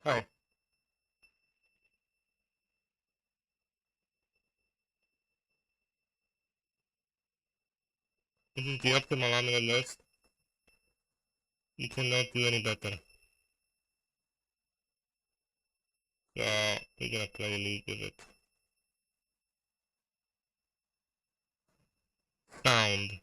Hi. This is the optimal amulet list. You cannot do any better. So we're gonna play a league with it. Sound.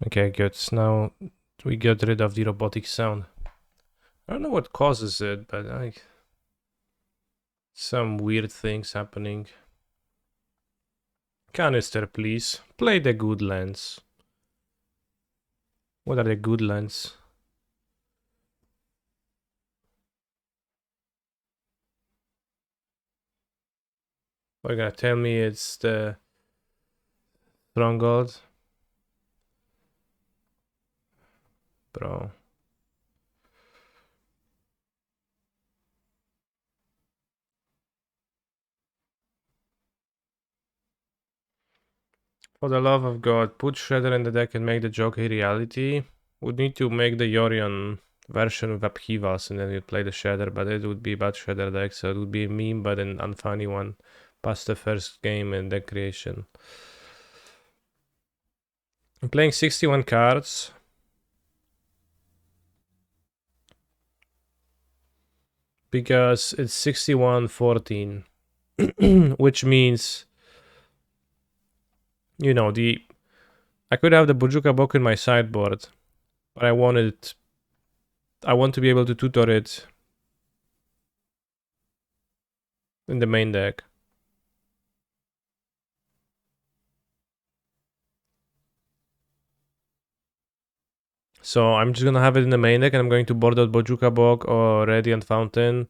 Okay, good. Now we get rid of the robotic sound. I don't know what causes it, but like some weird things happening. Canister, please. Play the good lens. What are the good lens? Are you gonna tell me it's the Stronghold? Bro. For the love of God, put Shredder in the deck and make the joke a reality. Would need to make the Yorion version with upheavals and then you'd play the Shredder, but it would be bad Shredder deck, so it would be a meme but an unfunny one. Past the first game and deck creation. I'm playing 61 cards. Because it's 61-14. Which means, I could have the Bujuka Boku in my sideboard, but I want to be able to tutor it in the main deck. So I'm just gonna have it in the main deck and I'm going to board out Bojuka Bog or Radiant Fountain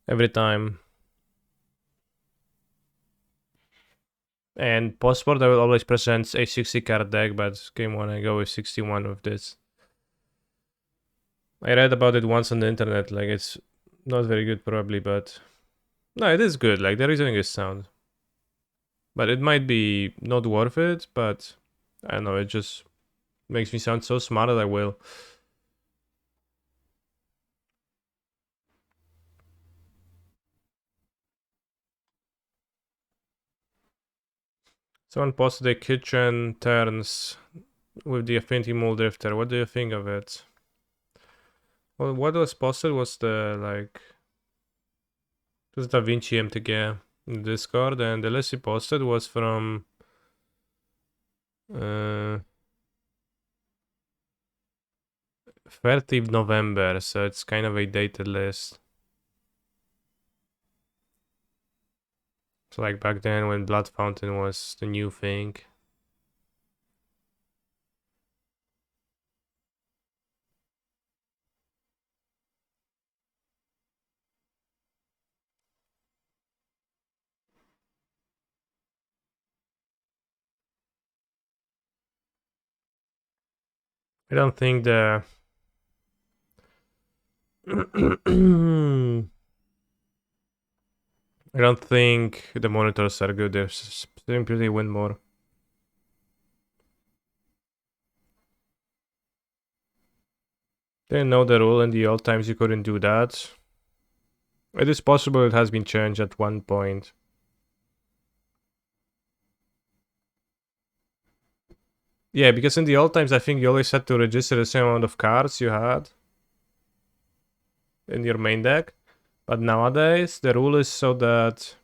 every time. And post-board I will always present a 60 card deck, but game 1 I go with 61 with this. I read about it once on the internet, like it's not very good probably, but no, it is good, like the reasoning is sound. But it might be not worth it, but I don't know, it just makes me sound so smart that I will. Someone posted a kitchen turns with the Affinity Mold Drifter. What do you think of it? Well, what was posted was the it was Da Vinci MTG in Discord, and the list he posted was from uh 30th November, so it's kind of a dated list. So like back then when Blood Fountain was the new thing. I don't think the I don't think the monitors are good. They're simply win more. Didn't know the rule in the old times you couldn't do that. It is possible it has been changed at one point. Yeah, because in the old times I think you always had to register the same amount of cards you had in your main deck. But nowadays the rule is so that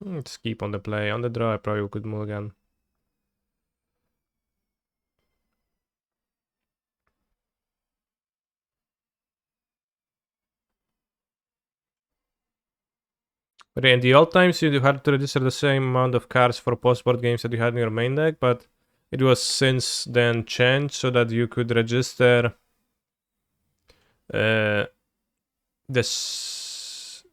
let's keep on the play. On the draw I probably could mulligan. But in the old times you had to register the same amount of cards for post-board games that you had in your main deck, but it was since then changed so that you could register this.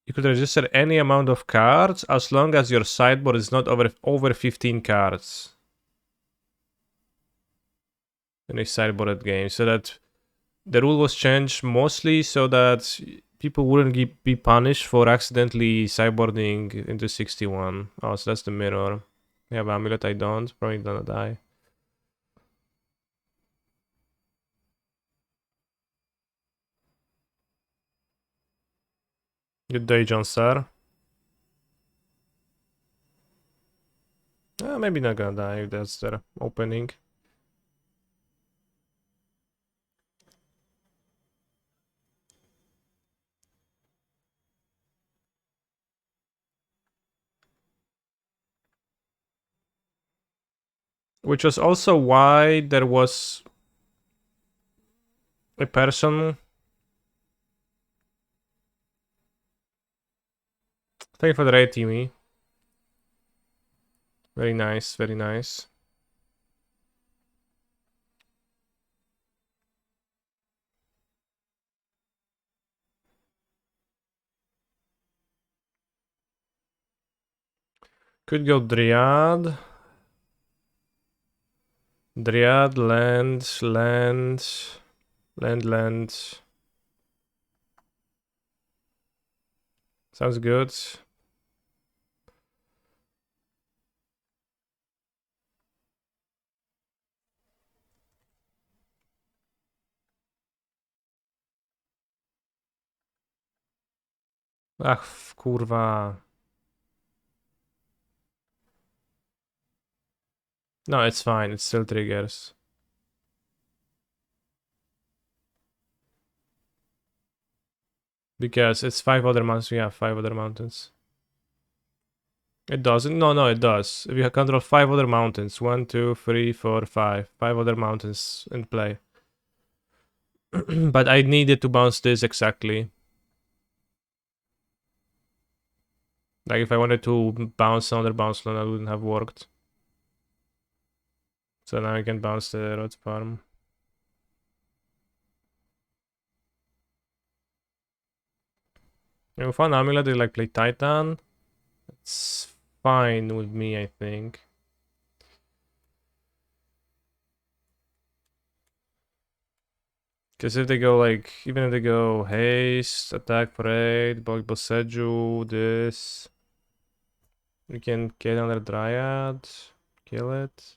You could register any amount of cards as long as your sideboard is not over 15 cards in a sideboarded game. So that the rule was changed mostly so that people wouldn't be punished for accidentally sideboarding into 61. Oh, so that's the mirror. Yeah, but Amulet I don't. Probably gonna die. Good day, John Sir. Maybe not gonna die if that's their opening. Which was also why there was a person. Thank you for the raid, Timmy. Very nice, very nice. Could go Dryad. Dryad, land. Sounds good. Ach, kurwa. No, it's fine. It still triggers. Because it's 5 other mountains. We have 5 other mountains. It doesn't. No, it does. If you control 5 other mountains. 1, 2, 3, 4, 5. 5 other mountains in play. But I needed to bounce this exactly. Like if I wanted to bounce another bounce land, that wouldn't have worked. So now I can bounce the road farm. If one Amulet, they like play Titan. It's fine with me, I think. Because if they go like, even if they go haste, attack, parade, bulk Boseju, this, we can get another Dryad, kill it.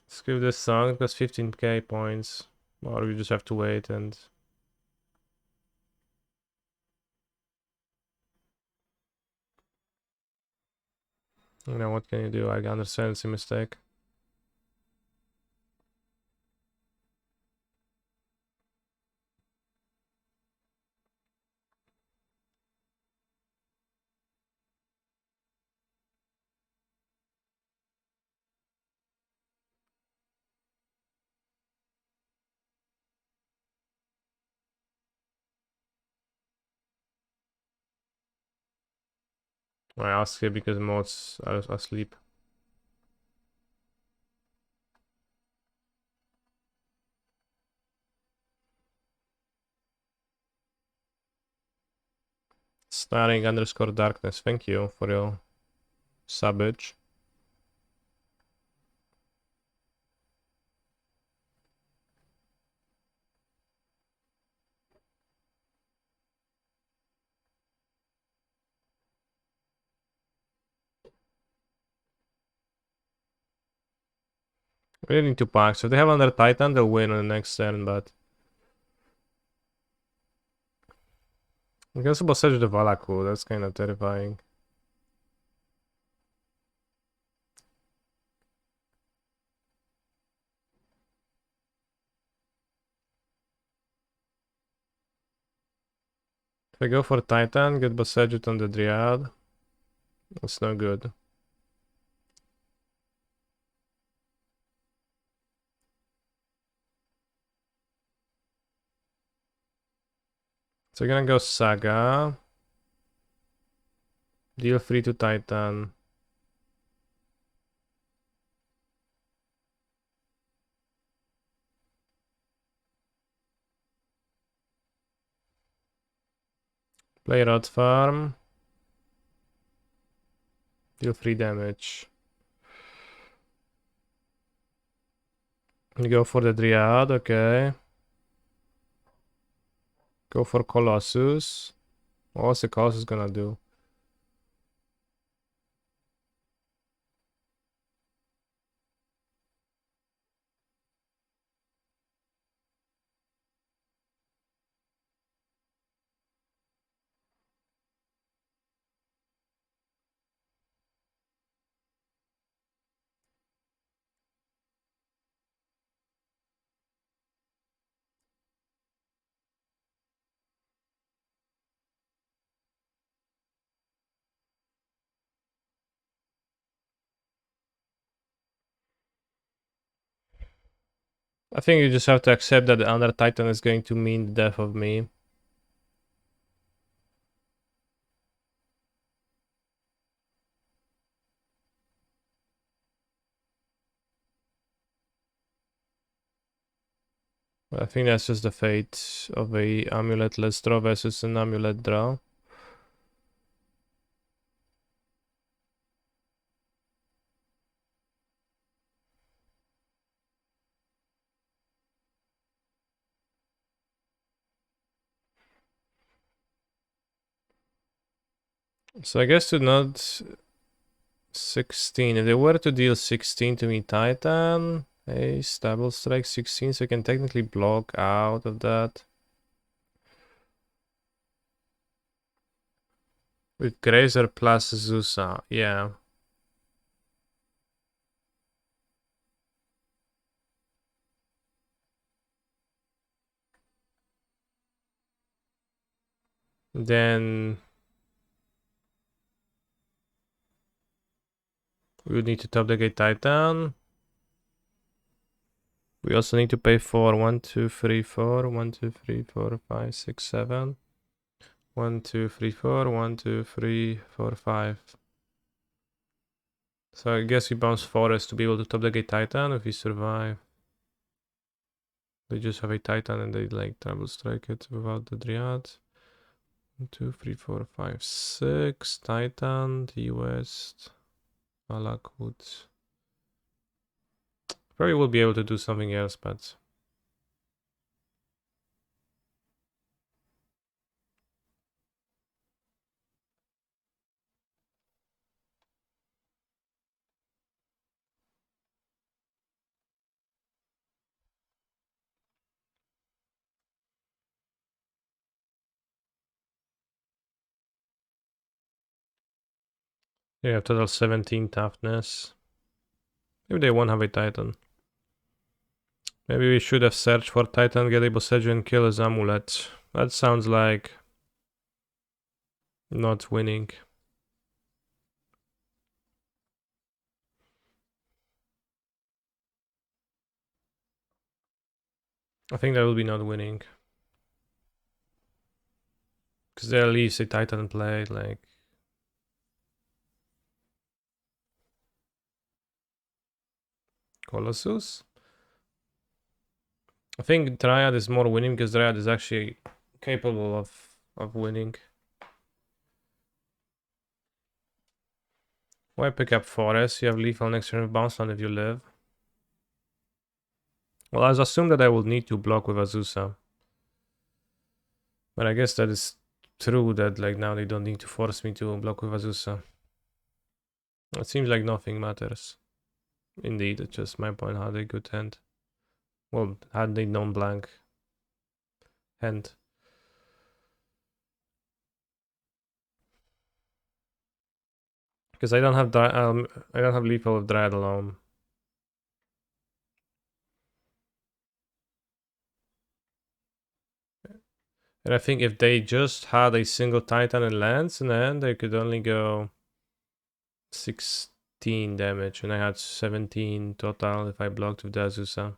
Let's give this song, it costs 15k points. Or we just have to wait and... You know, what can you do? I understand it's a mistake. I asked it because mods are asleep. Starring_darkness, thank you for your subbage. We need to pack, so if they have under Titan, they'll win on the next turn, but... I guess we'll search the Valaku, that's kinda terrifying. If I go for Titan, get Besieged on the Dryad. That's no good. So we're gonna go Saga. Deal 3 to Titan. Play Rod Farm. Deal 3 damage. You go for the Dryad, okay. Go for Colossus. What's the Colossus gonna do? I think you just have to accept that the Under Titan is going to mean the death of me. I think that's just the fate of a amulet-less draw versus an amulet draw. So I guess to not 16. If they were to deal 16 to me Titan, a double strike 16, so I can technically block out of that. With Grazer plus Zusa, yeah. Then we would need to top the gate Titan. We also need to pay for 1, 2, 3, 4, 1, 2, 3, 4, 5, 6, 7. 1, 2, 3, 4, 1, 2, 3, 4, 5. So I guess we bounce Forest to be able to top the gate Titan if we survive. They just have a Titan and they like double strike it without the Dryad. 1, 2, 3, 4, 5, 6. Titan, the West, Valakut. Probably will be able to do something else, but yeah, total 17 toughness. Maybe they won't have a Titan. Maybe we should have searched for Titan, get a Boseju and kill his Amulet. That sounds like not winning. I think that will be not winning. Because there at least a Titan played, like... Colossus? I think Dryad is more winning because Dryad is actually capable of winning. Why pick up Forest? You have lethal next turn with bounce land if you live. Well, I assume that I will need to block with Azusa. But I guess that is true that like now they don't need to force me to block with Azusa. It seems like nothing matters. Indeed, it's just my point had a good hand. Well, had they non-blank hand. Because I don't have I don't have lethal with Dryad alone. And I think if they just had a single Titan and lands in the end, they could only go 16 damage, and I had 17 total if I blocked with the Azusa.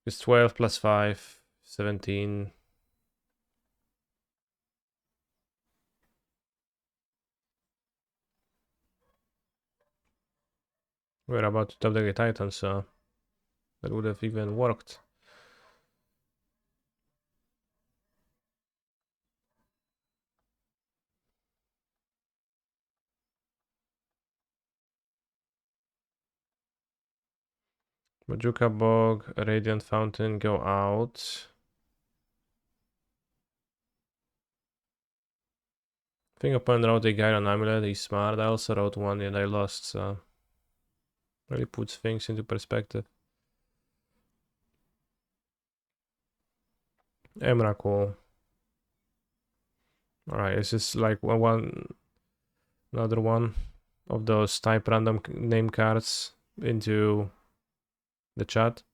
It's 12 plus 5, 17. We're about to top the Titan, so that would have even worked. Majuka Bog, Radiant Fountain go out. I think upon wrote a guide on Amulet, he's smart. I also wrote one and I lost, so really puts things into perspective. Emrakul. Alright, this is like another one of those type random name cards into the chat.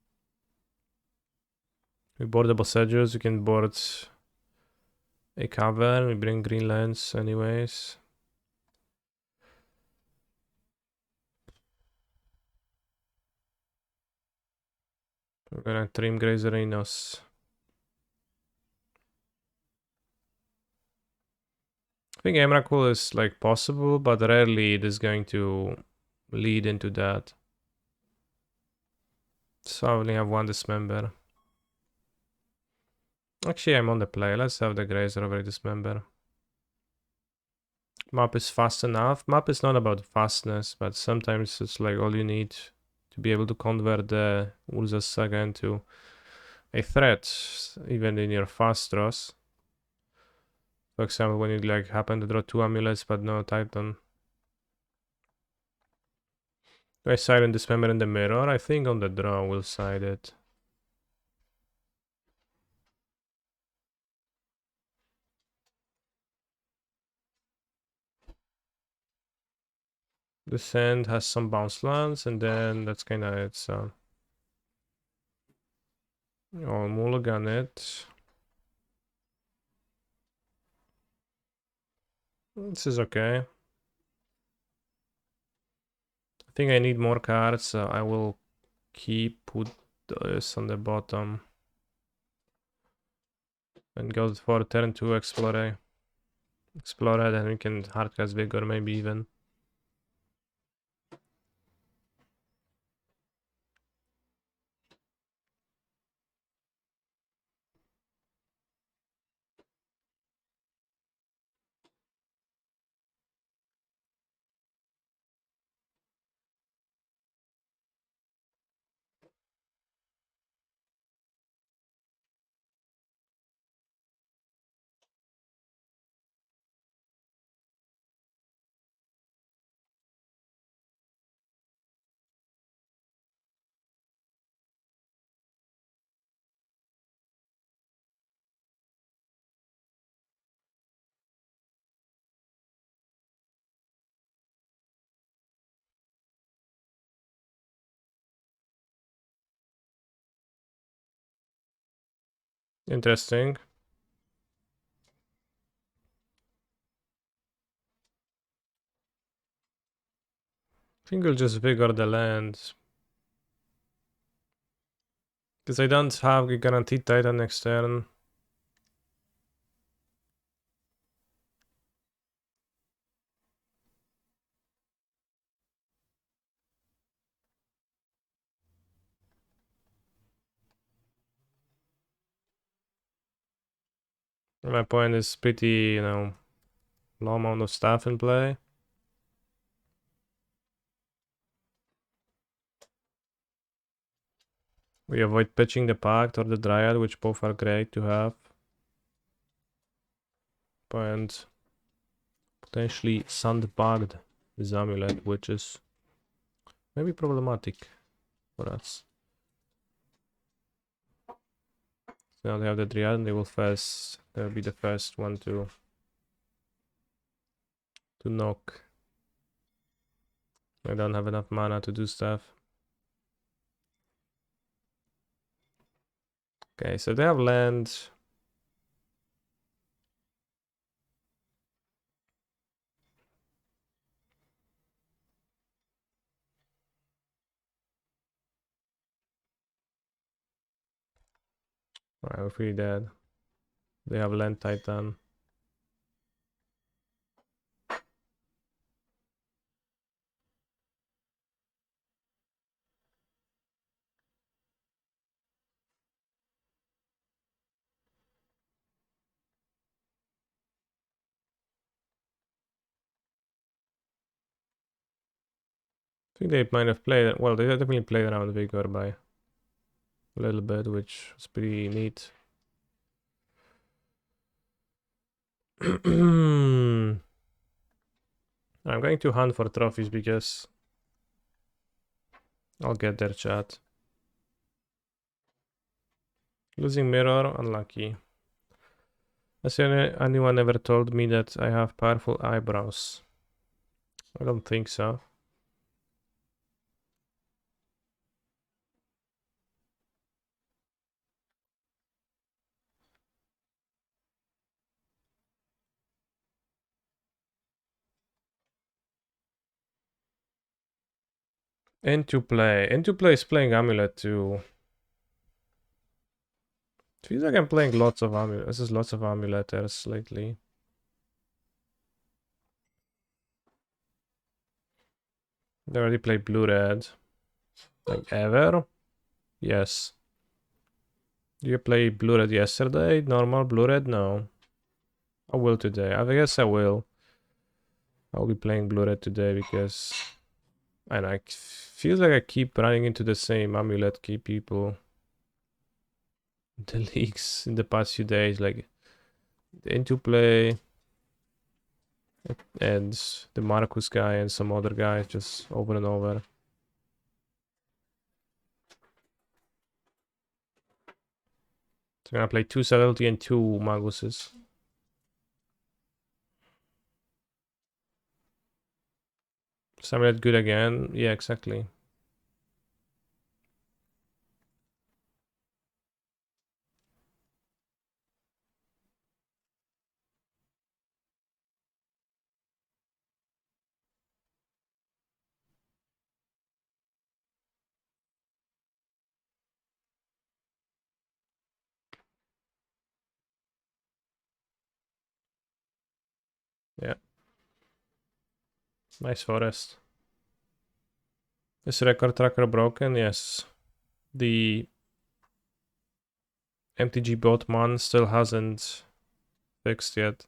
We board the Bossages, you can board a cavern, we bring green lands anyways. We're gonna trim Graze Arenas. I think Emrakul is like possible, but rarely it is going to lead into that. So I only have one Dismember. Actually, I'm on the play. Let's have the Grazer over Dismember. Map is fast enough. Map is not about fastness, but sometimes it's like all you need to be able to convert the Urza's Saga into a threat, even in your fast draws. For example, when you like happen to draw 2 amulets but no Titan. Do I side and Dismember in the mirror? I think on the draw we'll side it. The sand has some bounce lands, and then that's kind of it. So I'll mulligan it. This is okay. I think I need more cards, so I will put this on the bottom and go for turn 2 Explore. Explore, then we can hardcast Vigor maybe even. Interesting. I think we'll just Vigor the land. Because I don't have a guaranteed Titan next turn. My point is pretty, low amount of stuff in play. We avoid pitching the Pact or the Dryad, which both are great to have. And potentially sandbagged this Amulet, which is maybe problematic for us. So now they have the Dryad and they will first, they'll be the first one to knock. I don't have enough mana to do stuff. Okay, so they have land. Alright, we're pretty dead. They have land Titan. I think they might have played, well, they definitely played around Vigor by a little bit, which was pretty neat. I'm going to hunt for trophies because I'll get their chat. Losing mirror, unlucky. Has anyone ever told me that I have powerful eyebrows? I don't think so. Into play is playing Amulet too. Feels like I'm playing lots of Amulet. This is lots of Amuleters lately. They already played blue red. Like ever? Yes. Did you play blue red yesterday? Normal blue red? No. I will today. I guess I will. I'll be playing blue red today because I know, it feels like I keep running into the same Amulet key people. The leaks in the past few days, like the Into Play and the Marcus guy and some other guys, just over and over. So I'm gonna play 2 Subtlety and 2 Maguses. Samuel good again. Yeah, exactly. Yeah. Nice forest. Is record tracker broken? Yes. The MTG botman still hasn't fixed yet.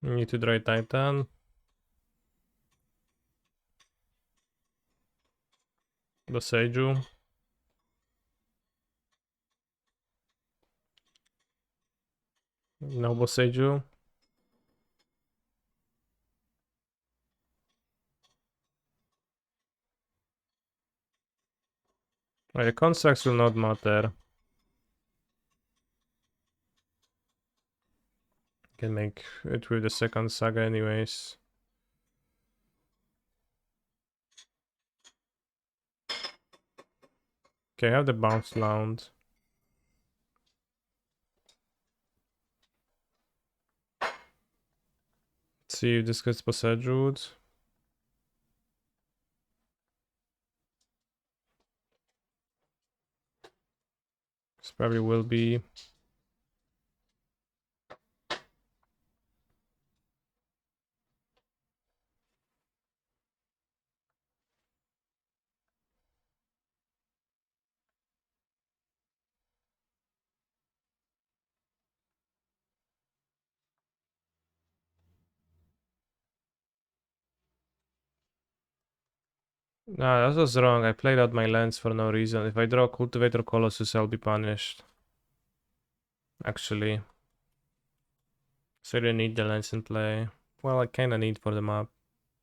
Need to dry Titan. Boseiju. No Boseiju. Right, the constructs will not matter. Can make it with the second saga anyways. Okay, I have the bounce land. Let's see if this gets Boseiju. This probably will be. Nah, that was wrong. I played out my lands for no reason. If I draw Cultivator Colossus, I'll be punished. Actually. So I don't need the lands in play. Well, I kinda need for the map.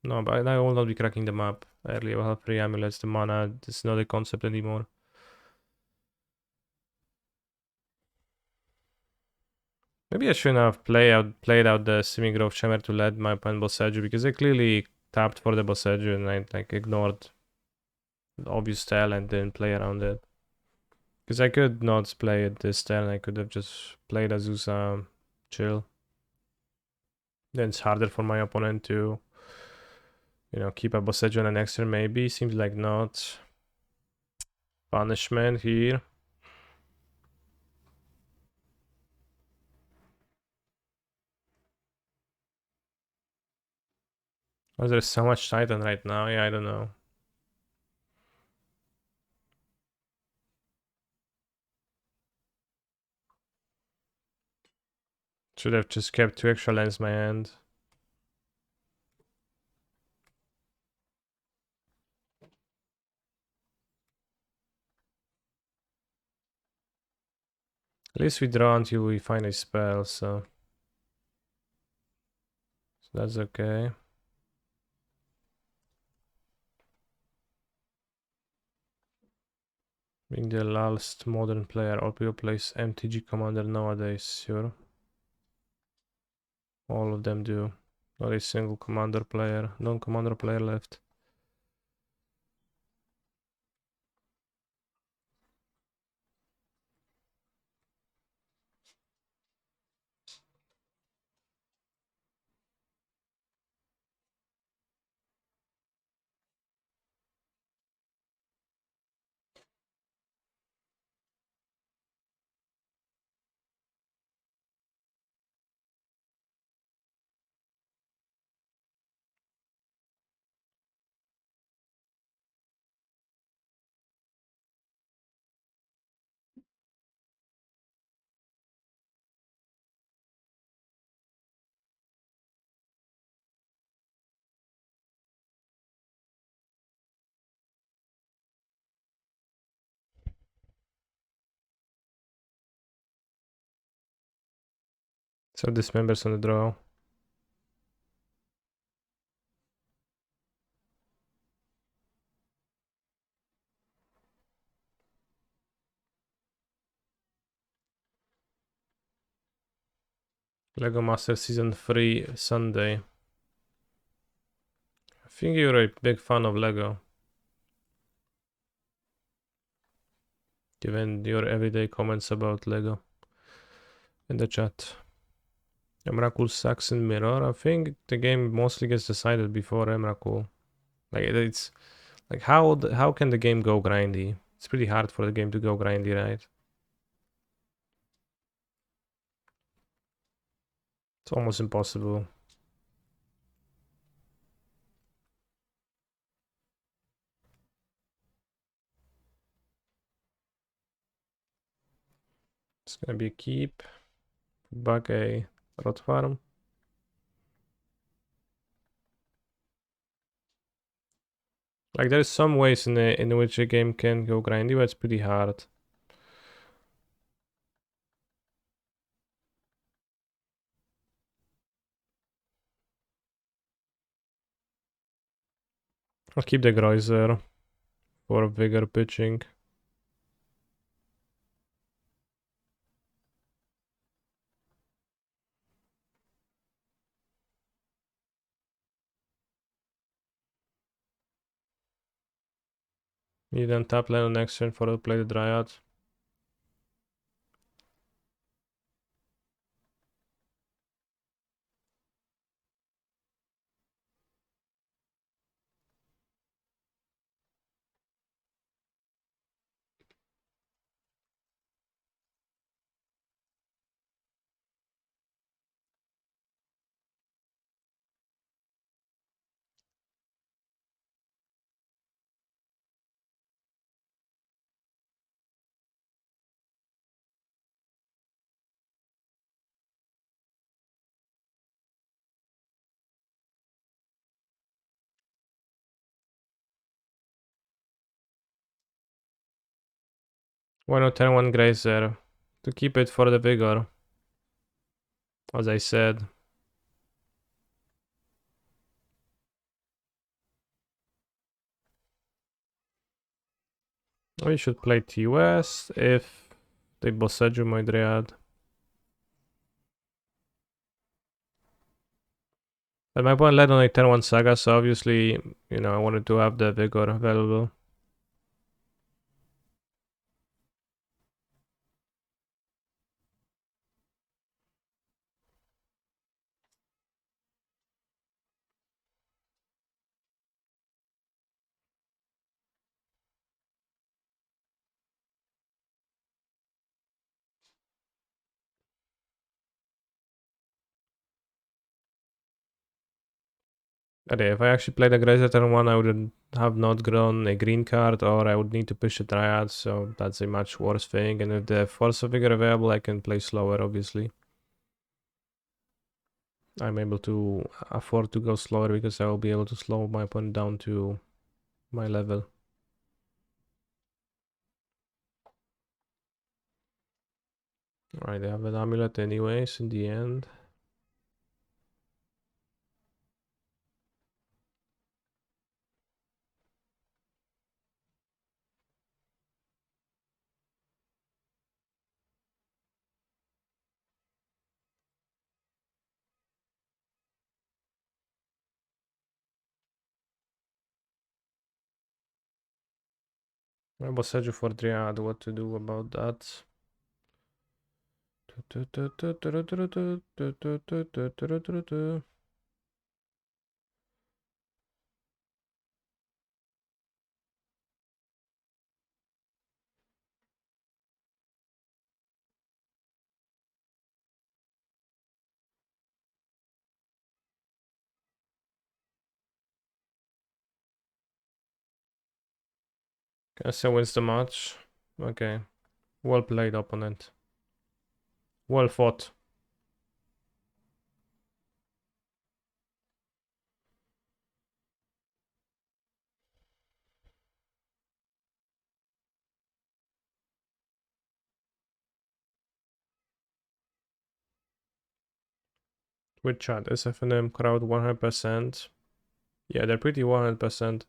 No, but I will not be cracking the map early. I will have 3 amulets, the mana. It's not a concept anymore. Maybe I shouldn't have played out the Semi-Growth Shimmer to let my opponent Boseiju, because I clearly tapped for the Boseiju and I like ignored the obvious tell and didn't play around it. Because I could not play it this turn, I could have just played Azusa, chill. Then it's harder for my opponent to, keep a Boseiju on the next turn maybe. Seems like not. Punishment here. Oh, there's so much Titan right now. Yeah, I don't know. Should have just kept 2 extra lands in my hand. At least we draw until we find a spell, so that's okay. Being the last modern player, all people plays MTG Commander nowadays, sure. All of them do. Not a single commander player, non-commander player left. So dismembers on the draw. Lego Master Season 3 Sunday. I think you're a big fan of Lego. Given your everyday comments about Lego in the chat. Emrakul sucks in Mirror. I think the game mostly gets decided before Emrakul. Like it's like how can the game go grindy? It's pretty hard for the game to go grindy, right? It's almost impossible. It's gonna be a keep. Back a rot farm. Like there's some ways in which a game can go grindy, but it's pretty hard. I'll keep the Greiser for bigger pitching. You then tap land on next turn for to play the Dryad. Why not turn 1 Grazer? To keep it for the vigor. As I said. We should play T-West if they Boseju my Dryad. But my opponent led on a turn 1 Saga, so obviously, you know, I wanted to have the vigor available. Okay, if I actually played a Grazer turn 1, I would have not grown a green card, or I would need to push a Dryad, so that's a much worse thing. And if the Force of Vigor available, I can play slower, obviously. I'm able to afford to go slower because I will be able to slow my opponent down to my level. Alright, they have an Amulet anyways in the end. I was searching for Dryad, what to do about that. Kessa wins the match. Okay. Well played, opponent. Well fought. With chat, SFNM crowd 100%. Yeah, they're pretty 100%.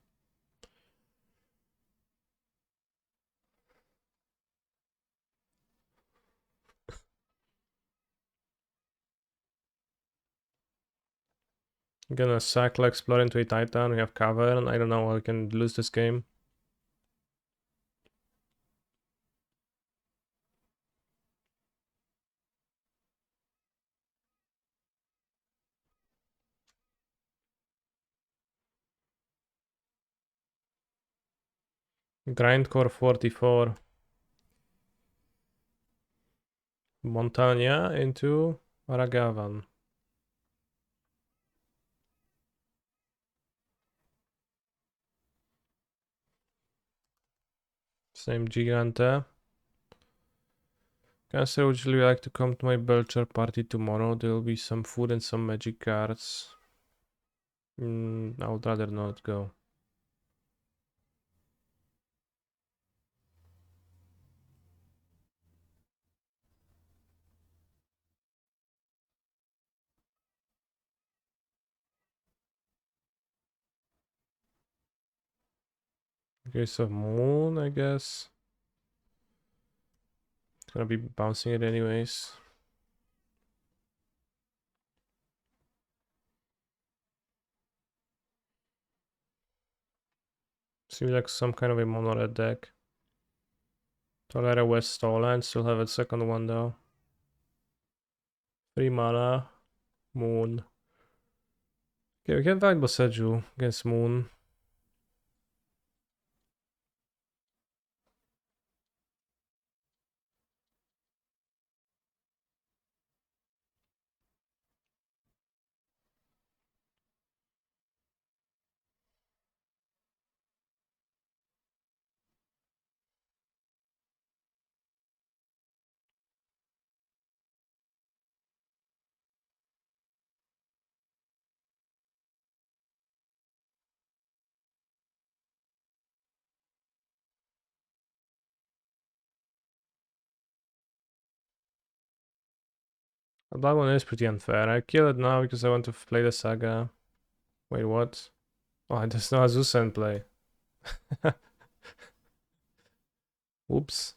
I'm gonna cycle explore into a Titan. We have Cavern. I don't know how we can lose this game. Grindcore 44. Montagna into Ragavan. Same Gigante. Cancer, would you like to come to my Belcher party tomorrow? There will be some food and some magic cards. I would rather not go. Okay, so Moon, I guess. It's gonna be bouncing it anyways. Seems like some kind of a mono red deck. Tolera West Stolen, still have a second one though. 3 mana. Moon. Okay, we can fight Boseju against Moon. The black one is pretty unfair. I kill it now because I want to play the saga. Wait, what? Oh, there's no Azusa in play. Oops.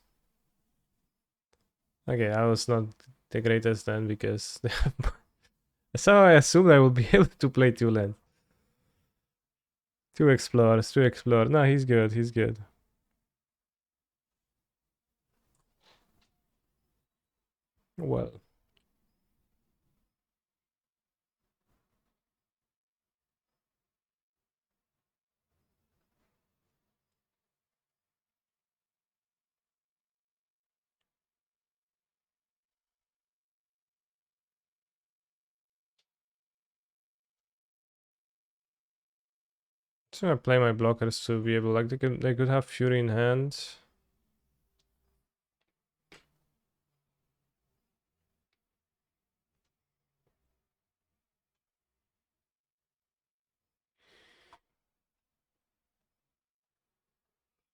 Okay, I was not the greatest then because so I assumed I would be able to play two lands. Two explorers, two explore. No, he's good, he's good. Well. So I play my blockers to be able, like, they could have Fury in hand.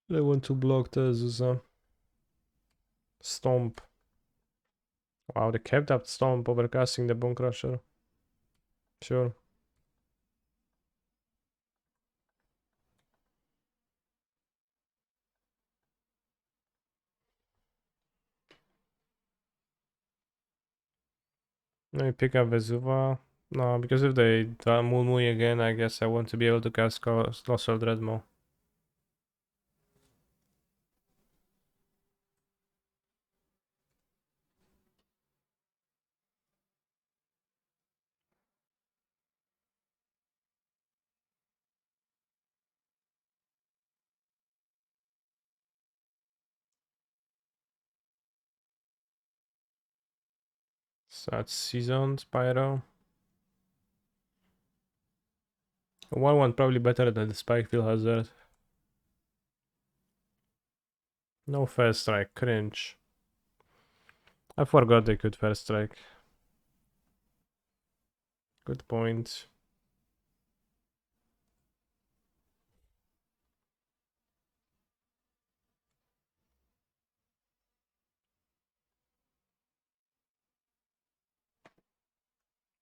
They want to block the Azusa. Stomp. Wow, they kept that Stomp overcasting the Bone Crusher. Sure. Maybe pick up Vesuva. No, because if they Mulmui again, I guess I want to be able to cast Colossal Dreadmaw. So that's Season, Spyro. 1-1 probably better than the Spikefield Hazard. No First Strike, cringe. I forgot they could First Strike. Good point.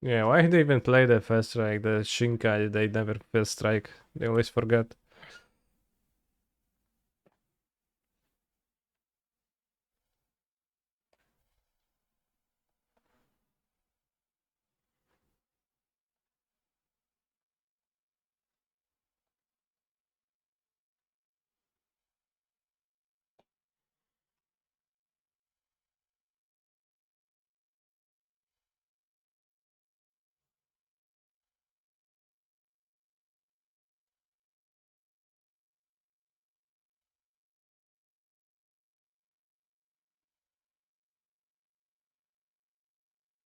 Yeah, why did they even play the First Strike? The Shinkai, they never First Strike. They always forget.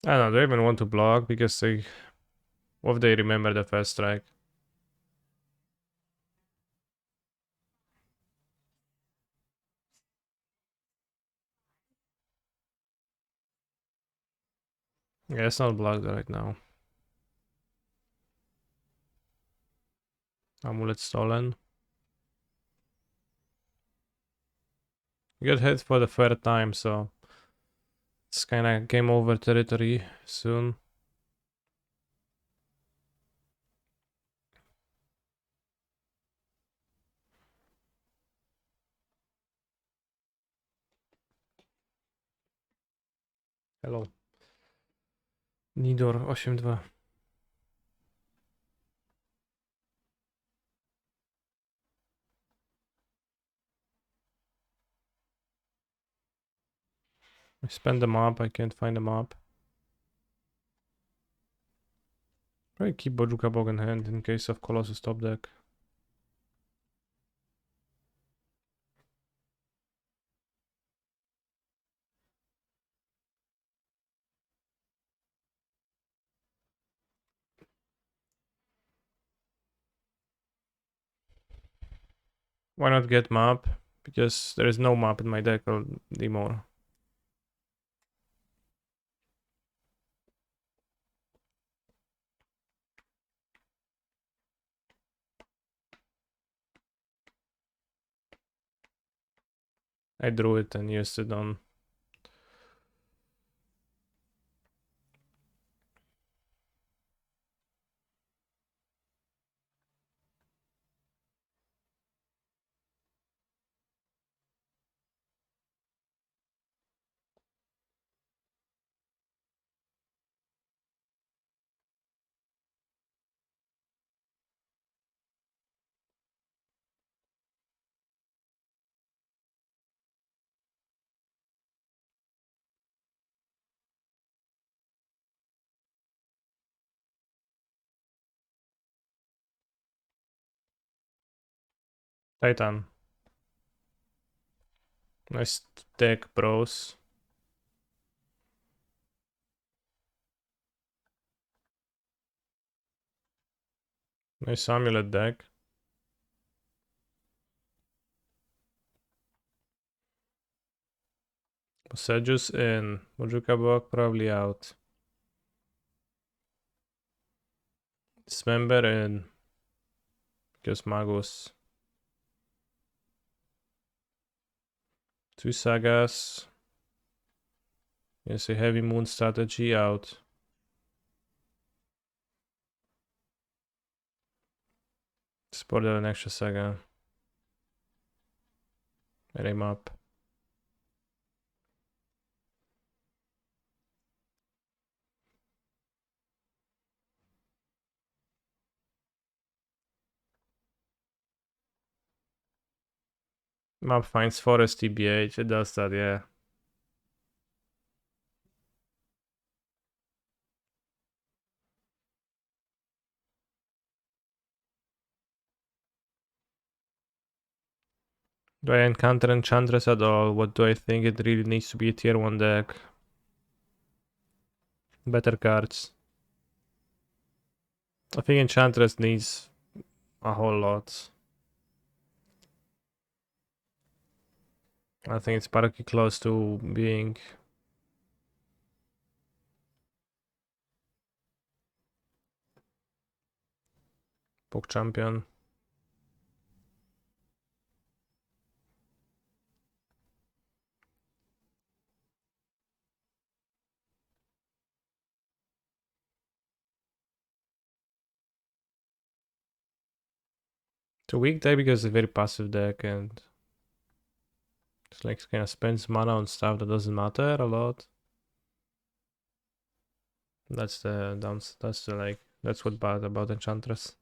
I don't know, they even want to block because they... What if they remember the First Strike? Yeah, it's not blocked right now. Amulet stolen. You got hit for the third time, so it's kinda game over territory soon. Hello. Nidor 8-2. I spend the map, I can't find the map. Probably keep Bojuka Bog in hand in case of Colossus top deck. Why not get map? Because there is no map in my deck anymore. I drew it and used it on Titan. Nice deck, bros. Nice Amulet deck. Possejus in. Mojuka Block probably out. Dismember in. Because Magus. 2 Sagas. Yes, a Heavy Moon strategy out. Support an extra Saga. Get him up. Map finds forest TBH. It does that, yeah. Do I encounter Enchantress at all? What do I think it really needs to be a tier 1 deck? Better cards. I think Enchantress needs a whole lot. I think it's pretty close to being Poke Champion. It's a weak deck because it's a very passive deck and it's like kind of spends mana on stuff that doesn't matter a lot. That's the downs. That's the like. That's what bad about Enchantress.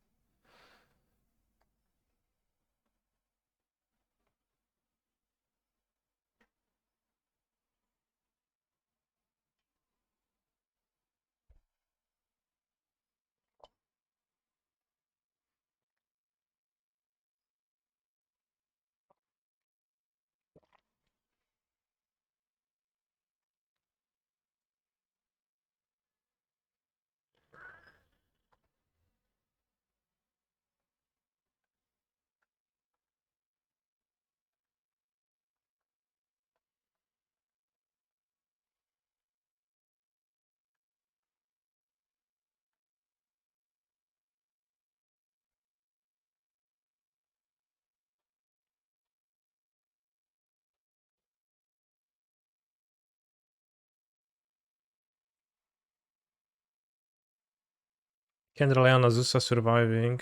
Can rely on Azusa surviving.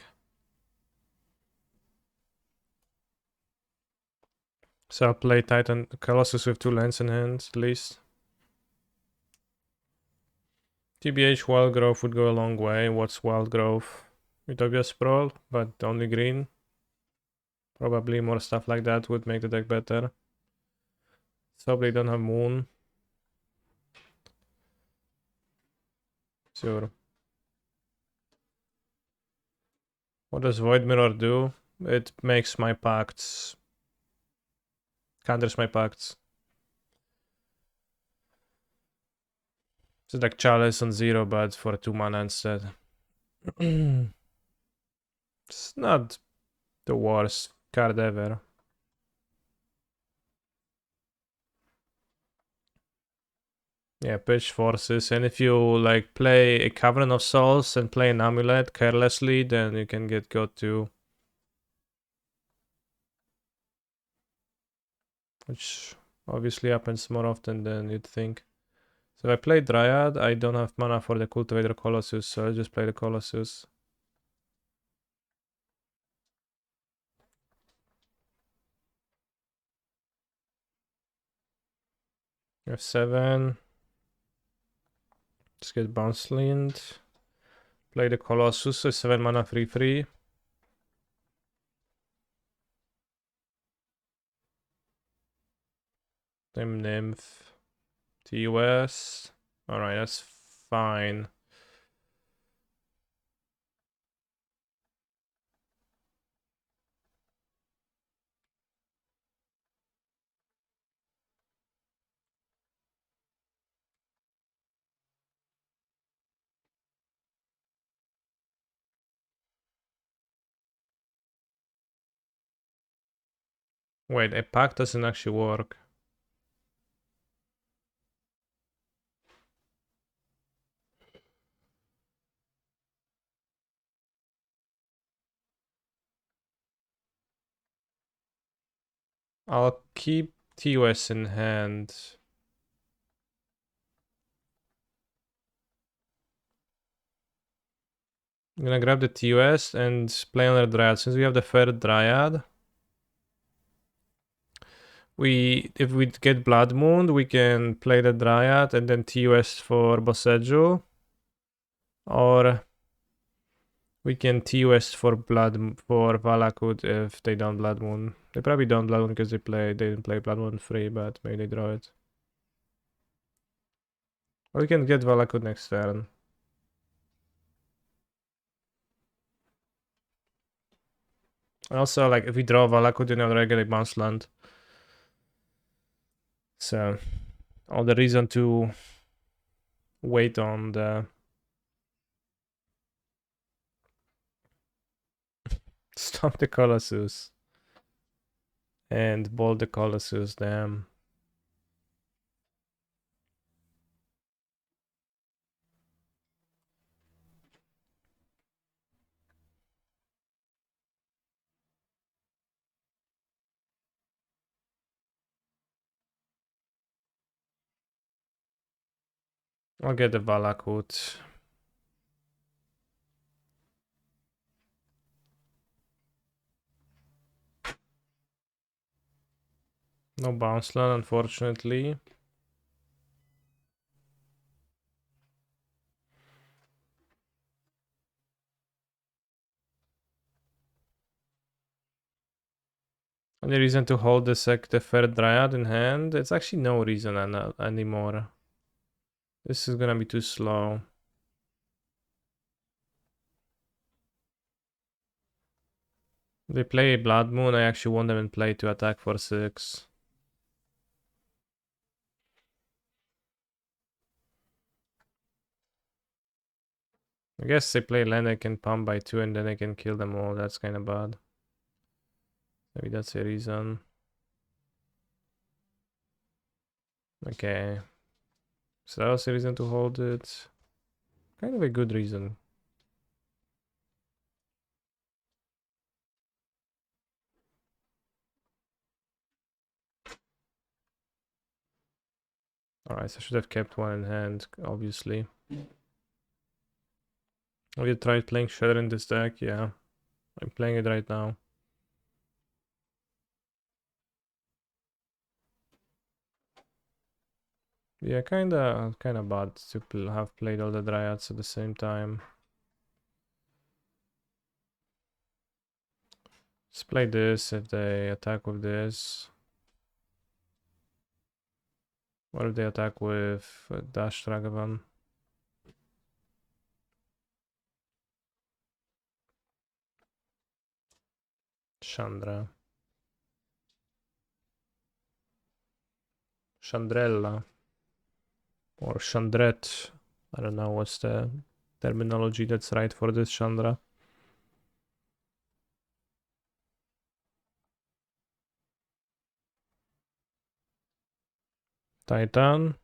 So I'll play Titan Colossus with 2 lands in hand at least. TBH Wild Growth would go a long way. What's Wild Growth? Utopia Sprawl, but only green. Probably more stuff like that would make the deck better. So they don't have Moon. Sure. What does Void Mirror do? It makes my pacts. Counters my pacts. It's like Chalice on 0, but for 2 mana instead. It's not the worst card ever. Yeah, pitch forces, and if you like play a Covenant of Souls and play an Amulet carelessly, then you can get got too. Which obviously happens more often than you'd think. So if I play Dryad, I don't have mana for the Cultivator Colossus, so I'll just play the Colossus. F7. Just get Bounce Land. Play the Colossus, so 7 mana 3/3. Name Nymph. TUS. Alright, that's fine. Wait, a pack doesn't actually work. I'll keep TOS in hand. I'm gonna grab the TOS and play another Dryad. Since we have the third Dryad, if we get Blood Moon, we can play the Dryad and then TOS for Boseju. Or we can TOS for Valakut if they don't Blood Moon. They probably don't Blood Moon because they didn't play Blood Moon 3, but maybe they draw it. Or we can get Valakut next turn. Also, like if we draw Valakut, you know, they're getting bounce land. So, all the reason to wait on the Stomp the Colossus and Bolt the Colossus, damn. I'll get the Valakut. No bounce land, unfortunately. Any reason to hold the third Dryad in hand? It's actually no reason anymore. This is gonna be too slow. They play Blood Moon, I actually want them in play to attack for 6. I guess they play land, I can pump by 2 and then I can kill them all. That's kind of bad. Maybe that's a reason. Okay. So that was a reason to hold it. Kind of a good reason. Alright, so I should have kept one in hand, obviously. Have you tried playing Shredder in this deck? Yeah. I'm playing it right now. Yeah, kinda bad to have played all the Dryads at the same time. Let's play this if they attack with this. What if they attack with Dash Dragavan? Chandra. Chandrella. Or Chandret. I don't know what's the terminology that's right for this Chandra. Titan.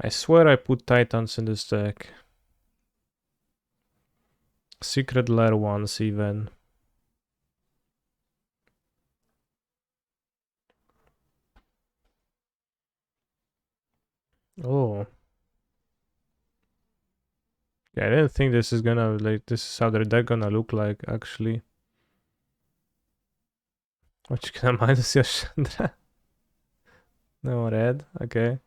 I swear I put Titans in this deck. Secret Lair once even. Oh. Yeah, I didn't think this is gonna, like, this is how their deck gonna look like, actually. What, you can minus your Chandra? No red, okay.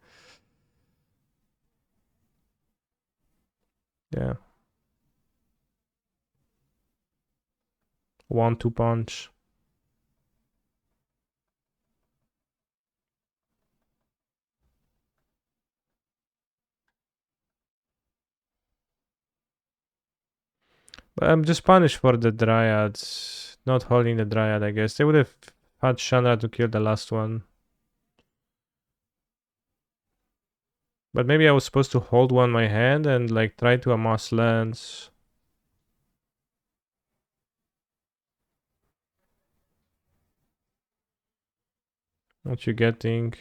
Yeah. 1-2 punch. But I'm just punished for the Dryads. Not holding the Dryad, I guess. They would have had Chandra to kill the last one. But maybe I was supposed to hold one in my hand and like try to amass lands. What you getting?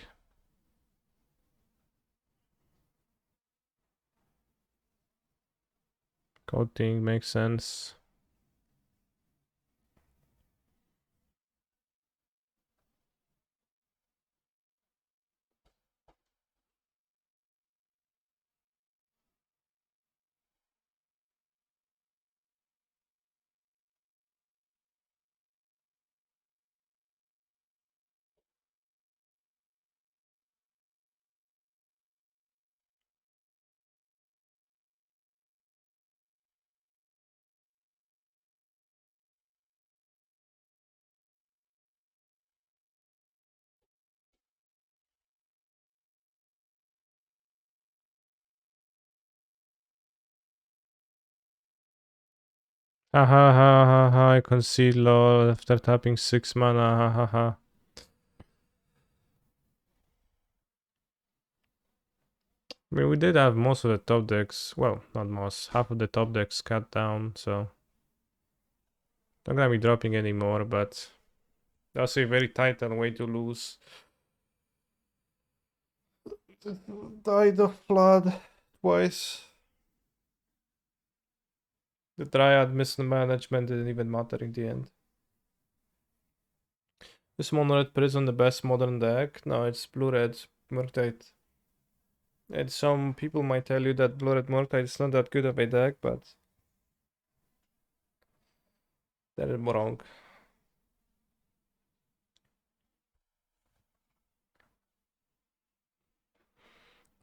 Coating makes sense. Ha ha ha ha ha, I concede lol after tapping 6 mana, ha ha ha. I mean, we did have most of the top decks, well, not most, half of the top decks cut down, so not gonna be dropping anymore, but that's a very tight and way to lose. Died of Flood twice. The Dryad mismanagement didn't even matter in the end. Is Mono-Red Prison the best modern deck? No, it's Blue-Red Murktide. And some people might tell you that Blue-Red Murktide is not that good of a deck, but they're wrong.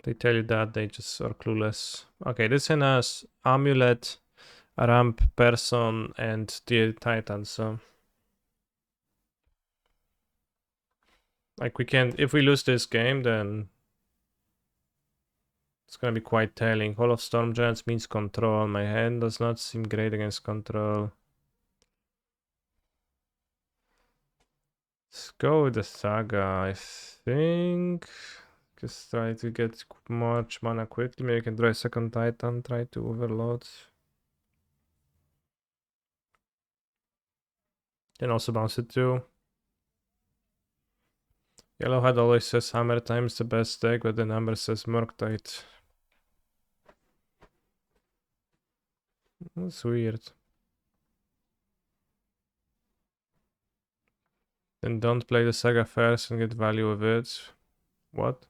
They tell you that, they just are clueless. Okay, this one has Amulet, Ramp, Person, and the Titan, so... Like, we can't... If we lose this game, then... It's gonna be quite telling. Hall of Storm Giants means control. My hand does not seem great against control. Let's go with the Saga, I think. Just try to get much mana quickly. Maybe I can draw a second Titan, try to overload. Can also bounce it too. Yellowhead always says Hammer Time is the best deck, but the number says Murktide. That's weird. Then don't play the Saga first and get value of it. What?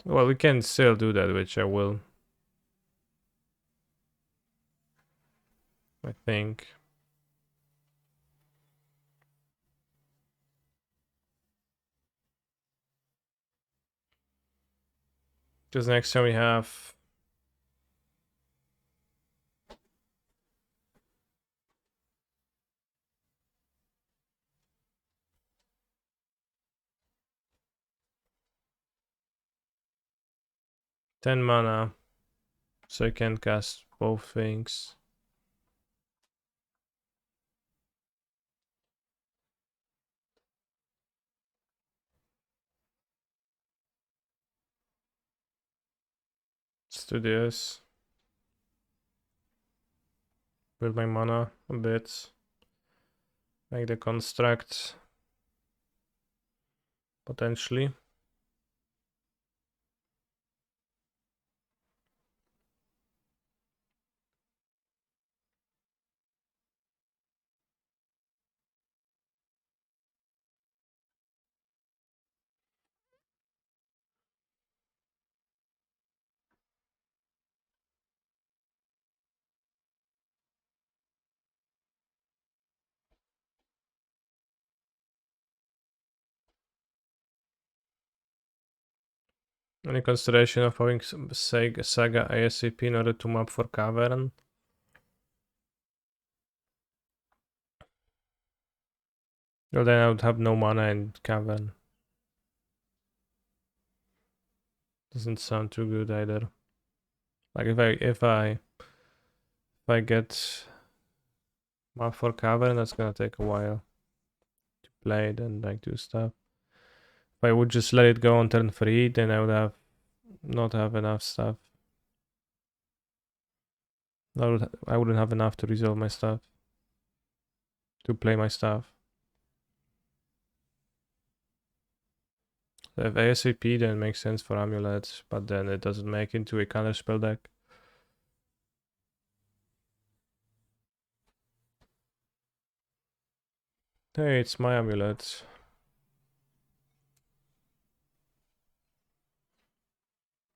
Well, we can still do that, which I will. I think. Because next time we have... ten mana. So I can cast both things. Let's do this. Build my mana a bit. Make the construct. Potentially. Any consideration of having Saga ASAP in order to map for Cavern? Well, then I would have no mana in Cavern. Doesn't sound too good either. Like if I get map for Cavern, that's gonna take a while to play it and like do stuff. If I would just let it go on turn 3, then I would not have enough stuff. I wouldn't have enough to resolve my stuff. to play my stuff. If ASAP, then it makes sense for Amulet, but then it doesn't make into a counter spell deck. Hey, it's my Amulet.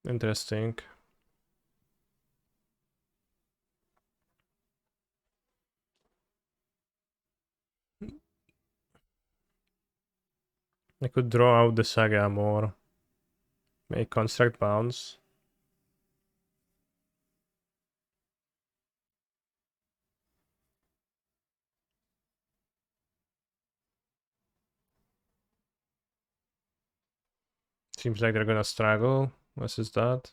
Interesting. I could draw out the Saga more. Make construct bounce. Seems like they're gonna struggle. What is that?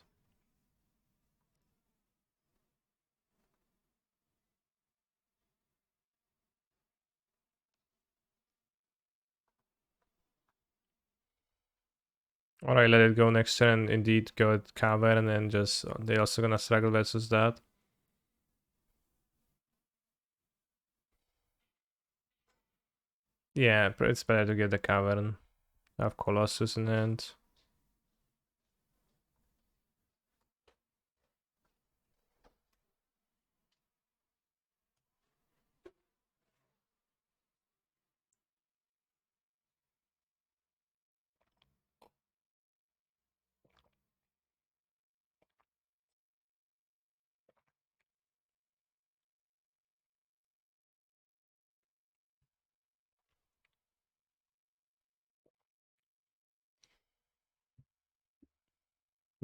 Alright, let it go next turn. Indeed, go at Cavern and just they also gonna struggle versus that. Yeah, it's better to get the Cavern. I have Colossus in hand.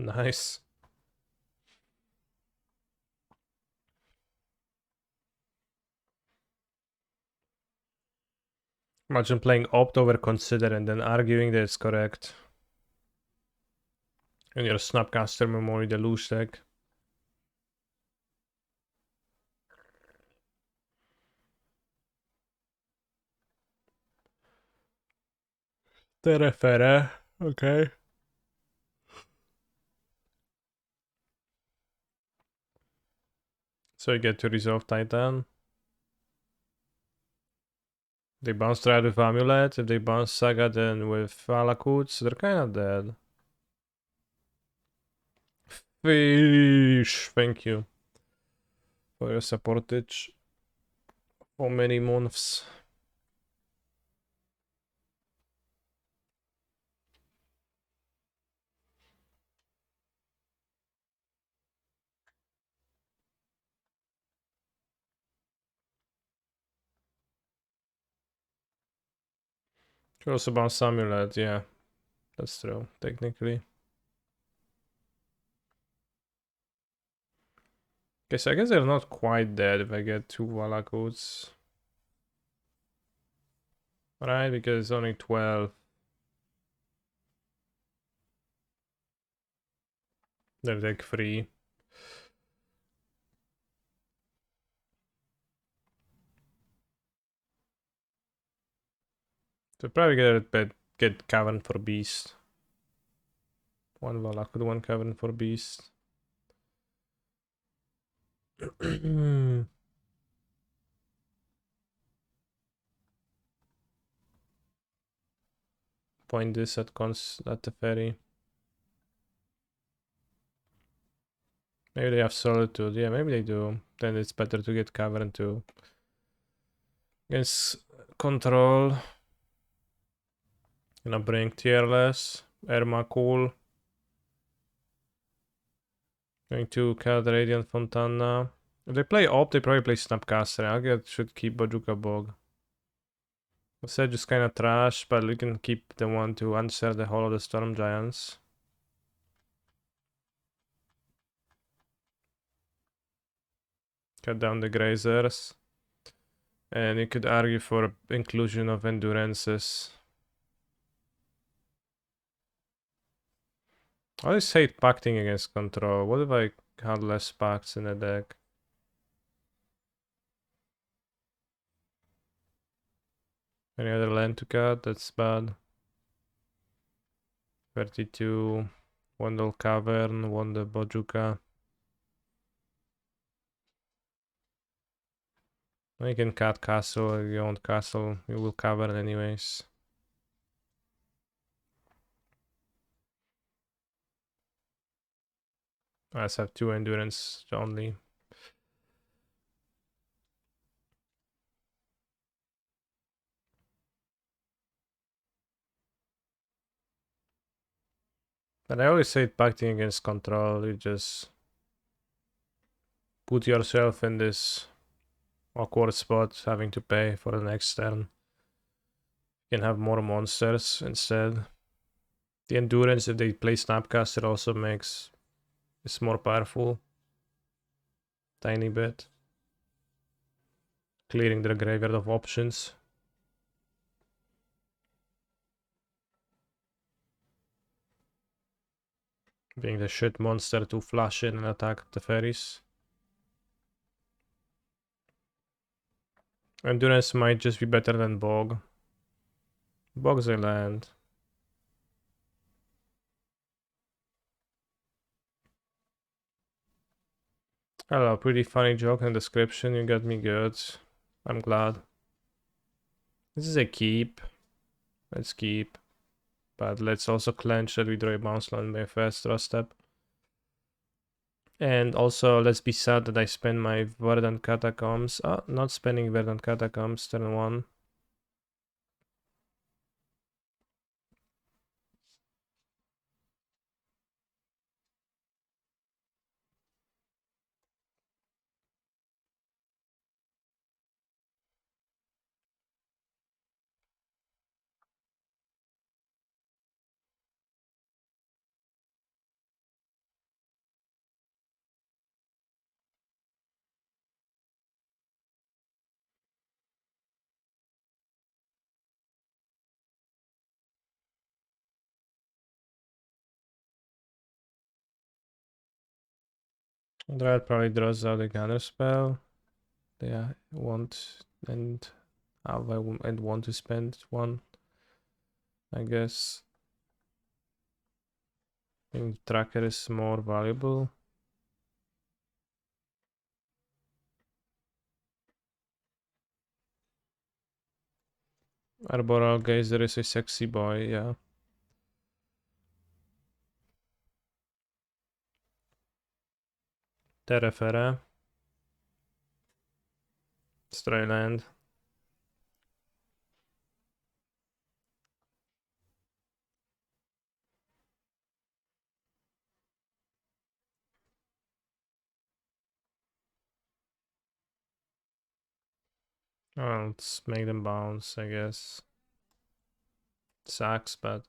Nice. Imagine playing opt over consider and then arguing that it's correct. And your Snapcaster memory, the loose deck. Terefere. Okay. So you get to resolve Titan. They bounce Triad with Amulet. If they bounce Saga, then with Valakuts, they're kind of dead. Fish. Thank you for your supportage for many months. You also bounce Amulet, yeah. That's true, technically. Okay, so I guess they're not quite dead if I get 2 Valakuts. Right, because it's only 12. They're deck free. So probably get Cavern for Beast. 1 Valakut, 1 Cavern for Beast. Point this at the ferry. Maybe they have Solitude. Yeah, maybe they do. Then it's better to get Cavern too. Against Control. Gonna bring Tearless. Erma Cool. Going to cut Radiant Fontana. If they play Op, they probably play Snapcaster. Should keep Bojuka Bog. Sedge is kinda trash, but we can keep the one to answer the Hall of the Storm Giants. Cut down the Grazers. And you could argue for inclusion of Endurances. I always hate pacting against Control. What if I had less pacts in the deck? Any other land to cut? That's bad. 32. Wandel Cavern, Wandel Bojuka. You can cut castle if you want castle, you will cover it anyways. I just have 2 endurance only. But I always say pacting against control, you just put yourself in this awkward spot having to pay for the next turn. You can have more monsters instead. The endurance, if they play Snapcaster, also makes it's more powerful. Tiny bit. Clearing the graveyard of options. Being the shit monster to flash in and attack the fairies. Endurance might just be better than Bog. Bog's a land. Hello, pretty funny joke and description. You got me good. I'm glad. This is a keep. Let's keep. But let's also clench that we draw a bounce land by a first draw step. And also, let's be sad that I spend my Verdant Catacombs. Oh, not spending Verdant Catacombs, turn 1. Dryad probably draws out a Gunner spell. Yeah, want and and want to spend 1, I guess. I think Tracker is more valuable. Arboreal Gazer is a sexy boy, yeah. Terrafera. Strayland. Well, let's make them bounce, I guess. Sucks, but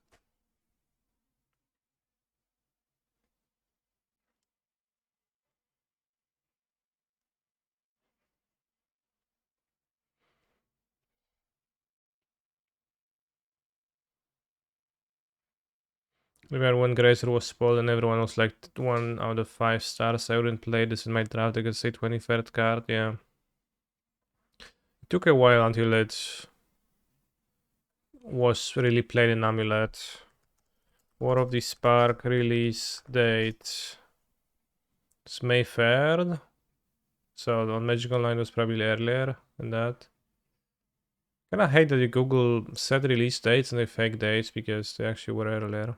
remember when Grazer was spoiled and everyone was like 1 out of 5 stars. I wouldn't play this in my draft against a 23rd card, yeah. It took a while until it was really played in Amulet. War of the Spark release date. It's May 3rd. So on Magic Online was probably earlier than that. Kinda hate that you Google set release dates and they fake dates because they actually were earlier.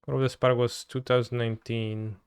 War of the Spark was 2019.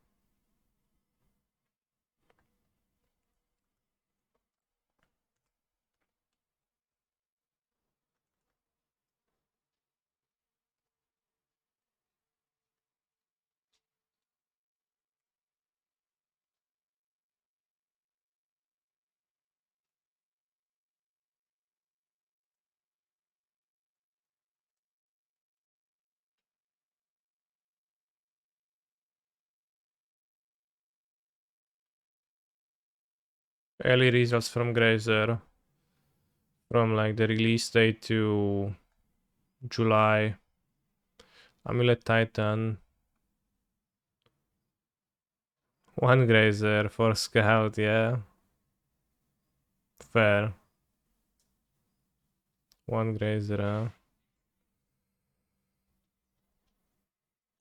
Early results from Grazer. from like the release date to July. Amulet Titan. One Grazer for Scout, yeah. Fair. One Grazer,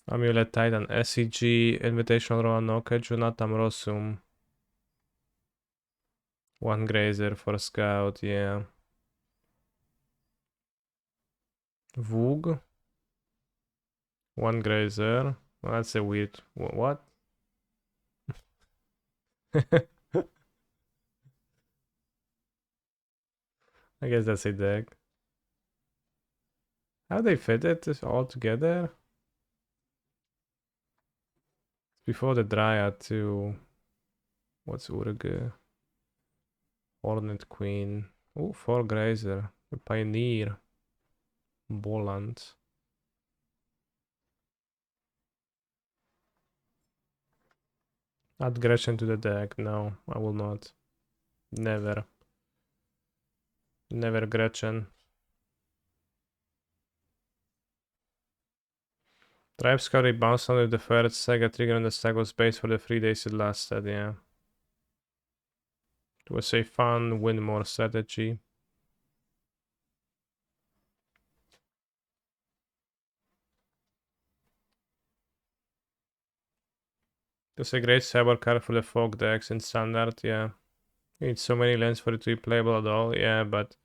Amulet Titan, SEG, Invitational Roa Noka, Junatam Rossum. One Grazer for Scout, yeah. Voog. One Grazer. Well, that's a weird... What? I guess that's a deck. How they fit it all together? Before the Dryad too. What's Urge? Hornet Queen. Oh, 4 Grazer. The Pioneer. Boland. Add Gretchen to the deck. No, I will not. Never. Never Gretchen. Tribe Scouty bounced on with the first Sega trigger on the stack was based for the 3 days it lasted, yeah. It was a fun win more strategy. It's a great cyber card for the folk decks in standard, yeah. You need so many lands for it to be playable at all, yeah, but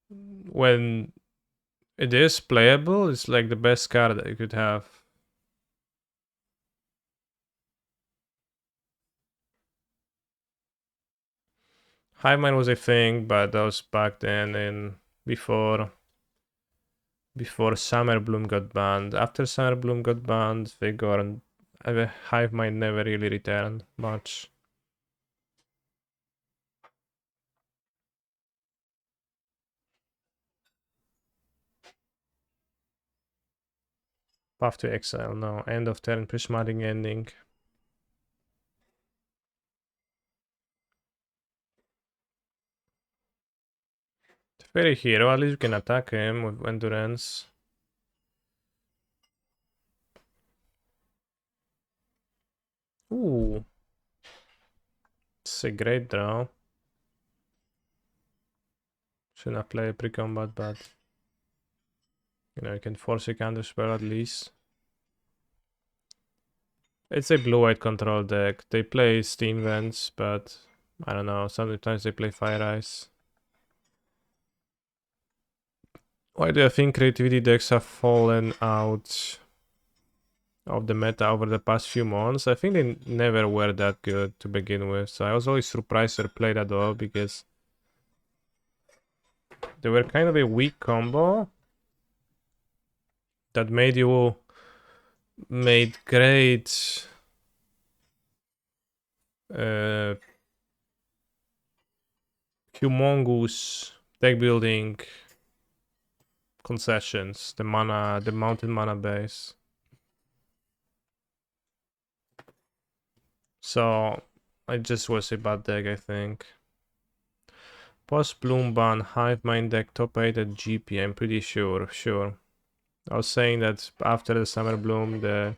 when it is playable, it's like the best card that you could have. Hive Mind was a thing, but that was back then and before Summer Bloom got banned. After Summer Bloom got banned, Vigor and Hive Mind never really returned much. Path to Exile, no. End of turn, prismatic ending. Fairy Hero, at least you can attack him with Endurance. Ooh. It's a great draw. Should not play a pre-combat, but you know, you can force a counter spell at least. It's a blue-white control deck. They play Steam Vents, but I don't know, sometimes they play Fire Ice. Why do I think creativity decks have fallen out of the meta over the past few months? I think they never were that good to begin with, so I was always surprised they played at all because they were kind of a weak combo that made great humongous deck building concessions, the mountain mana base. So it just was a bad deck, I think. Post Bloom ban, Hive Mind deck top 8 at GP, I'm pretty sure. I was saying that after the Summer Bloom, they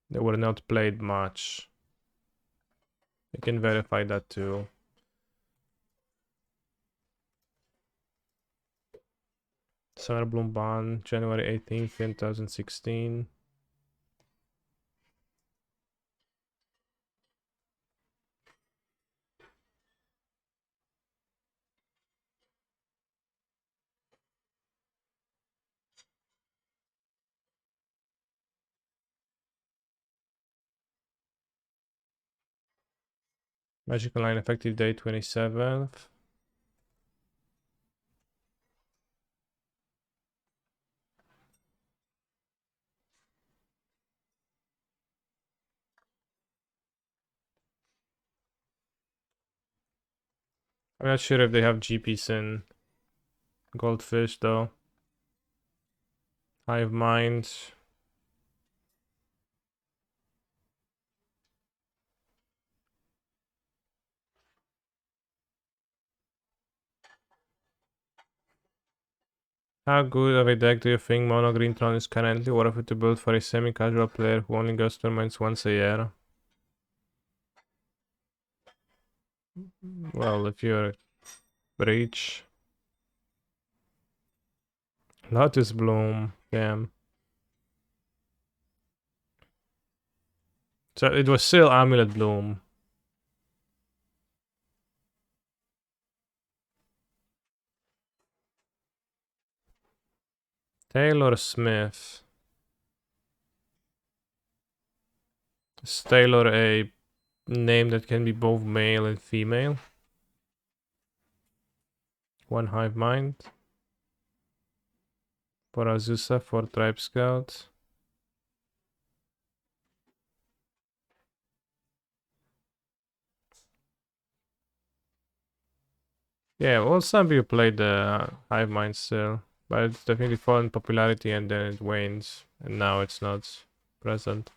were not played much. I can verify that too. Summer Bloom ban, January 18th, 2016. Magic Online effective date 27th. I'm not sure if they have GPs in Goldfish though. Hive Mind. How good of a deck do you think Mono Green Tron is currently, or if it to build for a semi-casual player who only goes tournaments once a year? Well, if you're Breach. Lotus Bloom, damn. So it was still Amulet Bloom. Taylor Smith. Is Taylor a name that can be both male and female? One Hive Mind. For Azusa, for Tribe Scout. Yeah, well, some people play the Hive Mind still, but it's definitely fallen in popularity and then it wanes, and now it's not present.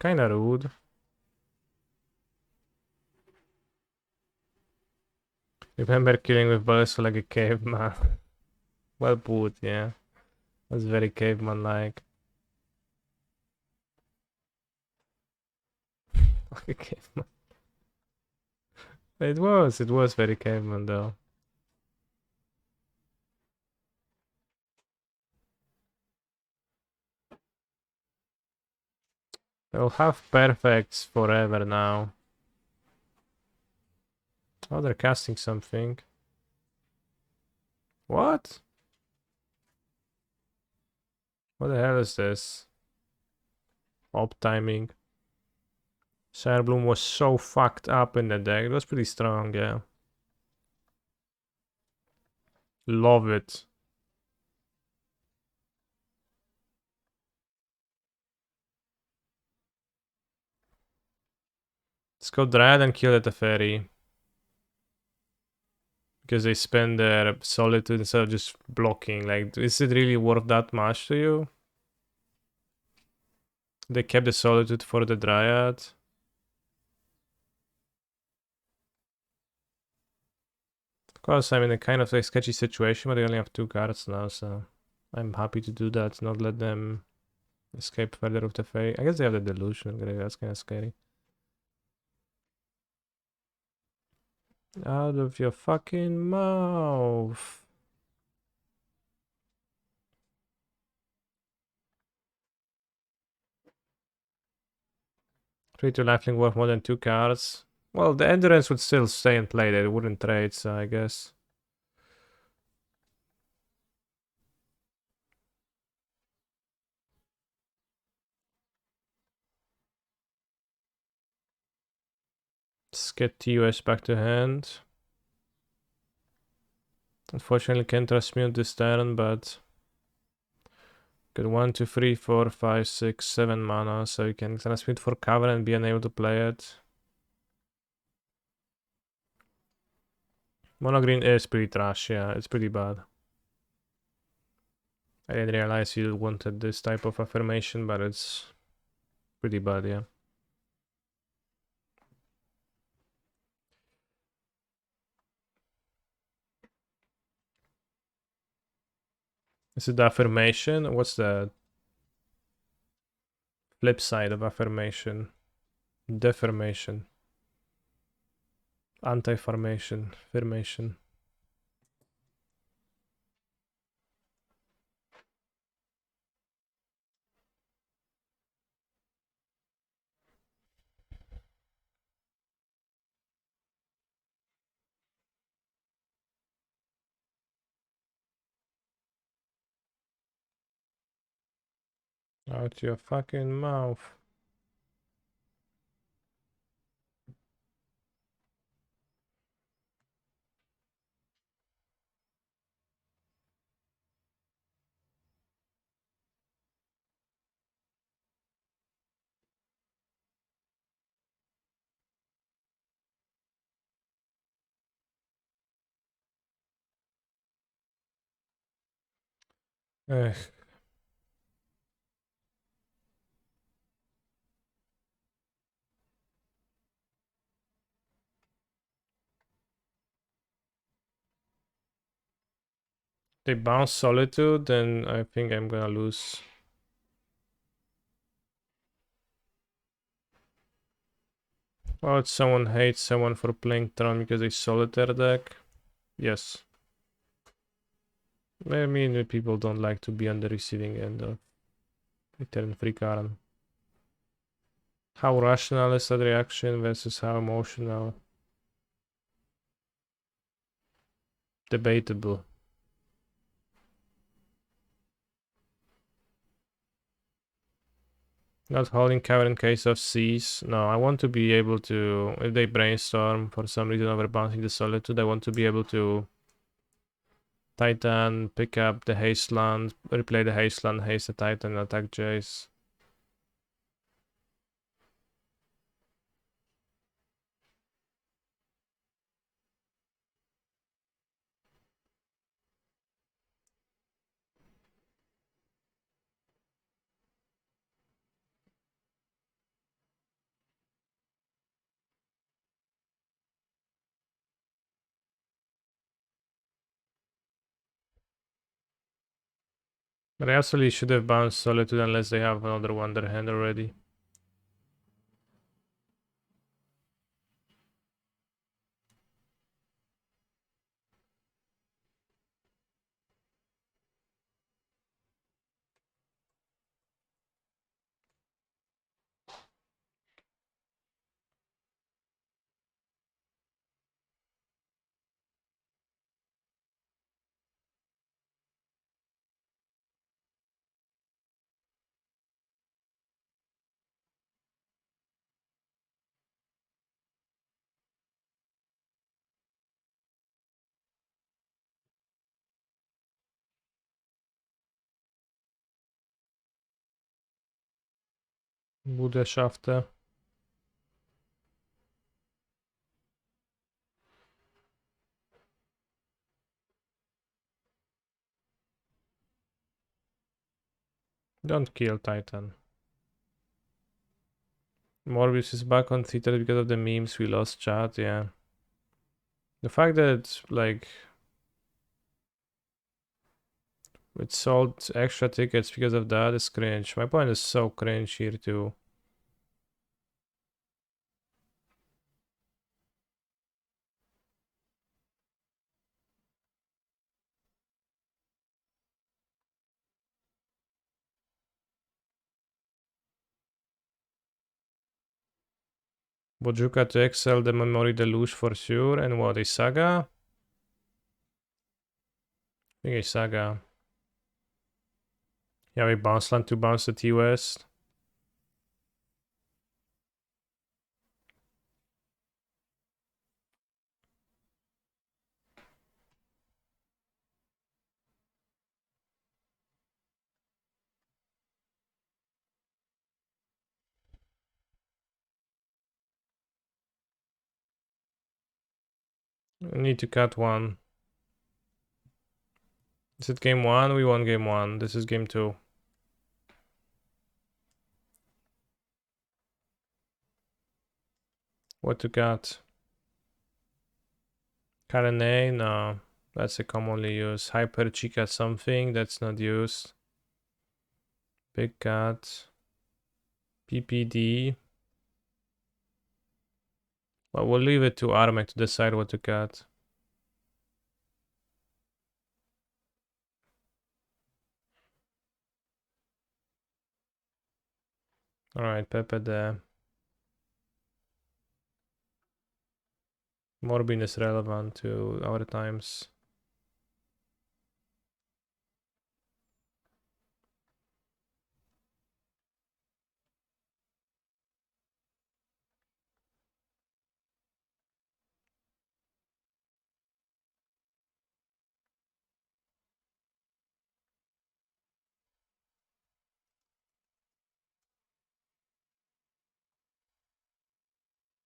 Kinda rude. Remember killing with bullets like a caveman. Well put, yeah. That's very caveman-like. Like a caveman. It was very caveman though. They'll have perfects forever now. Oh, they're casting something. What? What the hell is this? Op timing. Bloom was so fucked up in the deck. It was pretty strong, yeah. Love it. Let's go Dryad and kill the Teferi. Because they spend their solitude instead of just blocking. Like, is it really worth that much to you? They kept the solitude for the Dryad. Of course, I'm in a kind of a sketchy situation, but they only have 2 cards now, so I'm happy to do that, not let them escape further with the Fey. I guess they have the Delusion, that's kind of scary. Out of your fucking mouth. Three to lifelink worth more than 2 cards. Well, the Endurance would still stay in play, they wouldn't trade, so I guess. Let's get TUS back to hand. Unfortunately, can't transmute this turn, but get 1, 2, 3, 4, 5, 6, 7 mana, so you can transmute for cover and be unable to play it. Mono green is pretty trash, yeah, it's pretty bad. I didn't realize you wanted this type of affirmation, but it's pretty bad, yeah. Is it the affirmation? What's the flip side of affirmation? Deformation. Anti-formation. Affirmation. Out your fucking mouth. Ugh. They bounce Solitude, then I think I'm gonna lose. Oh, someone hates someone for playing Tron because they solitaire deck. Yes. I mean, people don't like to be on the receiving end of return free card. How rational is that reaction versus how emotional? Debatable. Not holding cover in case of C's. No, I want to be able to, if they brainstorm for some reason over bouncing the Solitude, I want to be able to Titan, pick up the haste land, replay the haste land, haste the Titan, attack Jace. But I actually should have bounced Solitude unless they have another one in their hand already. Buddha Shafter. Don't kill Titan. Morbius is back on Twitter because of the memes we lost chat, yeah. The fact that, like, it sold extra tickets because of that is cringe. My point is so cringe here too. Bojuka to excel the memory deluge for sure, and what, a Saga? I think a Saga. Yeah, we bounce land to bounce the T-West. I need to cut one. Is it game one? We won game one. This is game two. What to cut? Karene? No. That's a commonly used. Hyper Chica something. That's not used. Big cat. PPD. Well, we'll leave it to Armek to decide what to cut. Alright, Pepe there. Morbin is relevant to our times.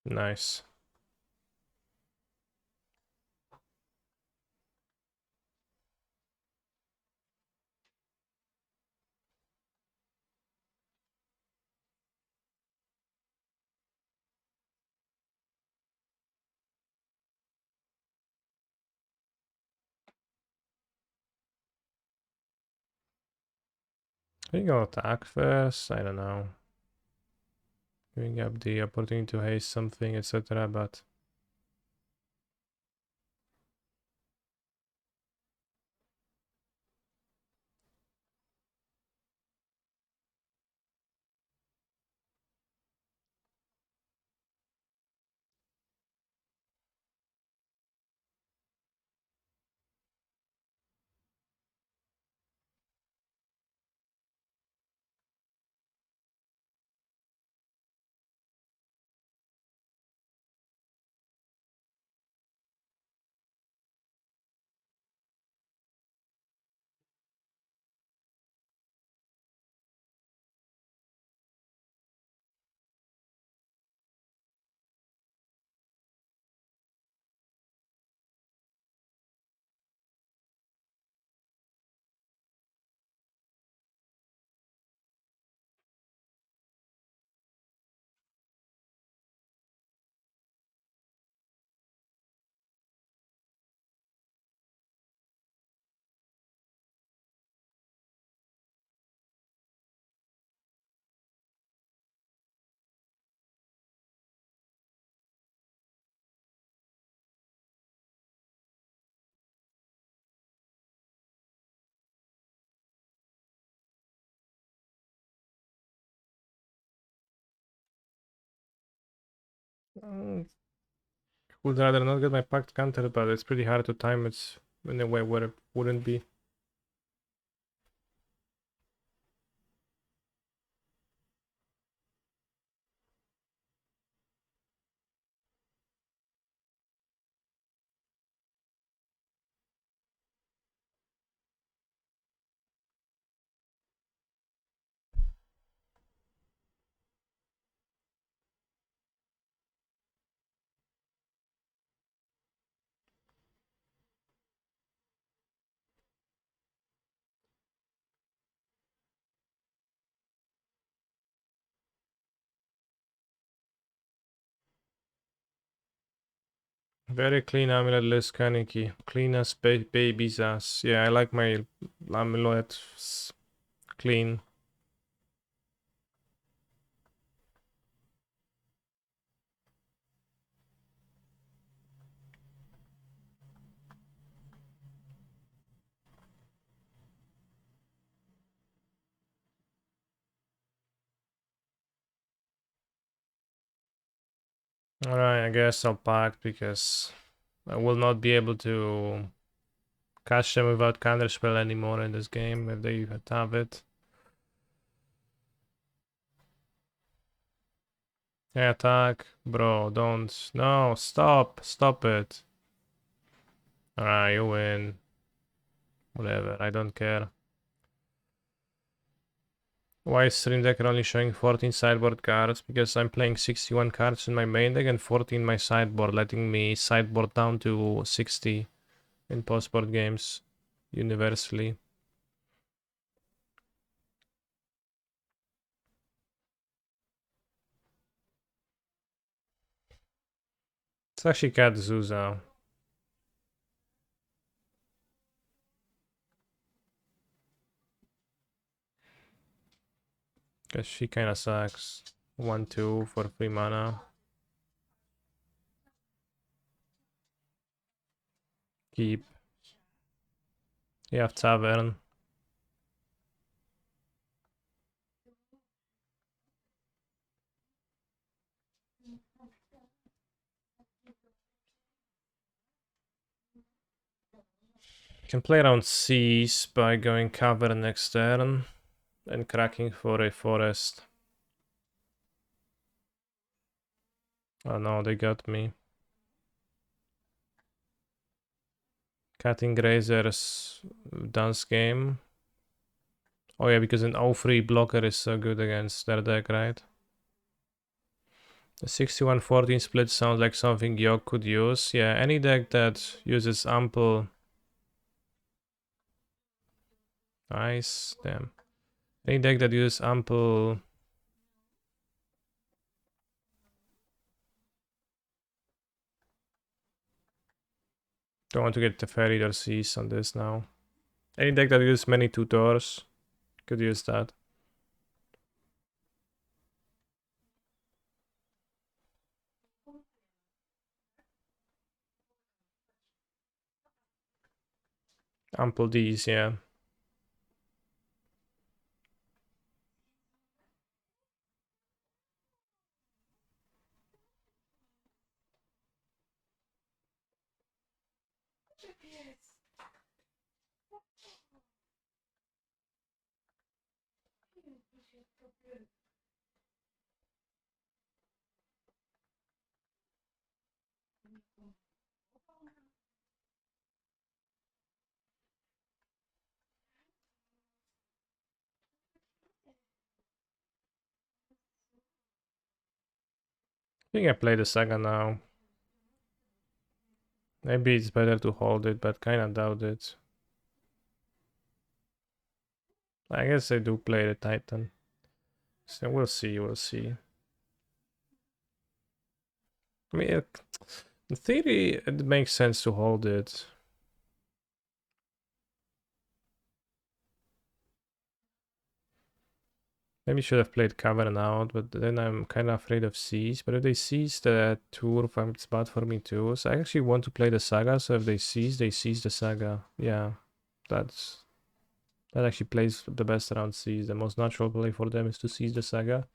Nice. Should we go attack first? I don't know. Giving up the opportunity to haste something, etc. But would rather not get my pact counter, but it's pretty hard to time it in a way where it wouldn't be. Very clean amulet list, Kaneki. Clean as baby's ass. Yeah, I like my amulet clean. Alright, I guess I'll pack because I will not be able to catch them without counterspell anymore in this game if they have it. Yeah, attack. Bro, don't. No, stop. Stop it. Alright, you win. Whatever, I don't care. Why is Stream Deck only showing 14 sideboard cards? Because I'm playing 61 cards in my main deck and 14 in my sideboard, letting me sideboard down to 60 in post-board games universally. It's actually Cat Zuza. Because she kinda sucks. 1-2 for 3 mana. Keep. You have Tavern. Can play around Seas by going cover next turn and cracking for a forest. Oh no, they got me. Cutting Grazer's dance game. Oh yeah, because an 0-3 blocker is so good against their deck, right? The 61-14 split sounds like something Yok could use. Yeah, any deck that uses ample... Nice, damn. Any deck that uses ample... Don't want to get the Ferried or Seas on this now. Any deck that uses many tutors could use that. Ample D's, yeah. I think I play the Saga now. Maybe it's better to hold it, but kinda doubt it. I guess I do play the Titan. So we'll see, we'll see. I mean, in theory, it makes sense to hold it. Maybe should have played Cavern out, but then I'm kind of afraid of Seize. But if they Seize the Turf, it's bad for me too. So I actually want to play the Saga, so if they Seize the Saga. Yeah, that actually plays the best around Seize. The most natural play for them is to Seize the Saga.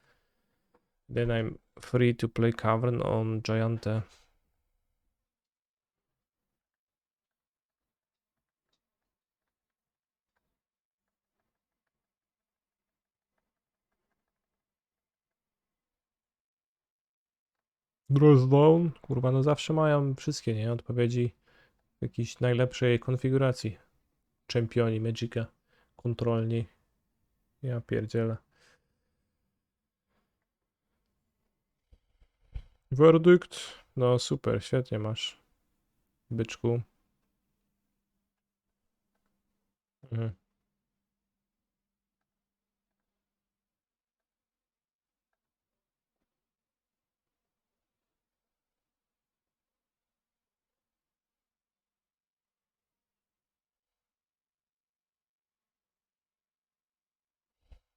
Then I'm free to play Cavern on Giante. Down. Kurwa, no zawsze mają wszystkie, nie? Odpowiedzi w jakiejś najlepszej konfiguracji. Czempioni Magica. Kontrolni. Ja pierdzielę. Werdykt. No super, świetnie masz. Byczku. Mhm.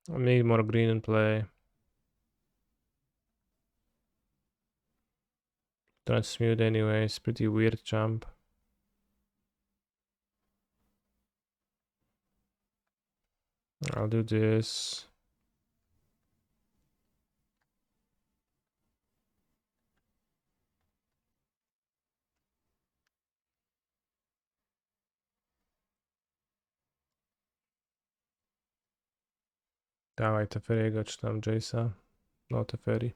I need more green in play. Transmute anyway, it's pretty weird jump. I'll do this. Dawaj Teferiego czy tam Jace'a. No Teferi.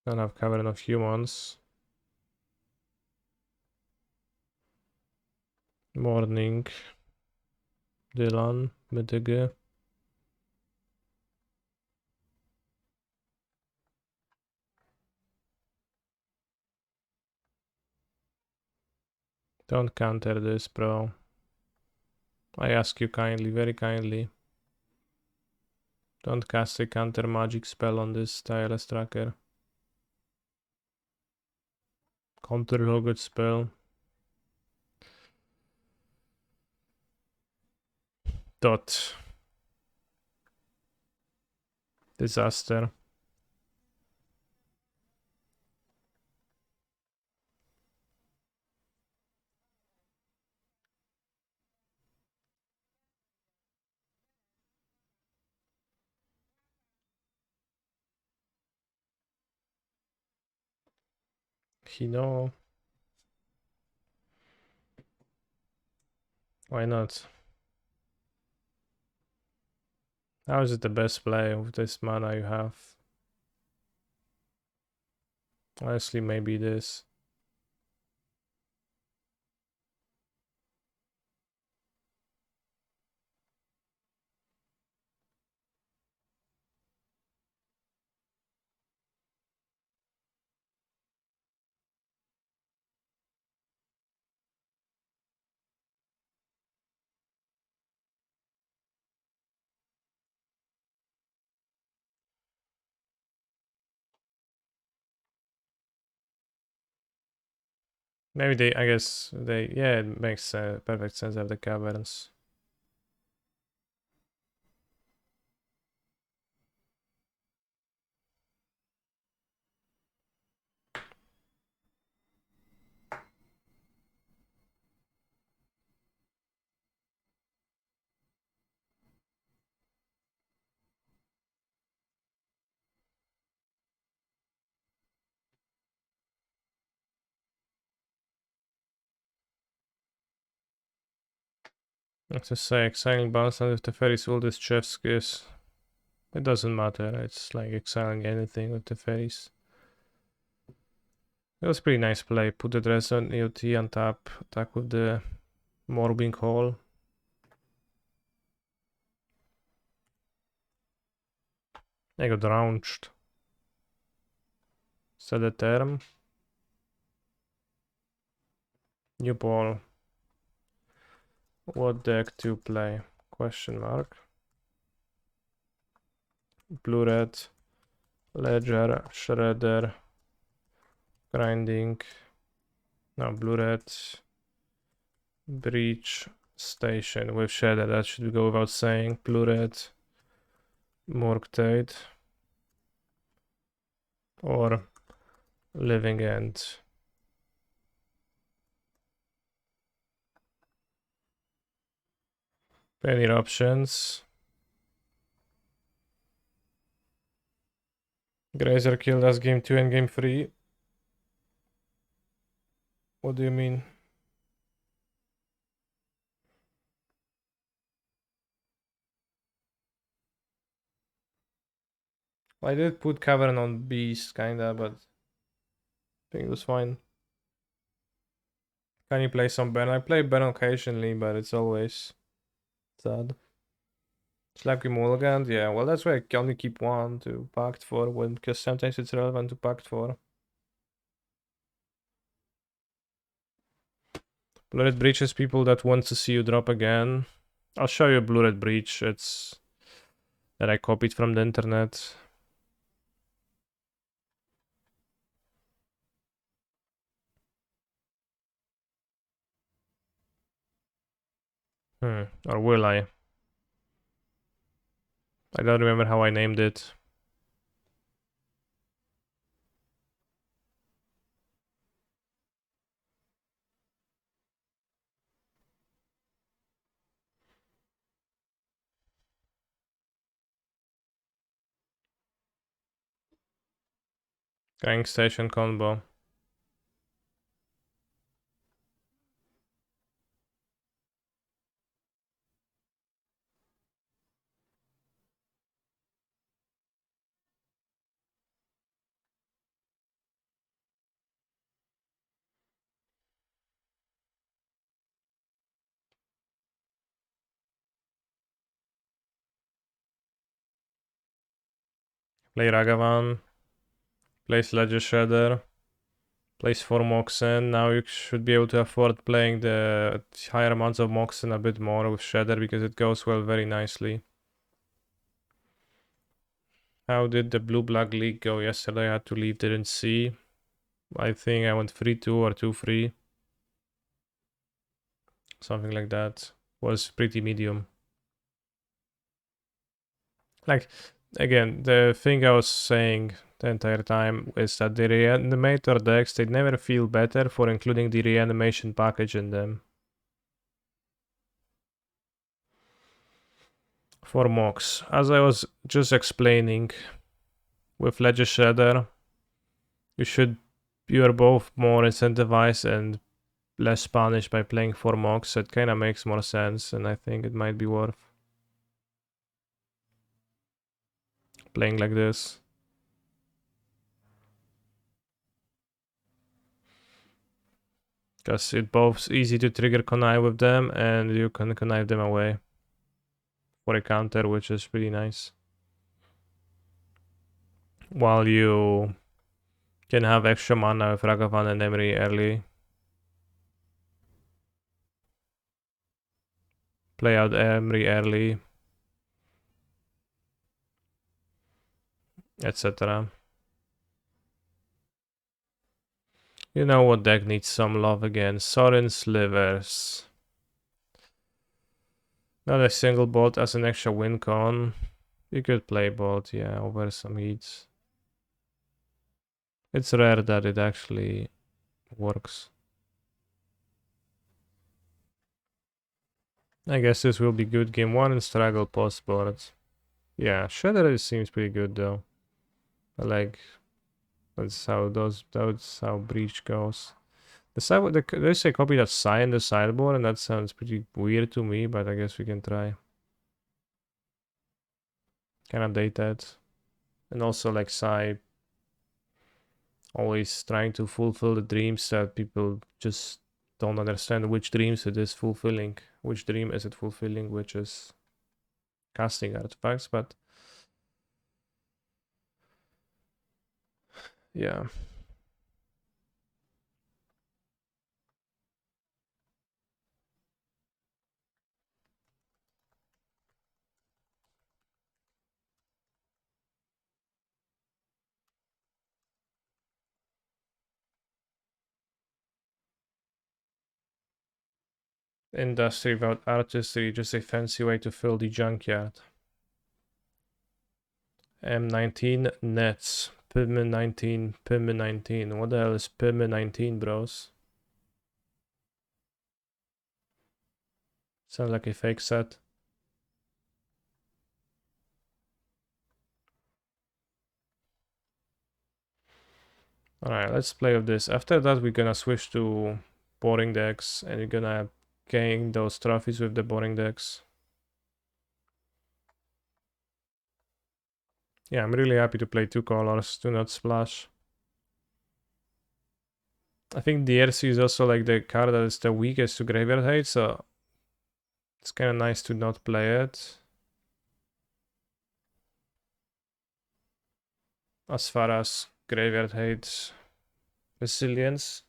Don't have Cavern of Humans. Morning. Dylan. Mytygy. Don't counter this, bro. I ask you kindly, very kindly. Don't cast a counter magic spell on this tireless tracker. Counter Logos spell. Dot. Disaster. Hino. Why not? How is it the best play with this mana you have? Honestly, maybe this. Maybe they, I guess they, yeah, it makes perfect sense of the caverns. Let's just say exiling Bastard with the Fairy's oldest chef's kiss. It doesn't matter, it's like exiling anything with the Fairies. It was pretty nice play. Put the dress on EOT on top, attack with the Morbing Hall. I got launched. Set a term. New ball. What deck to play? Question mark. Blue red. Ledger. Shredder. Grinding. No, blue red. Breach. Station with Shredder. That should go without saying. Blue red. Murktide. Or Living End. Any options? Grazer killed us game 2 and game 3. What do you mean? I did put Cavern on Beast, kinda, but I think it was fine. Can you play some Ben? I play Ben occasionally, but it's always sad. Slappy Mulligan? Yeah, well, that's why I can only keep one to Pact for, because sometimes it's relevant to Pact for. Blue Red Breach is people that want to see you drop again. I'll show you a Blue Red Breach. It's that I copied from the internet. Or will I? I don't remember how I named it. Gang Station combo. Play Ragavan. Plays Ledger Shredder. Plays 4 Moxen. Now you should be able to afford playing the higher amounts of Moxen a bit more with Shredder because it goes well very nicely. How did the Blue-Black League go yesterday? I had to leave, didn't see. I think I went 3-2 or 2-3. Something like that. Was pretty medium. Like, again, the thing I was saying the entire time is that the reanimator decks, they never feel better for including the reanimation package in them. For Mox, as I was just explaining, with Ledger Shredder, you are both more incentivized and less punished by playing 4 Mox. It kind of makes more sense, and I think it might be worth playing like this. Because it's both easy to trigger connive with them, and you can connive them away for a counter, which is pretty nice. While you can have extra mana with Ragavan and Emery early. Play out Emery early. Etc. You know what deck needs some love again? Sorin Slivers. Not a single bot as an extra win con. You could play bot, yeah, over some heats. It's rare that it actually works. I guess this will be good game 1 and struggle post board. Yeah, Shredder seems pretty good though. I like that's how Breach goes. They say copy that sign in the sideboard, and that sounds pretty weird to me, but I guess we can try. Can update that. And also like Psy always trying to fulfill the dreams that people just don't understand which dreams it is fulfilling. Which dream is it fulfilling, which is casting artifacts, but yeah. Industry without artistry, just a fancy way to fill the junkyard. M19 nets. PIM19, PIM19. What the hell is PIM19, bros? Sounds like a fake set. Alright, let's play with this. After that, we're gonna switch to boring decks, and you're gonna gain those trophies with the boring decks. Yeah, I'm really happy to play 2 colors, do not splash. I think DRC is also like the card that is the weakest to graveyard hate, so it's kind of nice to not play it. As far as graveyard hate resilience.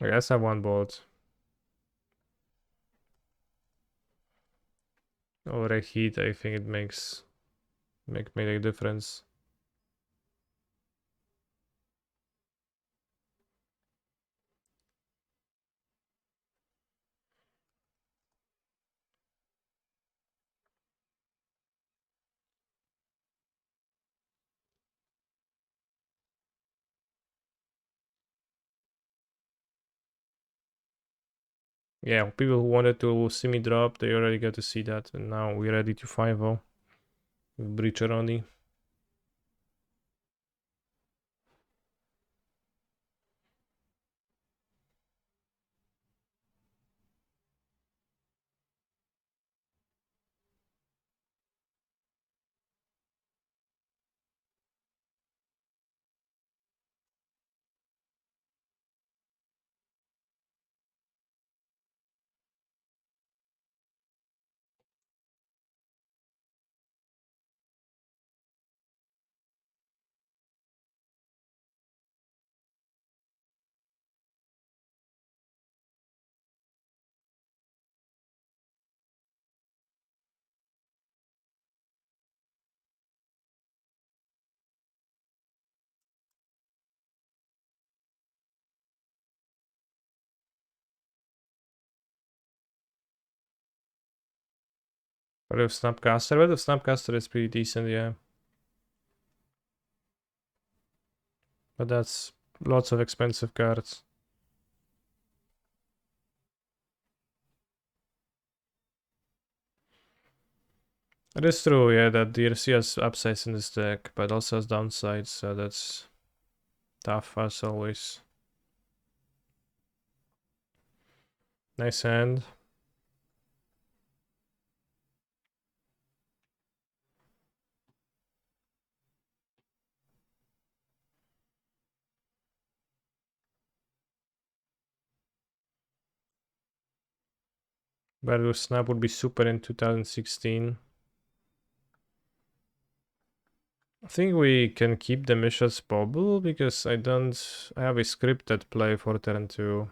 I guess I have one bolt. Or a heat, I think it makes make a difference. Yeah, people who wanted to see me drop, they already got to see that, and now we're ready to 5-0 with Breacher only. But with Snapcaster is pretty decent, yeah. But that's lots of expensive cards. It is true, yeah, that DRC has upsides in this deck, but also has downsides, so that's tough as always. Nice hand. Value Snap would be super in 2016. I think we can keep the Mishra's Bubble because I have a scripted play for turn 2.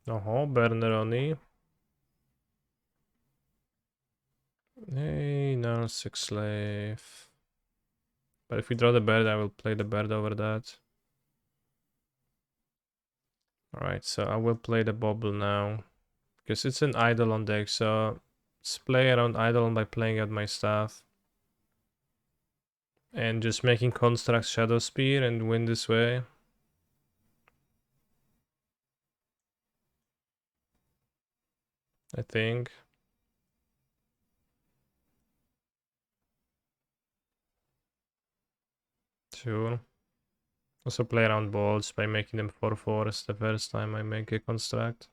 Berneroni. Hey, no, 6 slave. But if we draw the bird, I will play the bird over that. Alright, so I will play the bubble now. Because it's an Eidolon deck, so let's play around Eidolon by playing out my staff. And just making constructs Shadow Spear and win this way. I think. Sure. Also play around balls by making them 4/4 the first time I make a construct.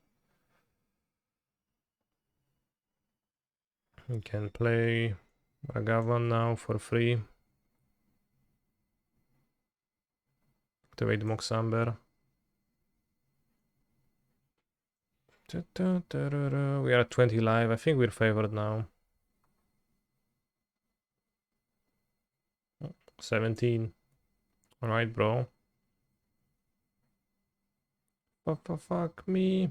You can play Agavan now for free. Activate Moxamber. We are at 20 live. I think we're favored now. 17. Alright, bro. Fuck me.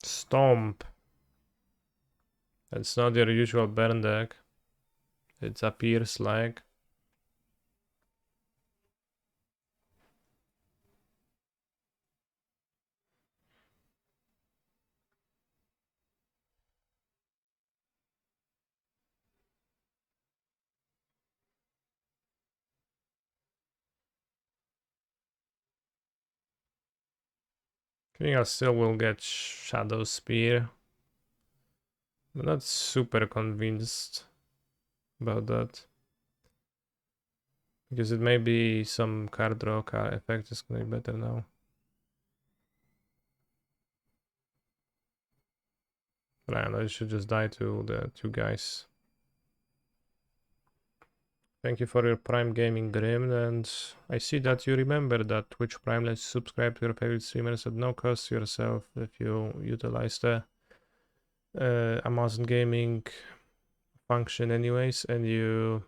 Stomp. That's not your usual burn deck. It appears like. I think I still will get Shadow Spear. I'm not super convinced about that. Because it may be some card draw effect is gonna be better now. But I don't know, I should just die to the two guys. Thank you for your Prime Gaming Grim, and I see that you remember that Twitch Prime lets you subscribe to your favorite streamers at no cost to yourself if you utilize the Amazon Gaming function anyways, and you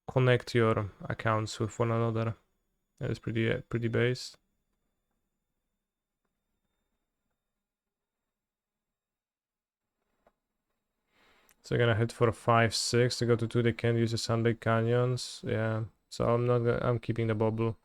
connect your accounts with one another. It's pretty based. So I'm gonna hit for 5/6 to go to 2. They can't use the Sunbake Canyons. Yeah. So I'm not gonna, I'm keeping the bubble.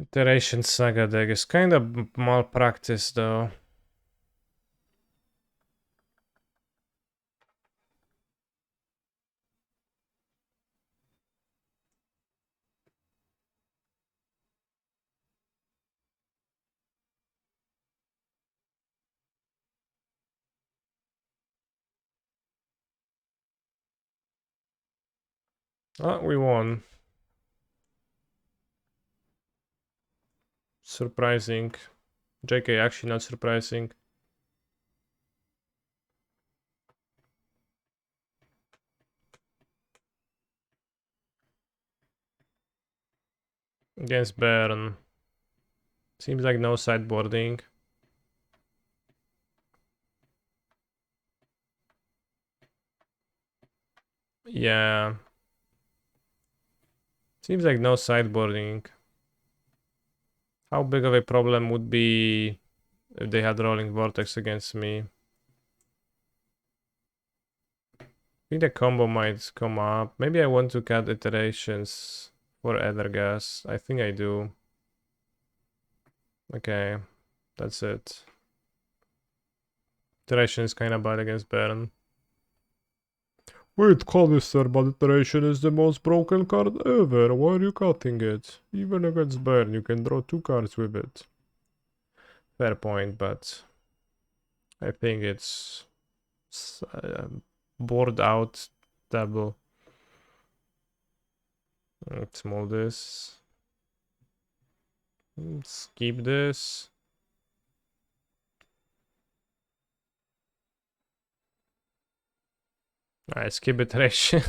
Iteration Saga deck is kind of malpractice though. Oh, we won. Surprising. JK, actually not surprising. Against Baron. Seems like no sideboarding. Yeah. Seems like no sideboarding. How big of a problem would be if they had Rolling Vortex against me? I think the combo might come up. Maybe I want to cut iterations for Ethergas. I think I do. Okay, that's it. Iteration is kinda bad against Baron. Wait, Callister, but iteration is the most broken card ever. Why are you cutting it? Even against Baron, you can draw 2 cards with it. Fair point, but I think it's bored out double. Let's move this. Skip this. I skip iteration.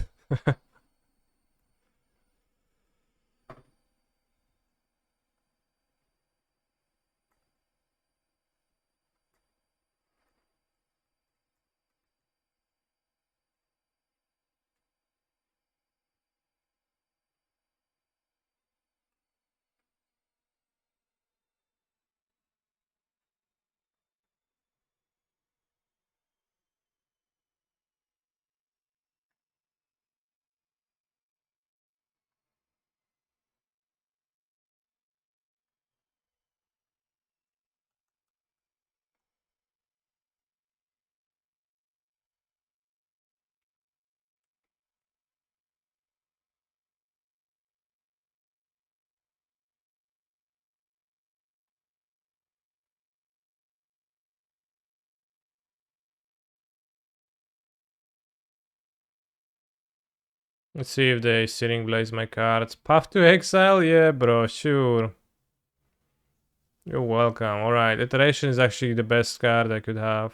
Let's see if they Searing Blaze my cards. Path to Exile? Yeah, bro, sure. You're welcome. Alright, Iteration is actually the best card I could have.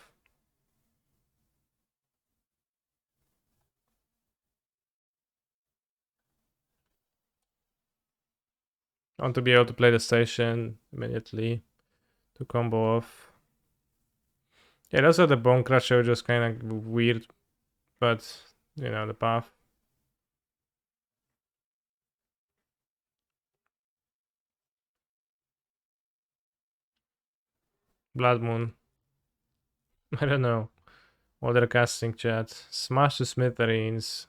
I want to be able to play the station immediately to combo off. Yeah, those are the Bone Crusher, just kind of weird, but you know, the path. Blood Moon. I don't know. Other casting chat. Smash to Smithereens.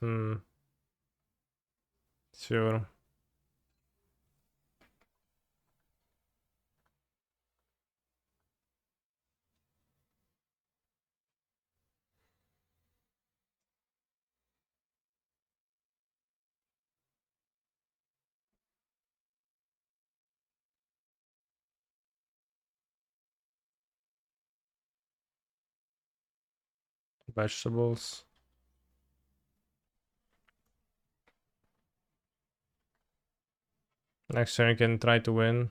Sure. Vegetables. Next turn you can try to win.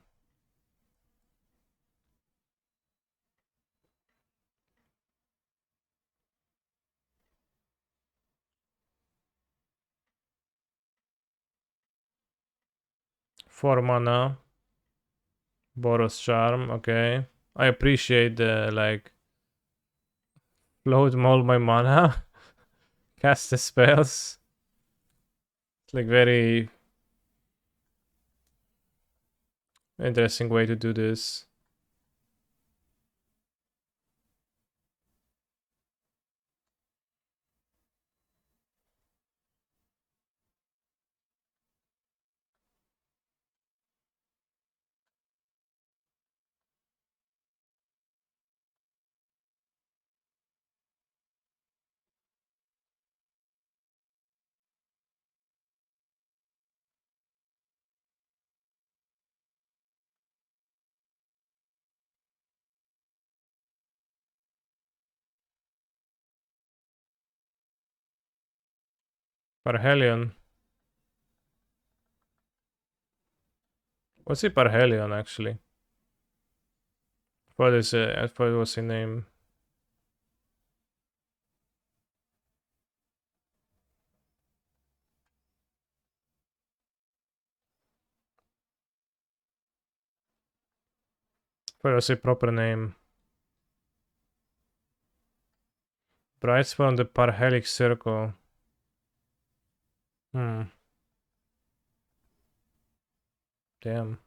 Four mana. Boros Charm, okay. I appreciate the like float all my mana. Cast the spells. It's like very interesting way to do this. Parhelion. What's it Parhelion actually? What is it? I thought it was the name. What was a proper name? Brightspawn on the Parhelic Circle. Damn.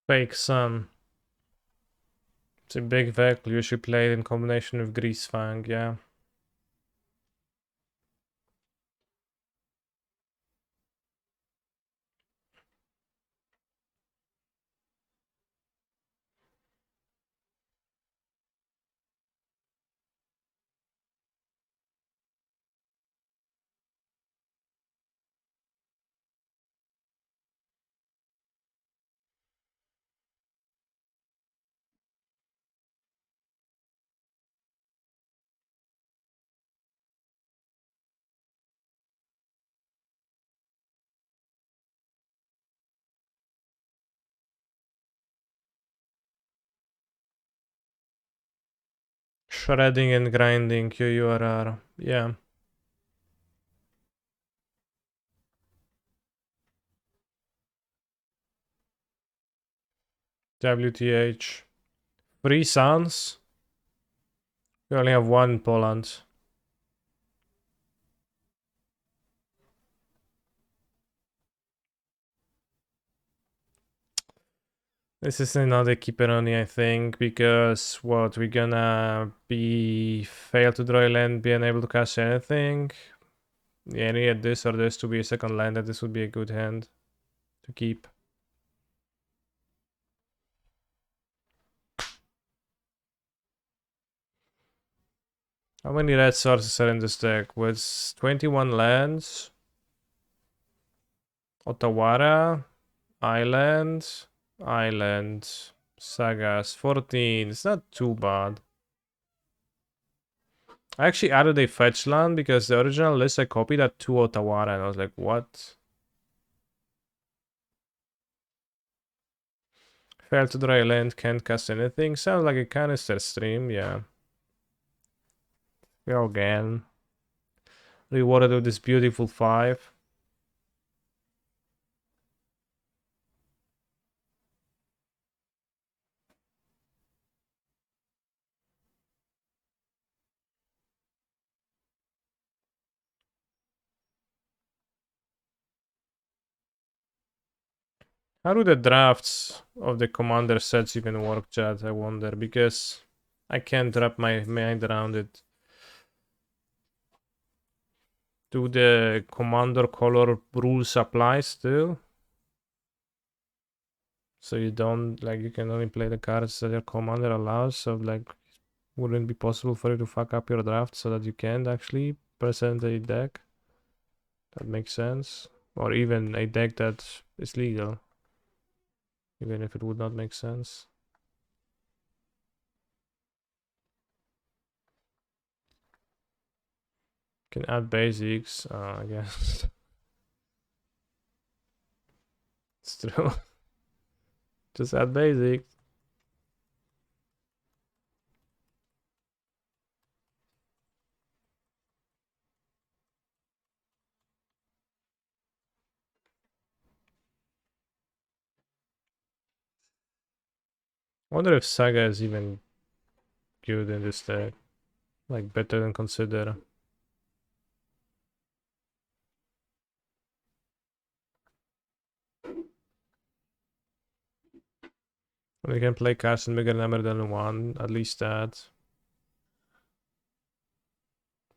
Fake Sun. It's a big vehicle, usually played in combination with Greasefang, yeah. Shredding and grinding QURR, yeah. WTH. 3 suns? We only have one in Poland. This is another Keeperoni, I think, because what, we're gonna be fail to draw a land, be unable to cast anything. Yeah, need this or this to be a second land, that this would be a good hand to keep. How many red sources are in this deck? With 21 lands? Otawara, Island, Sagas, 14. It's not too bad. I actually added a fetch land because the original list I copied had 2 Otawara and I was like, what? Failed to dry land, can't cast anything. Sounds like a canister stream, yeah. Go again. Rewarded with this beautiful 5. How do the drafts of the commander sets even work, chat? I wonder, because I can't wrap my mind around it. Do the commander color rules apply still? So you don't, like, you can only play the cards that your commander allows, so like, wouldn't it be possible for you to fuck up your draft so that you can't actually present a deck that makes sense? Or even a deck that is legal, even if it would not make sense. Can add basics, I guess. It's true. Just add basics. Wonder if Saga is even good in this deck. Like, better than Consider. We can play cards in bigger number than 1, at least that.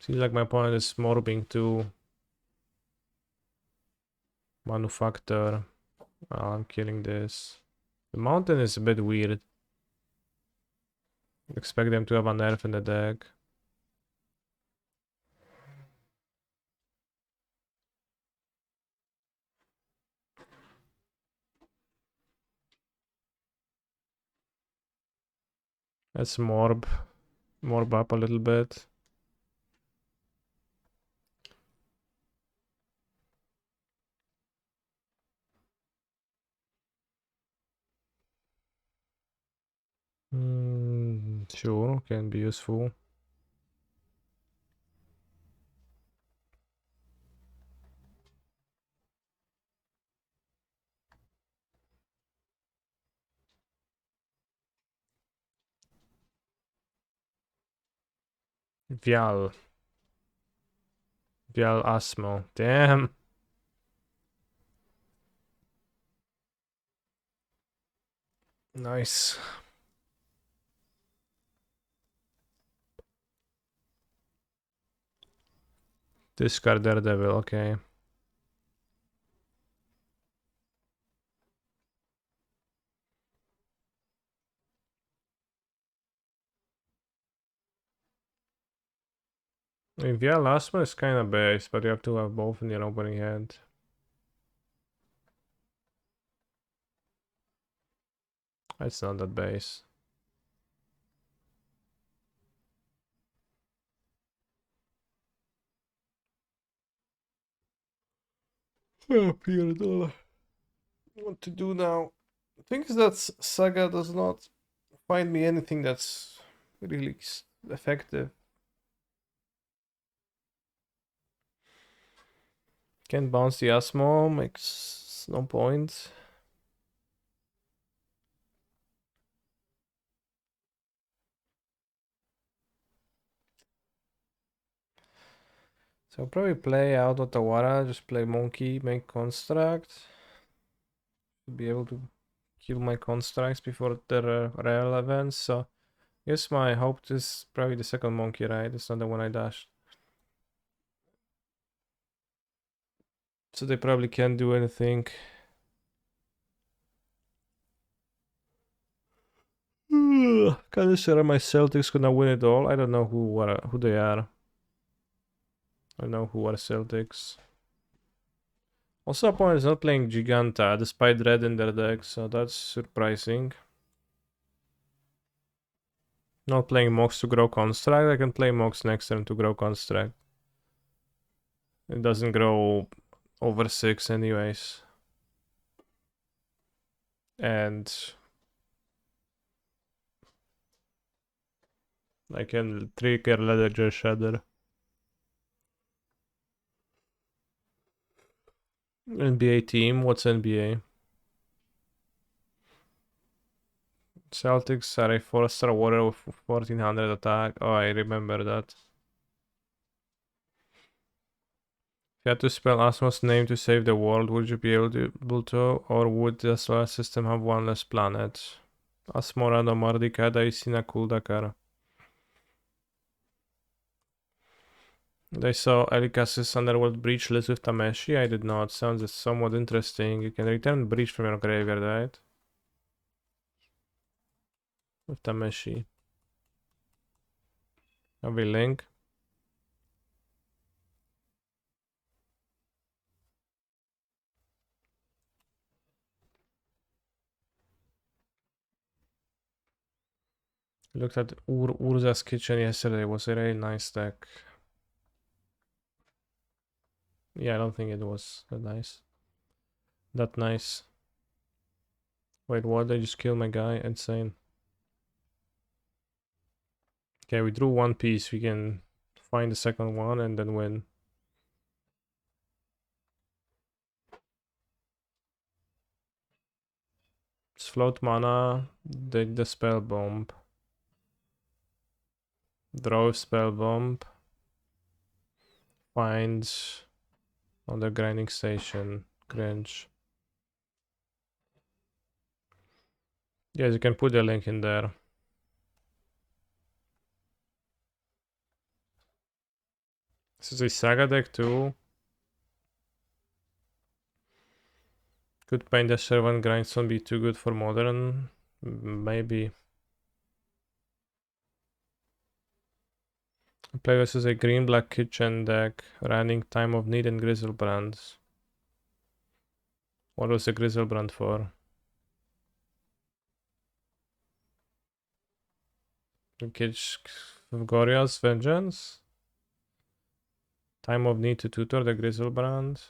Seems like my opponent is morbing to Manufacture. Oh, I'm killing this. The mountain is a bit weird. Expect them to have a nerf in the deck. Let's morb up a little bit. Sure, can be useful. Vial Asmo. Damn. Nice. Discard Daredevil, okay. I mean, Vial Asmo is kind of base, but you have to have both in your opening hand. It's not that base. Oh, $1. What to do now? The thing is that Saga does not find me anything that's really effective. Can't bounce the Asmo, makes no point. So I'll probably play out Otawara, just play Monkey, make Construct. Be able to kill my constructs before the real events, so I guess my hope is probably the second Monkey, right? It's not the one I dashed. So they probably can't do anything. Can you say my Celtics gonna win it all? I don't know who they are. I don't know who are Celtics. Also, opponent is not playing Giganta despite red in their deck, so that's surprising. Not playing Mox to grow Construct. I can play Mox next turn to grow Construct. It doesn't grow over 6 anyways. And I can trigger Ledger Shredder. NBA team, what's NBA? Celtics are a 4-star warrior with 1400 attack. Oh, I remember that. If you had to spell Asmo's name to save the world, would you be able to? Or would the solar system have one less planet? Asmora do Mardikada i Sina Kuldakar. I saw Elikas's Underworld Breach list with Tameshi. I did not. Sounds somewhat interesting. You can return Breach from your graveyard, right? With Tameshi. Have we link? Looked at Urza's kitchen yesterday. It was a really nice deck. Yeah, I don't think it was that nice. That nice. Wait, what? I just killed my guy? Insane. Okay, we drew one piece. We can find the second one and then win. It's float mana. The spell bomb. Draw spell bomb. Finds on the grinding station. Cringe. Yes, you can put the link in there. This is a Saga deck too. Could Paint the Servant Grindstone be too good for Modern? Maybe. Play versus a green-black kitchen deck running Time of Need and Grizzlebrand. What was the Grizzlebrand for? Goria's Vengeance? Time of Need to tutor the Grizzlebrand?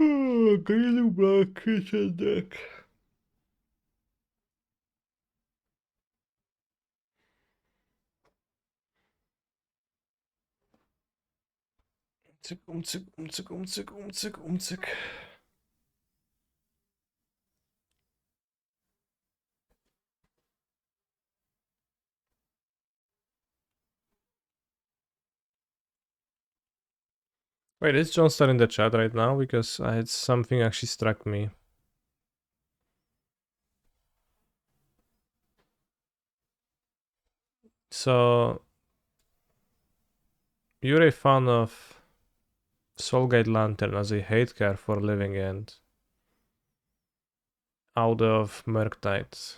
Grizzlebrand kitchen deck. Umzig. Wait, is John still in the chat right now? Because I had something actually struck me. So, you're a fan of Soulgate Lantern as a hate care for Living End out of Murktide,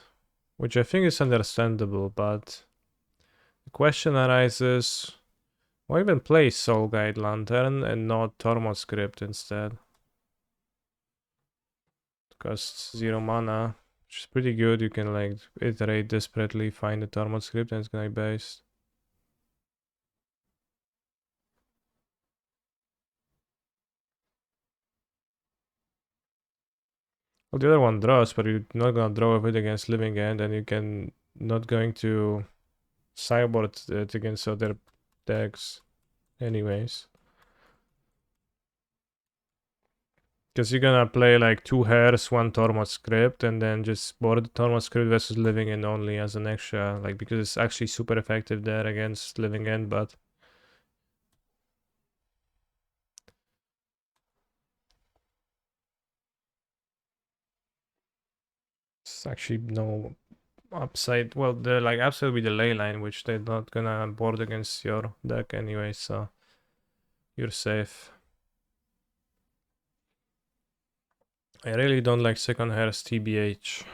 which I think is understandable, but the question arises, why even play Soulgate Lantern and not Tormod Script instead? It costs 0 mana, which is pretty good. You can like iterate desperately, find the Tormod Script, and it's gonna be based. Well, the other one draws, but you're not gonna draw with it against Living End, and you can not going to sideboard it against other decks anyways. Because you're gonna play like 2 hairs, 1 Tormod script, and then just board the Tormod script versus Living End only as an extra, like because it's actually super effective there against Living End, but it's actually no upside. Well, the like upside will be the ley line, which they're not gonna board against your deck anyway, so you're safe. I really don't like second hairs TBH.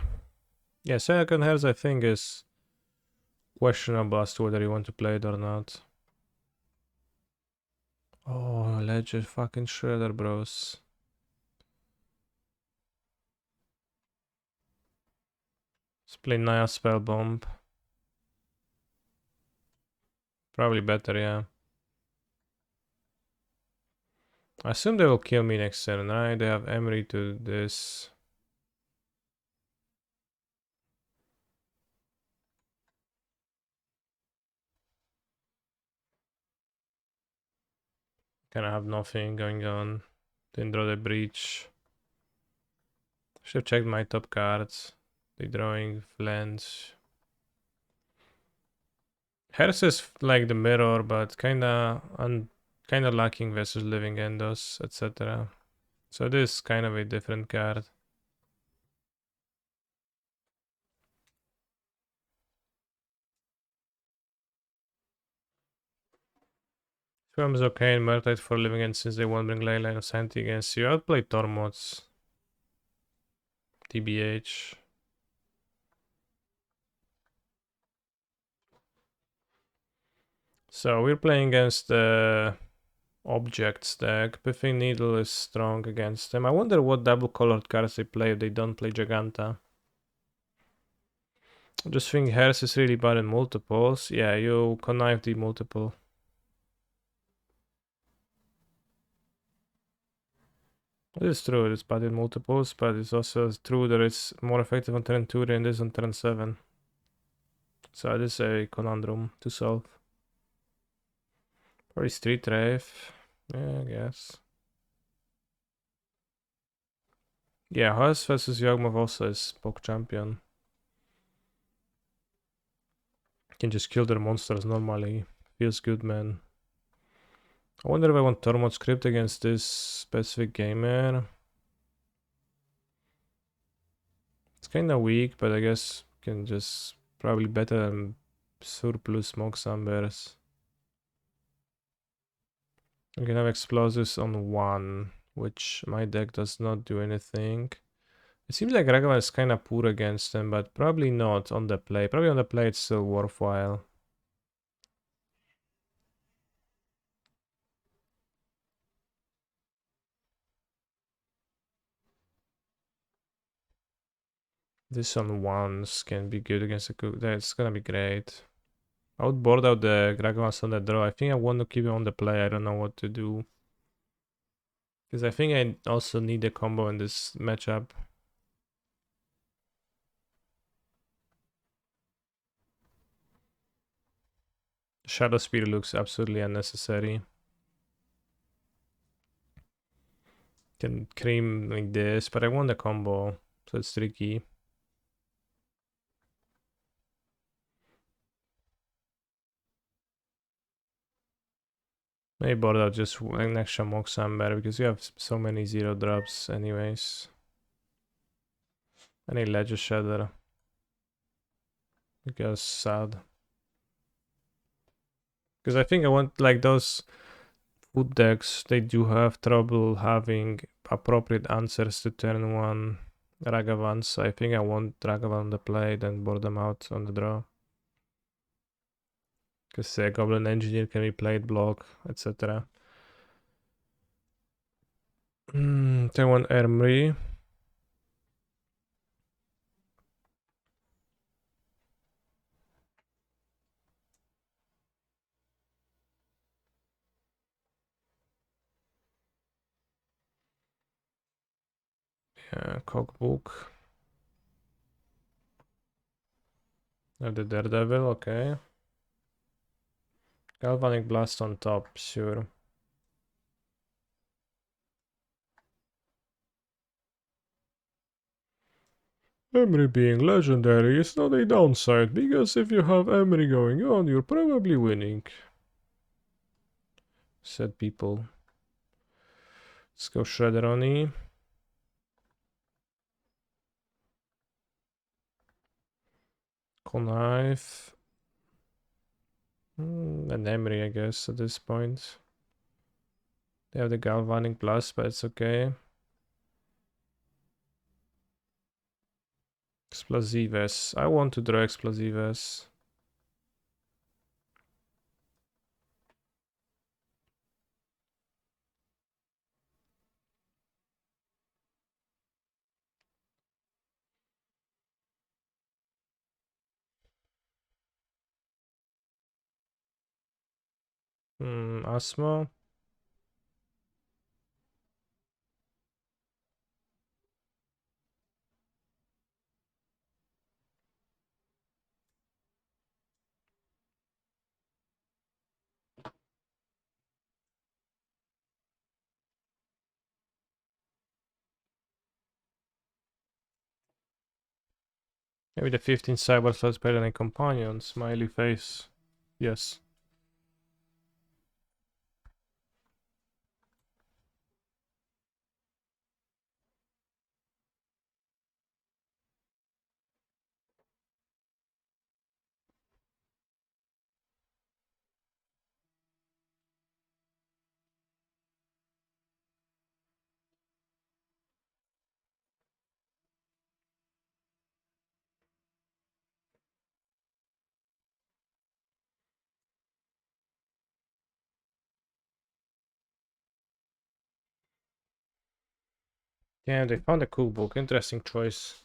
Yeah, second hairs I think is questionable as to whether you want to play it or not. Oh, Ledger fucking Shredder, bros. Let's play Naya Spellbomb. Probably better, yeah. I assume they will kill me next turn, right? They have Emery to this. Kinda have nothing going on. Didn't draw the breach. Should have checked my top cards. They drawing lands. Hers is like the mirror, but kinda lacking versus Living Endos, etc. So this is kind of a different card. Swam's okay and Murktide for Living End since they won't bring Leyline of Sanity against you. I'll play Tormods. TBH. So we're playing against the Objects deck. Piffing Needle is strong against them. I wonder what double colored cards they play if they don't play Giganta. I just think Hers is really bad in multiples. Yeah, you connive the multiple. It is true, it's bad in multiples, but it's also true that it's more effective on turn 2 than it is on turn 7. So it is a conundrum to solve. Probably Street Wraith. Yeah, I guess. Yeah, Hers versus Yawgmoth also is Poke Champion. Can just kill their monsters normally. Feels good, man. I wonder if I want Tormod script against this specific gamer. It's kinda weak, but I guess can just probably better than Surplus Smoke Sumbers. I can have explosives on 1, which my deck does not do anything. It seems like Ragavan is kinda poor against them, but probably not on the play. Probably on the play it's still worthwhile. This on 1s can be good against a cook. That's gonna be great. I would board out the Ragavans on the draw. I think I want to keep him on the play. I don't know what to do. Because I think I also need a combo in this matchup. Shadow Spear looks absolutely unnecessary. Can cream like this, but I want a combo, so it's tricky. Maybe board out just an extra Moxamber because you have so many 0 drops anyways. I need Ledger Shadow. Because sad. Because I think I want like those food decks, they do have trouble having appropriate answers to turn 1 Ragavans. So I think I want Ragavan on the play, then board them out on the draw. Because Goblin Engineer can be played, block, etc. Turn 1 Armory. Yeah, Cookbook. The Daredevil, okay. Galvanic Blast on top, sure. Emery being legendary is not a downside, because if you have Emery going on, you're probably winning. Said people. Let's go Shredder on E. Knife. An Emery, I guess, at this point. They have the Galvanic Blast, but it's okay. Explosives. I want to draw Explosives. Asthma. Maybe the 15 cyber slots better than companion. Smiley face. Yes. Yeah, they found a cool book. Interesting choice.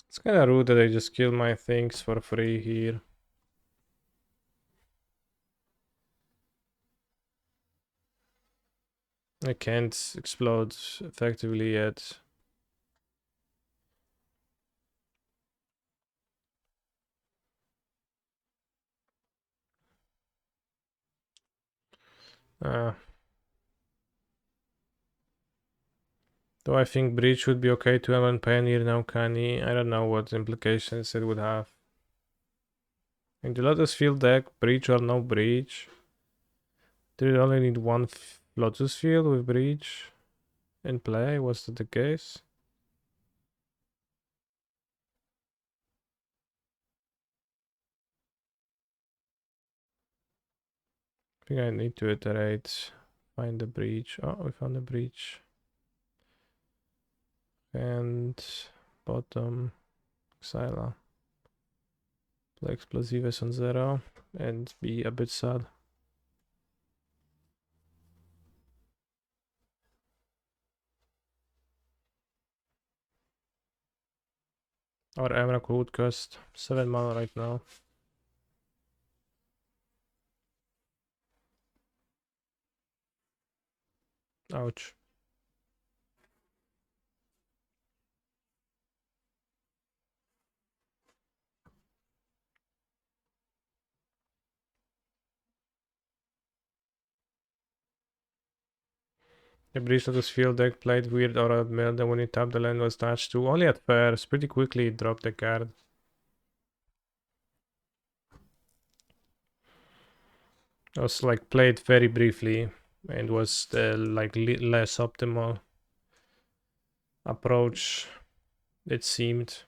It's kinda rude that they just kill my things for free here. I can't explode effectively yet. Do I think Breach would be okay to have on Pioneer now, Kani? I don't know what implications it would have. In the Lotus Field deck, Breach or no Breach? Do you only need one Lotus Field with Breach in play? Was that the case? I think I need to iterate. Find the Breach. Oh, we found the Breach. And bottom Xyla. Play Explosives on 0 and be a bit sad. Our Emrakul would cost 7 mana right now. Ouch. The Breach of this field deck played weird aura mill, then when he tapped the land was attached to. Only at first, pretty quickly it dropped the card. It was like played very briefly and was the like less optimal approach, it seemed.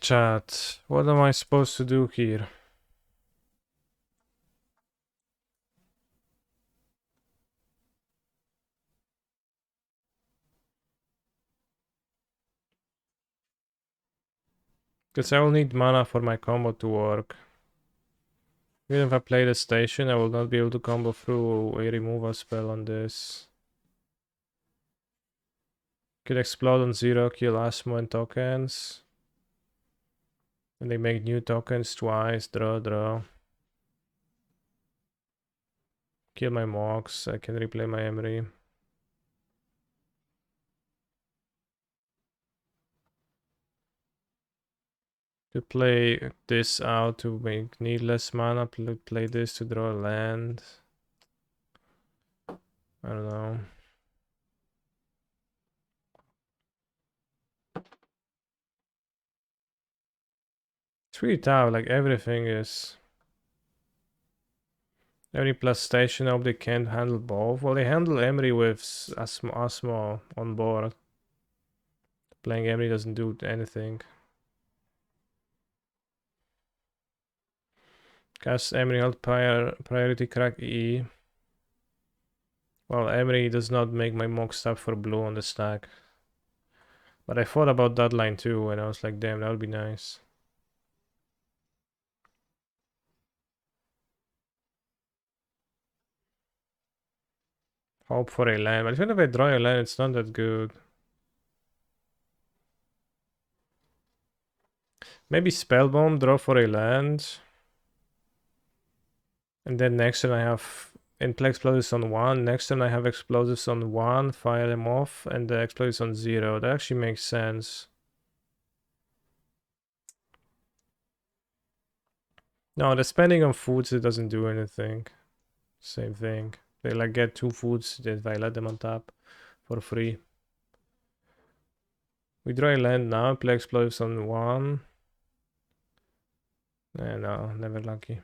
Chat. What am I supposed to do here? Because I will need mana for my combo to work. Even if I play the station, I will not be able to combo through a removal spell on this. Could explode on 0, kill Asmo and tokens. And they make new tokens twice, draw. Kill my Mox, I can replay my Emery. Could play this out to make need less mana, play this to draw a land. I don't know. It's really tough, like everything is... Emery plus station, I hope they can't handle both. Well, they handle Emery with Asmo on board. Playing Emery doesn't do anything. Cast Emery held priority crack E. Well, Emery does not make my Mox tap for blue on the stack. But I thought about that line too, and I was like, damn, that would be nice. Hope for a land, but even if I draw a land, it's not that good. Maybe Spellbomb, draw for a land. And then next turn I have play explosives on 1. Next turn I have explosives on 1, fire them off, and the explosives on 0. That actually makes sense. No, the spending on foods, it doesn't do anything. Same thing. They like get 2 foods if I let them on top for free. We draw a land now, play explosives on 1. No, never lucky.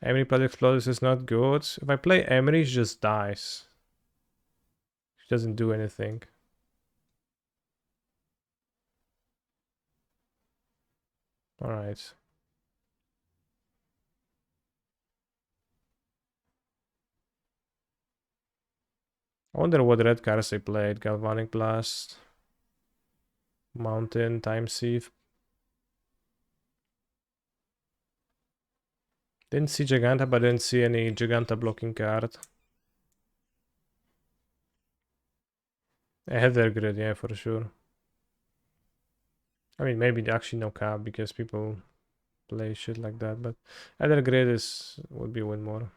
Emery plus explosives is not good. If I play Emery, she just dies. She doesn't do anything. Alright. I wonder what red cards they played. Galvanic Blast, Mountain, Time Sieve. Didn't see Giganta, but didn't see any Giganta blocking card. I had their grid, yeah, for sure. I mean, maybe actually no cap because people play shit like that, but other grid would be win more.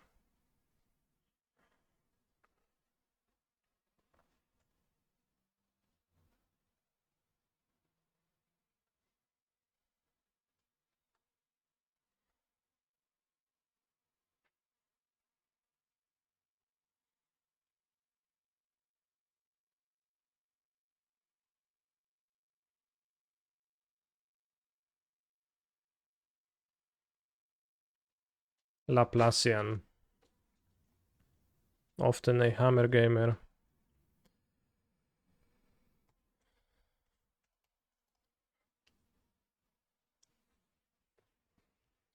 Laplacian. Often a hammer gamer.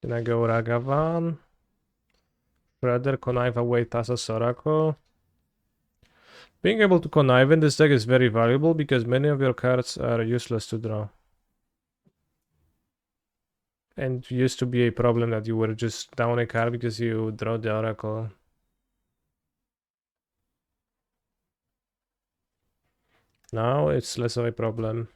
Then I go Ragavan. Shredder, connive away Thassa's Oracle. Being able to connive in this deck is very valuable because many of your cards are useless to draw. And used to be a problem that you were just down a card because you draw the Oracle. Now it's less of a problem.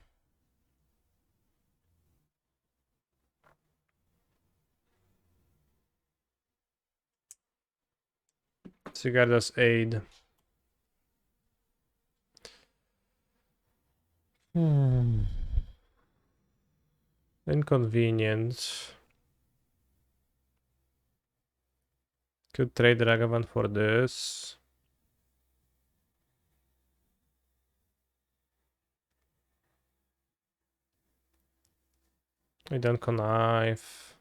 Sigarda's Aid. Inconvenience. Could trade Ragavan for this. I don't connive.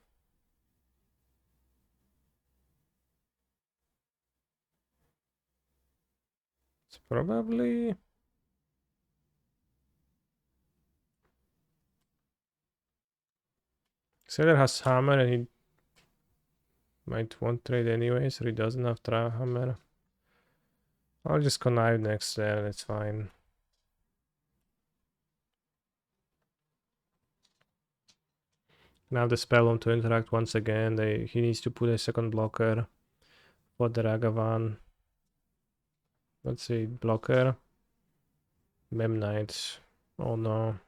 It's probably... Sailor has hammer and he might want trade anyway, so he doesn't have hammer. I'll just connive next turn, it's fine. Now the spell on to interact once again. He needs to put a second blocker for the Ragavan. Let's see, blocker. Memnite. Oh no.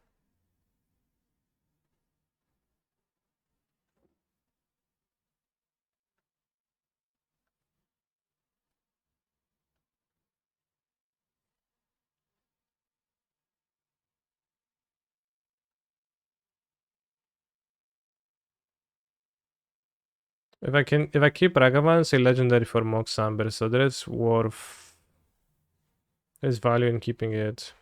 If I keep Ragavan, say legendary for Mox Amber, so there's worth. There's value in keeping it.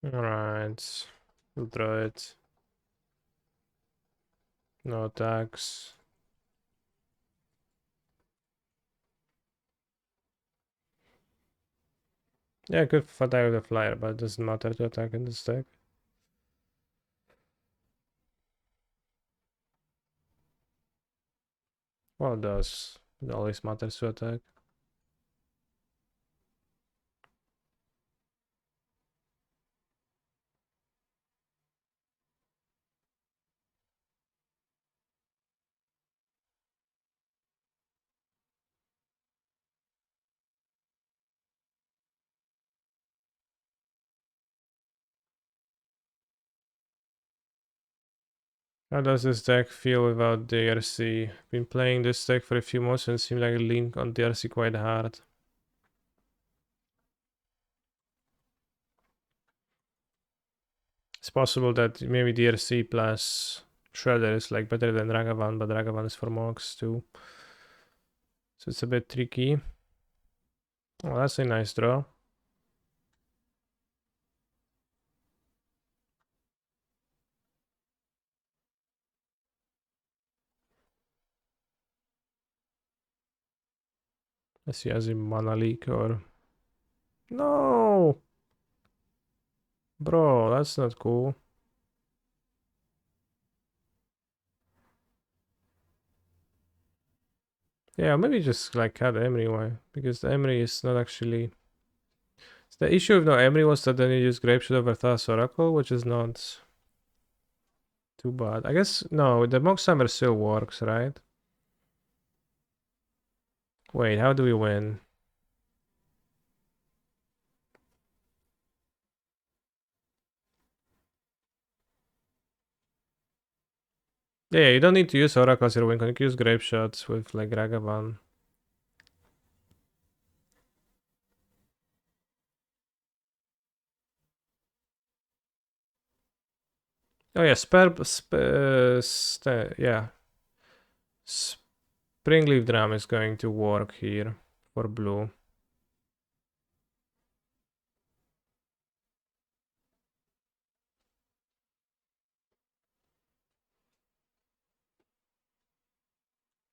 Alright. We'll draw it. No attacks. Yeah, I could attack with a flyer, but it doesn't matter to attack in this deck. Well, it does. It always matters to attack. How does this deck feel without DRC? Been playing this deck for a few months and seems like I lean on DRC quite hard. It's possible that maybe DRC plus Shredder is like better than Ragavan, but Ragavan is for Mox too. So it's a bit tricky. Oh, that's a nice draw. Let's see, as a mana leak or... No! Bro, that's not cool. Yeah, maybe just like cut Emery, why? Because the Emery is not actually... The issue with no Emery was that then you use Grapeshot over Thas Oracle, which is not too bad. I guess, no, the Mox Hammer still works, right? Wait, how do we win? Yeah, you don't need to use Oracles here, we can use Grape Shots with like Ragavan. Oh yeah, yeah. Springleaf Drum is going to work here for blue.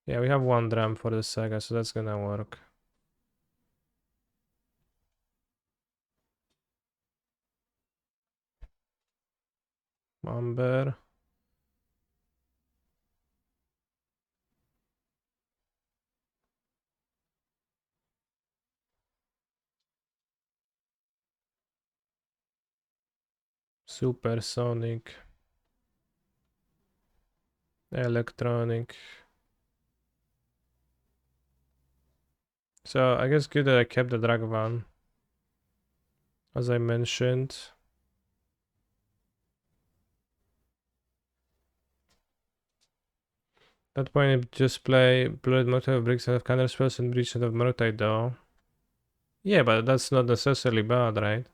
Yeah, we have one drum for the saga, so that's gonna work. Amber. Supersonic. Electronic. So I guess good that I kept the Dragavan. As I mentioned. At that point, just play Blood Motive, Bricks and of Counter Spells and Breach of Murktide though. Yeah, but that's not necessarily bad, right?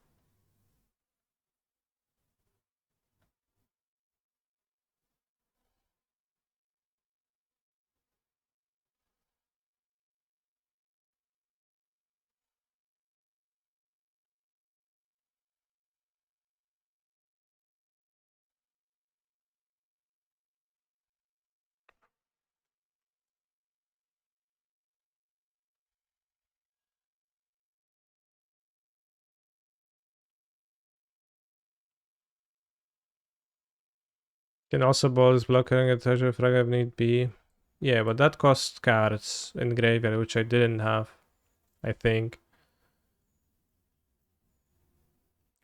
Can also balls blocker and a treasure frag if need be. Yeah, but that costs cards in graveyard, which I didn't have, I think.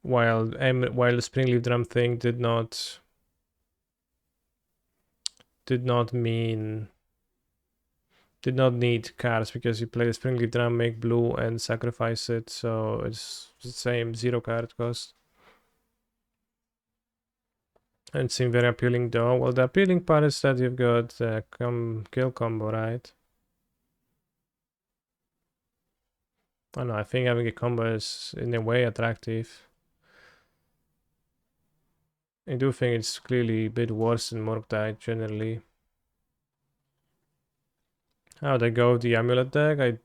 While the Springleaf Drum thing did not need cards because you play the Springleaf Drum, make blue, and sacrifice it, so it's the same 0 card cost. And it seems very appealing though. Well, the appealing part is that you've got kill combo, right? I don't know, I think having a combo is in a way attractive. I do think it's clearly a bit worse than Murktide generally. How'd I go with the Amulet deck? I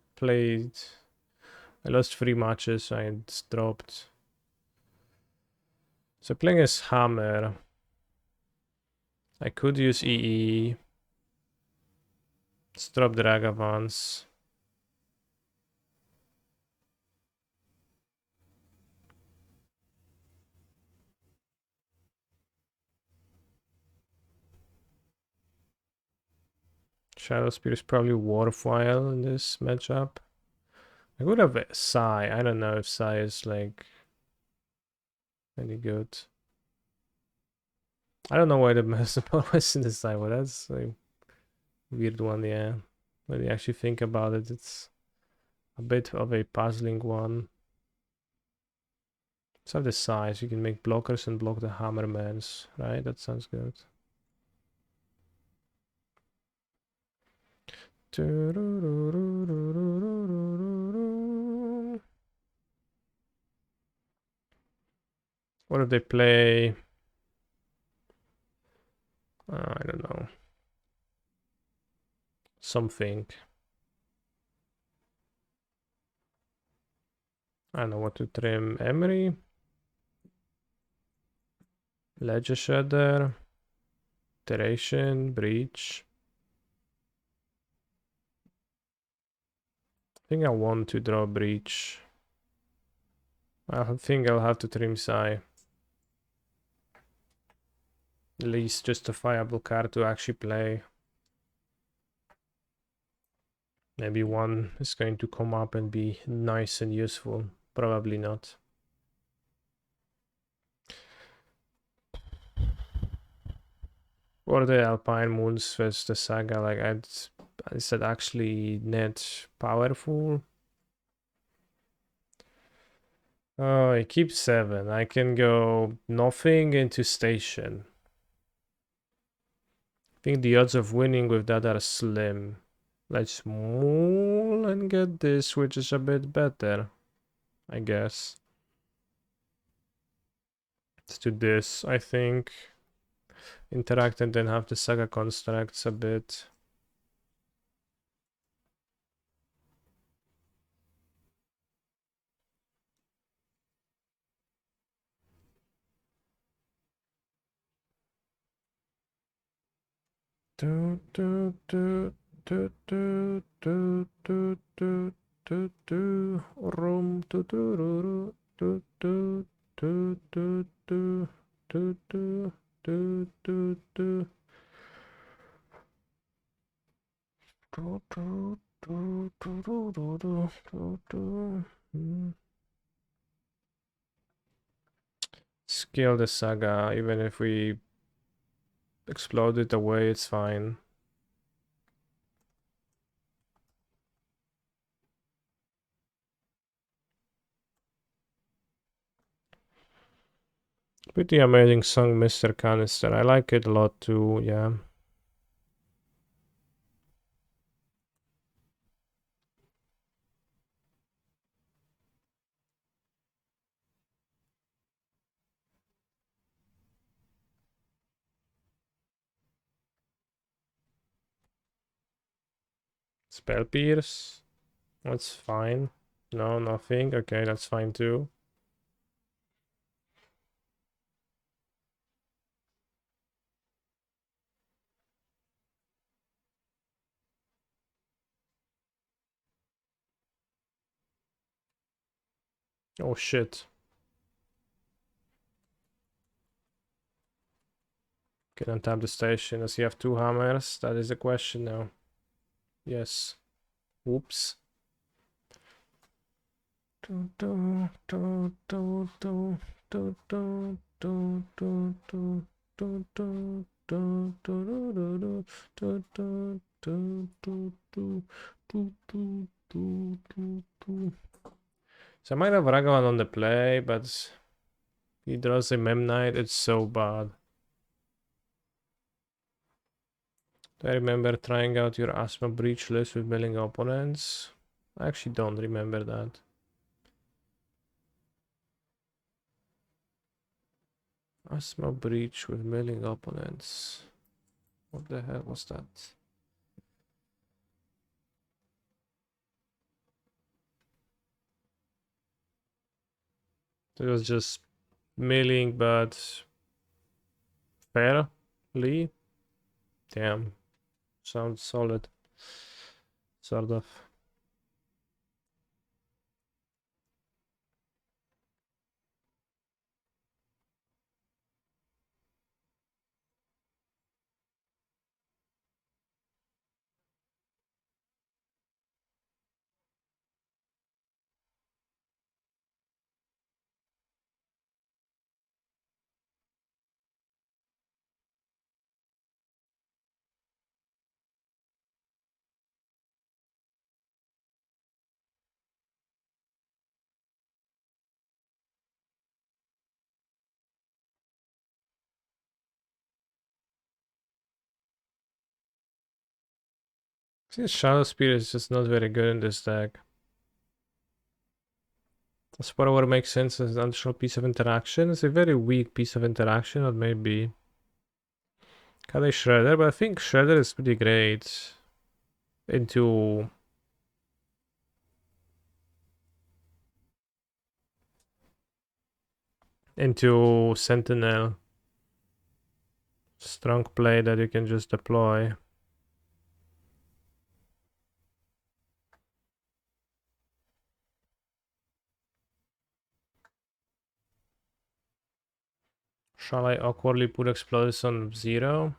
lost 3 matches, I dropped. So playing as Hammer. I could use EE. Let's drop Dragavans. Shadow Spear is probably worthwhile in this matchup. I would have Sai. I don't know if Sai is like any good. I don't know why the Merciful was in the Sai, but that's a weird one, yeah. When you actually think about it, it's a bit of a puzzling one. Let's have the size. You can make blockers and block the Hammermans, right? That sounds good. What if they play? I don't know. Something. I don't know what to trim. Emery. Ledger Shredder. Iteration. Breach. I think I want to draw Breach. I think I'll have to trim Sai. Least justifiable card to actually play. Maybe one is going to come up and be nice and useful. Probably not. Or the Alpine Moons versus the Saga, like is that actually net powerful? Oh, I keep 7. I can go nothing into station. I think the odds of winning with that are slim. Let's maul and get this, which is a bit better, I guess. Let's do this, I think. Interact and then have the Saga constructs a bit. Do do do do do do do do do do rum do do do do do do do do do do do do do Scale the Saga, even if we explode it away, it's fine. Pretty amazing song, Mr. Canister. I like it a lot too, yeah. Spell Pierce. That's fine. No, nothing. Okay, that's fine too. Oh shit. Can untap the station. Does he have 2 hammers? That is the question now. Yes. Whoops. So I might have Ragavan on the play, but he draws a Mem Knight. It's so bad. Do I remember trying out your Asthma Breach list with milling opponents? I actually don't remember that. Asthma Breach with milling opponents. What the hell was that? It was just milling, but fairly. Damn, sounds solid. Sort of. This Shadow Spear is just not very good in this deck. Spore makes sense as an additional piece of interaction. It's a very weak piece of interaction, or maybe Kade Shredder, but I think Shredder is pretty great into Sentinel. Strong play that you can just deploy. Shall I awkwardly put Explosives on 0?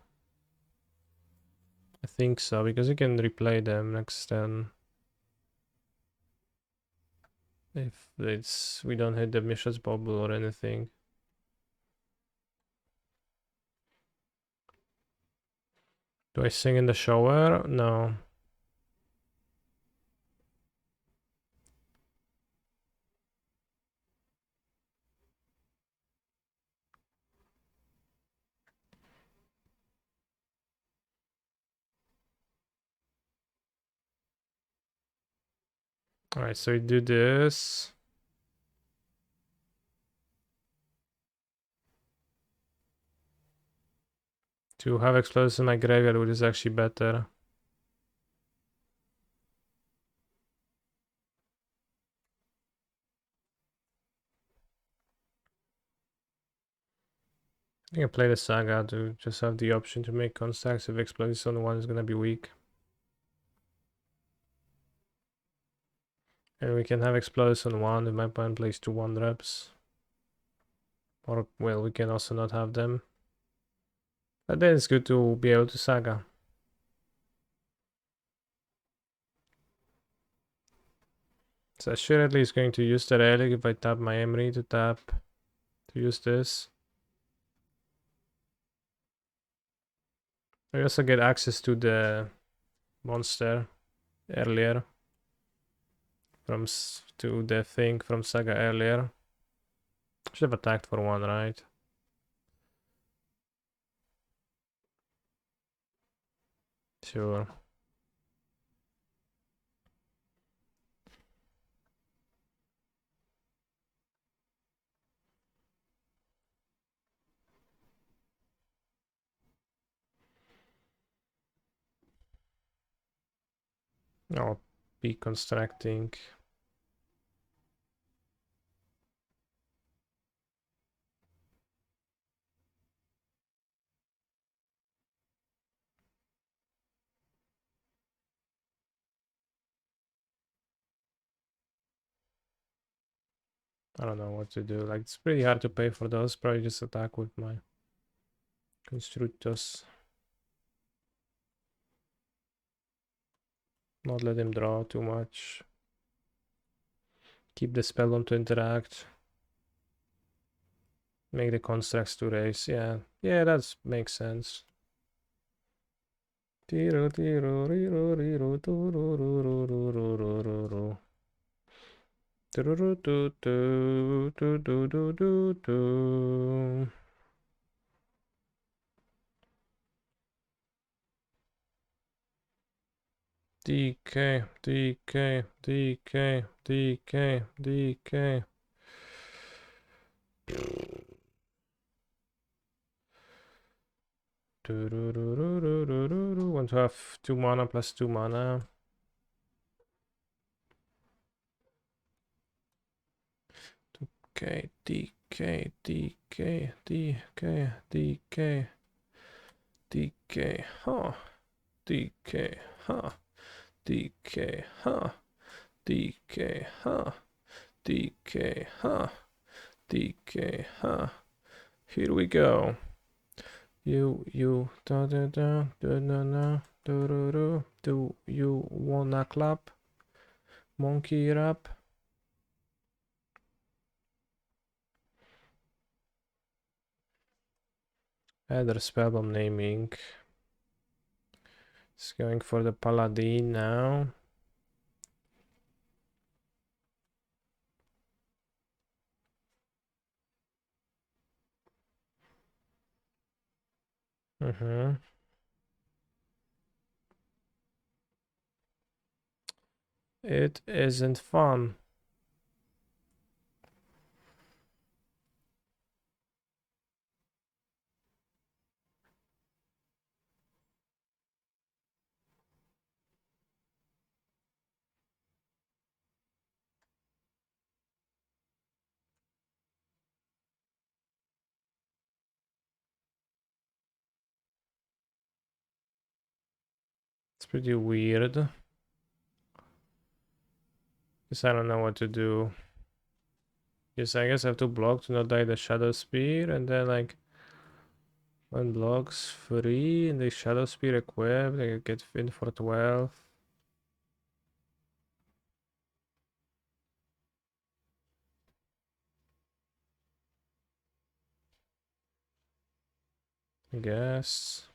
I think so, because you can replay them next turn. If we don't hit the Mishra's Bubble or anything. Do I sing in the shower? No. Alright, so we do this. To have Explosives in my graveyard, which is actually better. I can play the Saga to just have the option to make contacts if Explosives on 1 is gonna be weak. And we can have Explosives on 1 if my opponent plays 2 1-drops. Or, well, we can also not have them. But then it's good to be able to Saga. So assuredly is going to use the relic if I tap my Emery to use this. I also get access to the monster earlier to the thing from Saga earlier. Should have attacked for 1, right? Sure. I'll be constructing. I don't know what to do. Like, it's pretty hard to pay for those. Probably just attack with my Constructus. Not let him draw too much. Keep the spellbomb to interact. Make the constructs to race. Yeah, that makes sense. DK, DK, DK, DK, DK. Want to have 2 mana plus 2 mana. DK, DK, DK, DK, DK, DK, huh? DK, huh? DK, huh? DK, huh? DK, huh? DK, huh? Here we go. You, da da da, da da da, do do do. Do you wanna clap? Monkey rap? Other spellbomb naming. It's going for the paladin now. It isn't fun. It's pretty weird. Because I don't know what to do. Yes, I guess I have to block to not die the Shadow Spear, and then like one blocks free, and the Shadow Spear equipped, I get in for 12. I guess.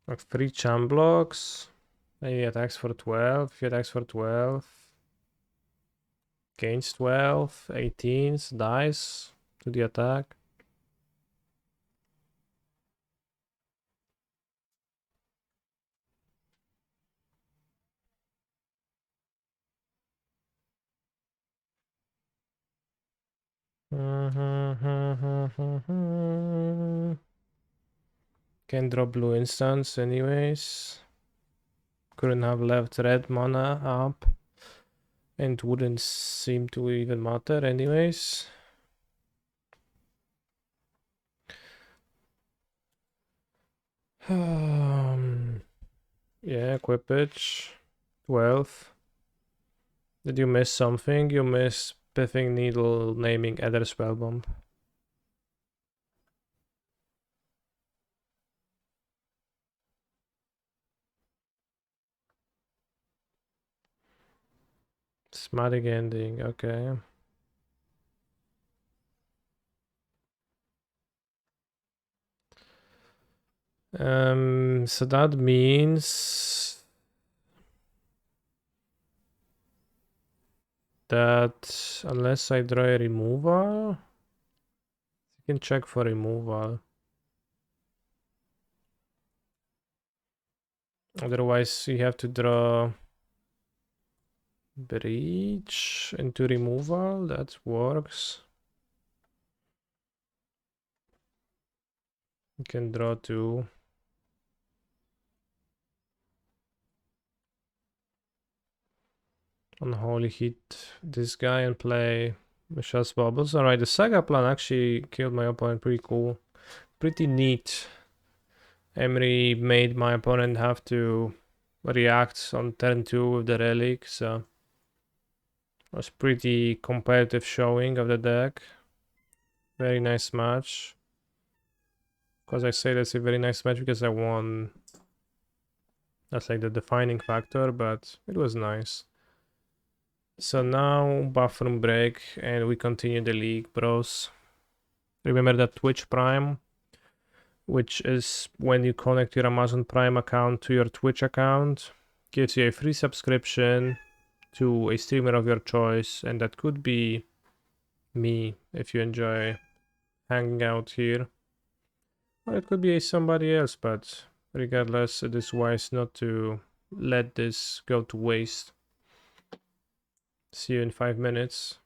Like 3 charm blocks. Maybe attacks for 12. If he attacks for 12. Gains 12. 18s. Dies to the attack. Can drop blue instants anyways. Couldn't have left red mana up. And wouldn't seem to even matter anyways. Yeah, equipage. 12. Did you miss something? You missed Pithing Needle naming Ether Spellbomb. Smatic ending, okay. So that means that unless I draw a removal, you can check for removal. Otherwise, you have to draw Breach into removal. That works. You can draw 2. Unholy hit this guy and play Michelle's Bubbles. Alright, the Saga plan actually killed my opponent. Pretty cool. Pretty neat. Emery made my opponent have to react on turn 2 with the relic, so Was pretty competitive showing of the deck. Very nice match. Because I say that's a very nice match because I won. That's like the defining factor, but it was nice. So now bathroom break and we continue the league, bros. Remember that Twitch Prime, which is when you connect your Amazon Prime account to your Twitch account, gives you a free subscription to a streamer of your choice, and that could be me if you enjoy hanging out here. Or it could be somebody else, but regardless, it is wise not to let this go to waste. See you in 5 minutes.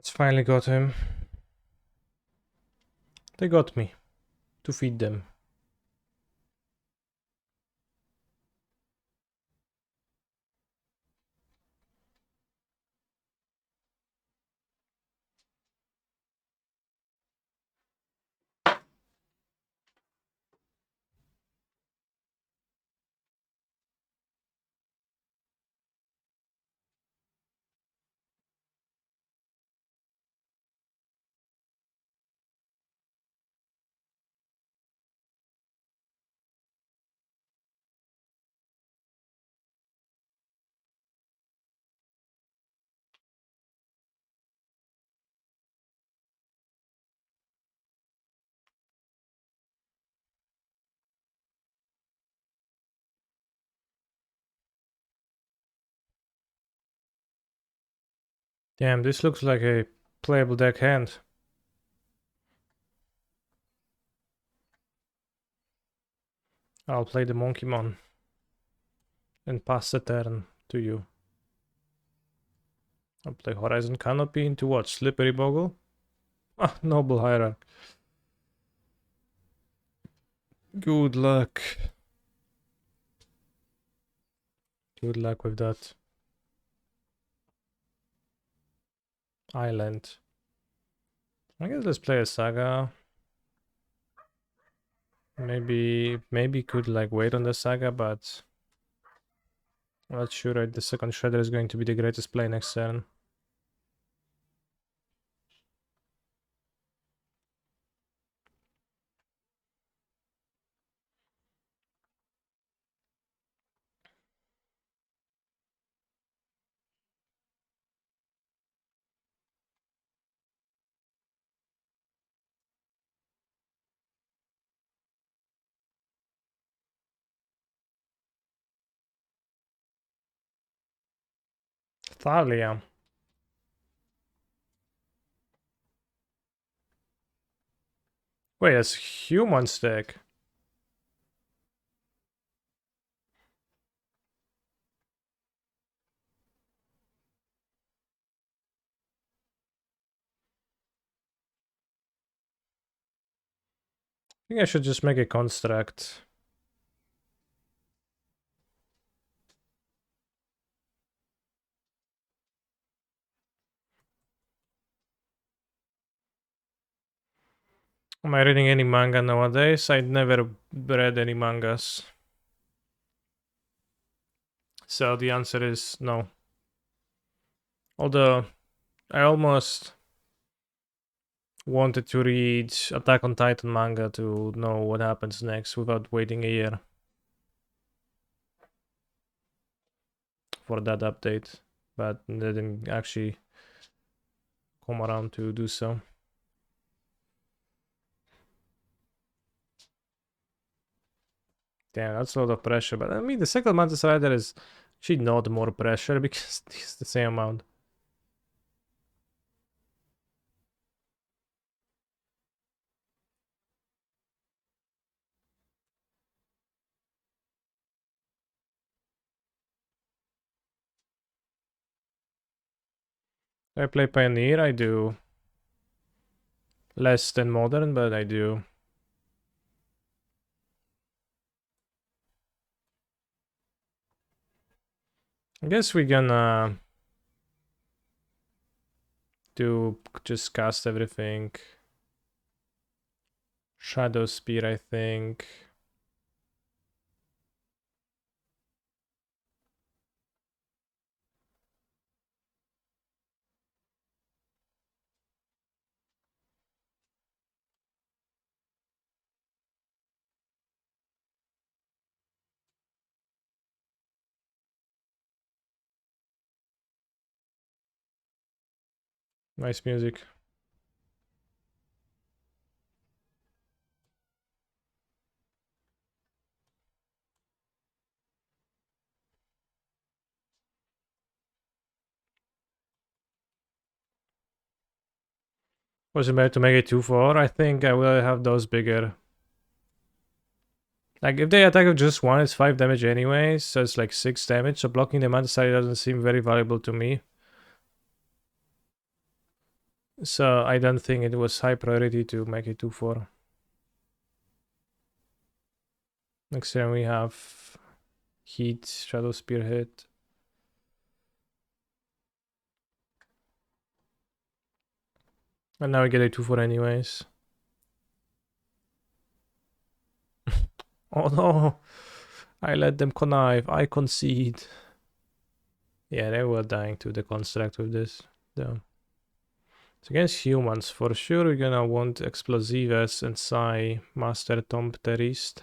Let's finally got him. They got me to feed them. Damn, this looks like a playable deck hand. I'll play the Monkeymon and pass the turn to you. I'll play Horizon Canopy into what? Slippery Bogle? Ah, Noble Hierarch. Good luck. Good luck with that. Island. I guess let's play a Saga. Maybe could like wait on the Saga, but I'm not sure the second Shredder is going to be the greatest play next turn. Thalia. Wait, it's human stack. I think I should just make a construct. Am I reading any manga nowadays? I never read any mangas. So the answer is no. Although I almost wanted to read Attack on Titan manga to know what happens next without waiting a year for that update, but they didn't actually come around to do so. Damn, that's a lot of pressure, but I mean the second Mantis Rider is actually not more pressure because it's the same amount. I play Pioneer, I do. Less than Modern, but I do. I guess we're gonna do just cast everything. Shadow Spear, I think. Nice music. Was it better to make it 2-4? I think I will have those bigger. Like, if they attack with just 1, it's 5 damage anyway, so it's like 6 damage, so blocking the Mantis Rider doesn't seem very valuable to me. So I don't think it was high priority to make it 2/4. Next turn we have Heat, Shadow Spear hit. And now we get a 2/4 anyways. Oh no! I let them connive. I concede. Yeah, they were dying to the construct with this, though. It's against humans. For sure, we're gonna want Explosives and Psi, Master Tomterist.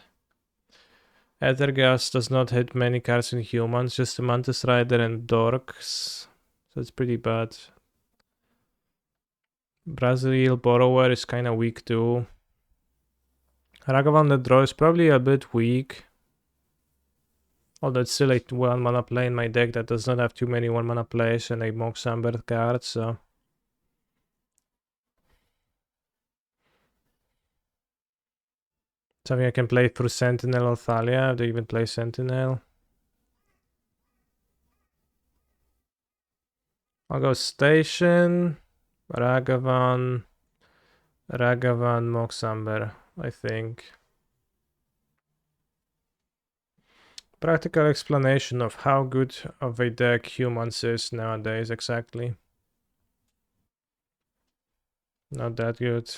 Ethergas does not hit many cards in humans, just a Mantis Rider and Dorks. So it's pretty bad. Brazil Borrower is kinda weak too. Ragavan the draw is probably a bit weak. Although it's still a 1 mana play in my deck that does not have too many 1 mana plays and a Moxamber card, so. Something I can play through Sentinel or Thalia. Do you even play Sentinel? I'll go Station, Ragavan, Moxamber, I think. Practical explanation of how good of a deck humans is nowadays, exactly. Not that good.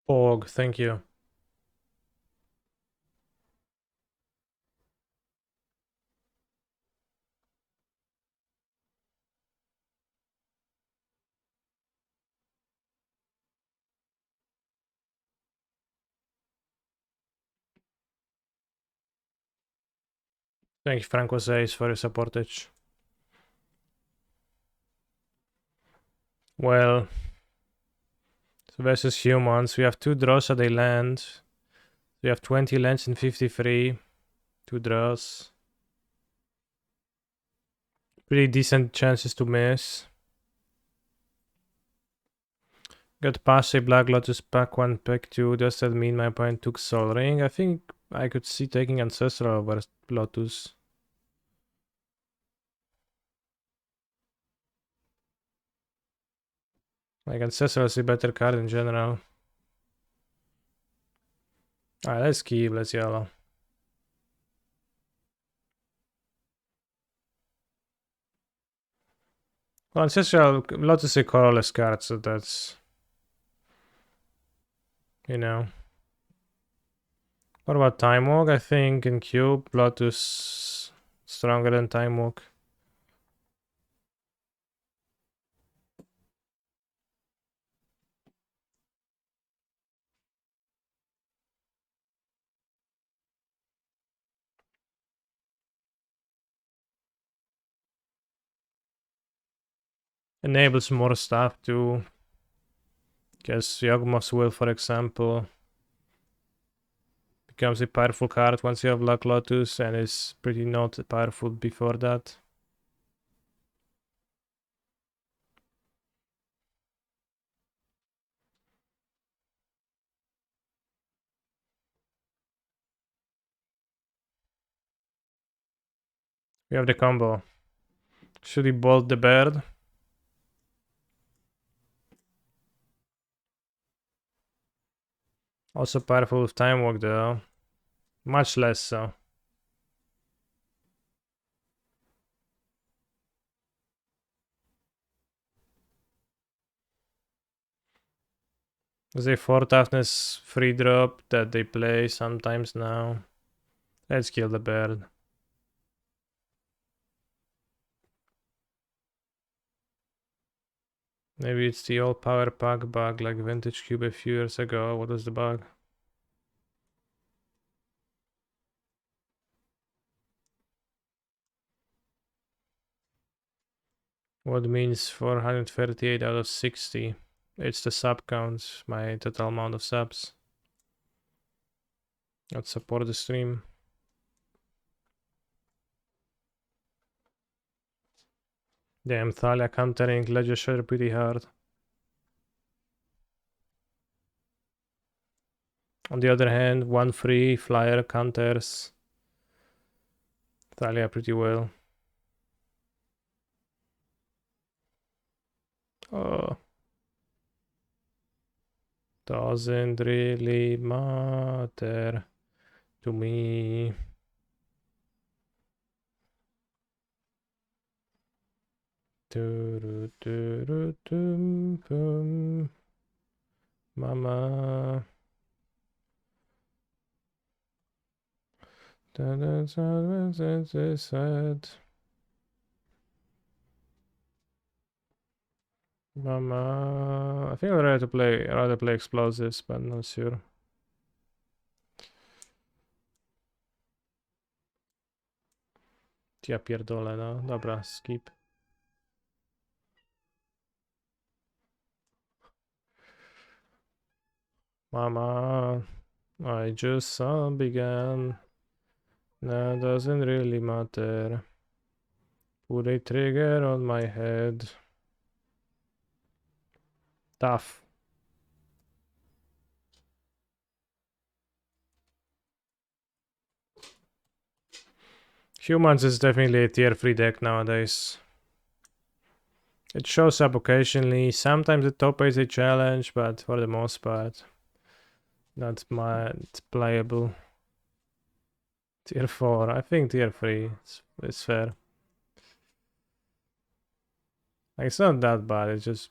Pog, thank you. Thank you, Franco Says, for your supportage. Well, so versus humans, we have 2 draws at a land. We have 20 lands in 53. 2 draws. Pretty decent chances to miss. Got past a Black Lotus, pack 1, pack 2. Does that mean my opponent took Sol Ring? I think I could see taking Ancestral over Lotus. Like, Ancestral is a better card in general. Alright, let's keep, let's yellow. Well, Ancestral, Lotus is a colorless card, so that's, you know. What about Time Walk? I think in Cube, Lotus stronger than Time Walk. Enables more stuff too. Because Yawgmoth's Will, for example, becomes a powerful card once you have Black Lotus and is pretty not powerful before that. We have the combo. Should we bolt the bird? Also powerful with Time Walk though. Much less so. There's a 4 toughness free drop that they play sometimes now. Let's kill the bird. Maybe it's the old power pack bug like Vintage Cube a few years ago. What was the bug? What means 438 out of 60? It's the sub count, my total amount of subs that support the stream. Damn, Thalia countering Legisure pretty hard. On the other hand, one free flyer counters Thalia pretty well. Oh. Doesn't really matter to me. Mama. Said. Mama. I think I'd rather play explosives, but I'm not sure. Ja pierdolę, no. Dobra, skip. Mama, I just began. That doesn't really matter. Put a trigger on my head. Tough. Humans is definitely a tier 3 deck nowadays. It shows up occasionally. Sometimes the top is a challenge, but for the most part, not much playable. Tier 4. I think tier 3 is fair. Like, it's not that bad, it just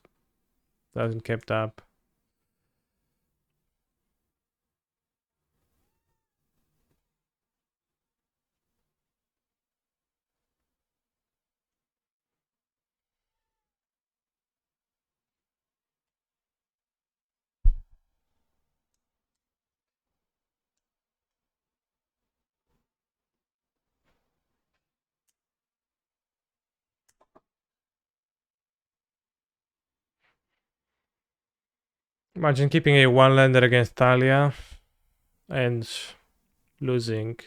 doesn't kept up. Imagine keeping a one-lander against Thalia and losing.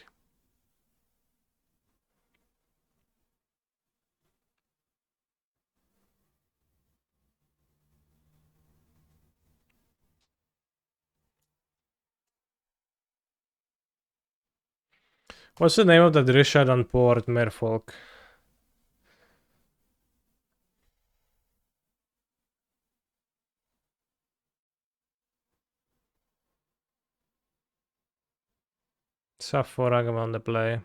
What's the name of that Richard on port, Merfolk? Saforagam on the play.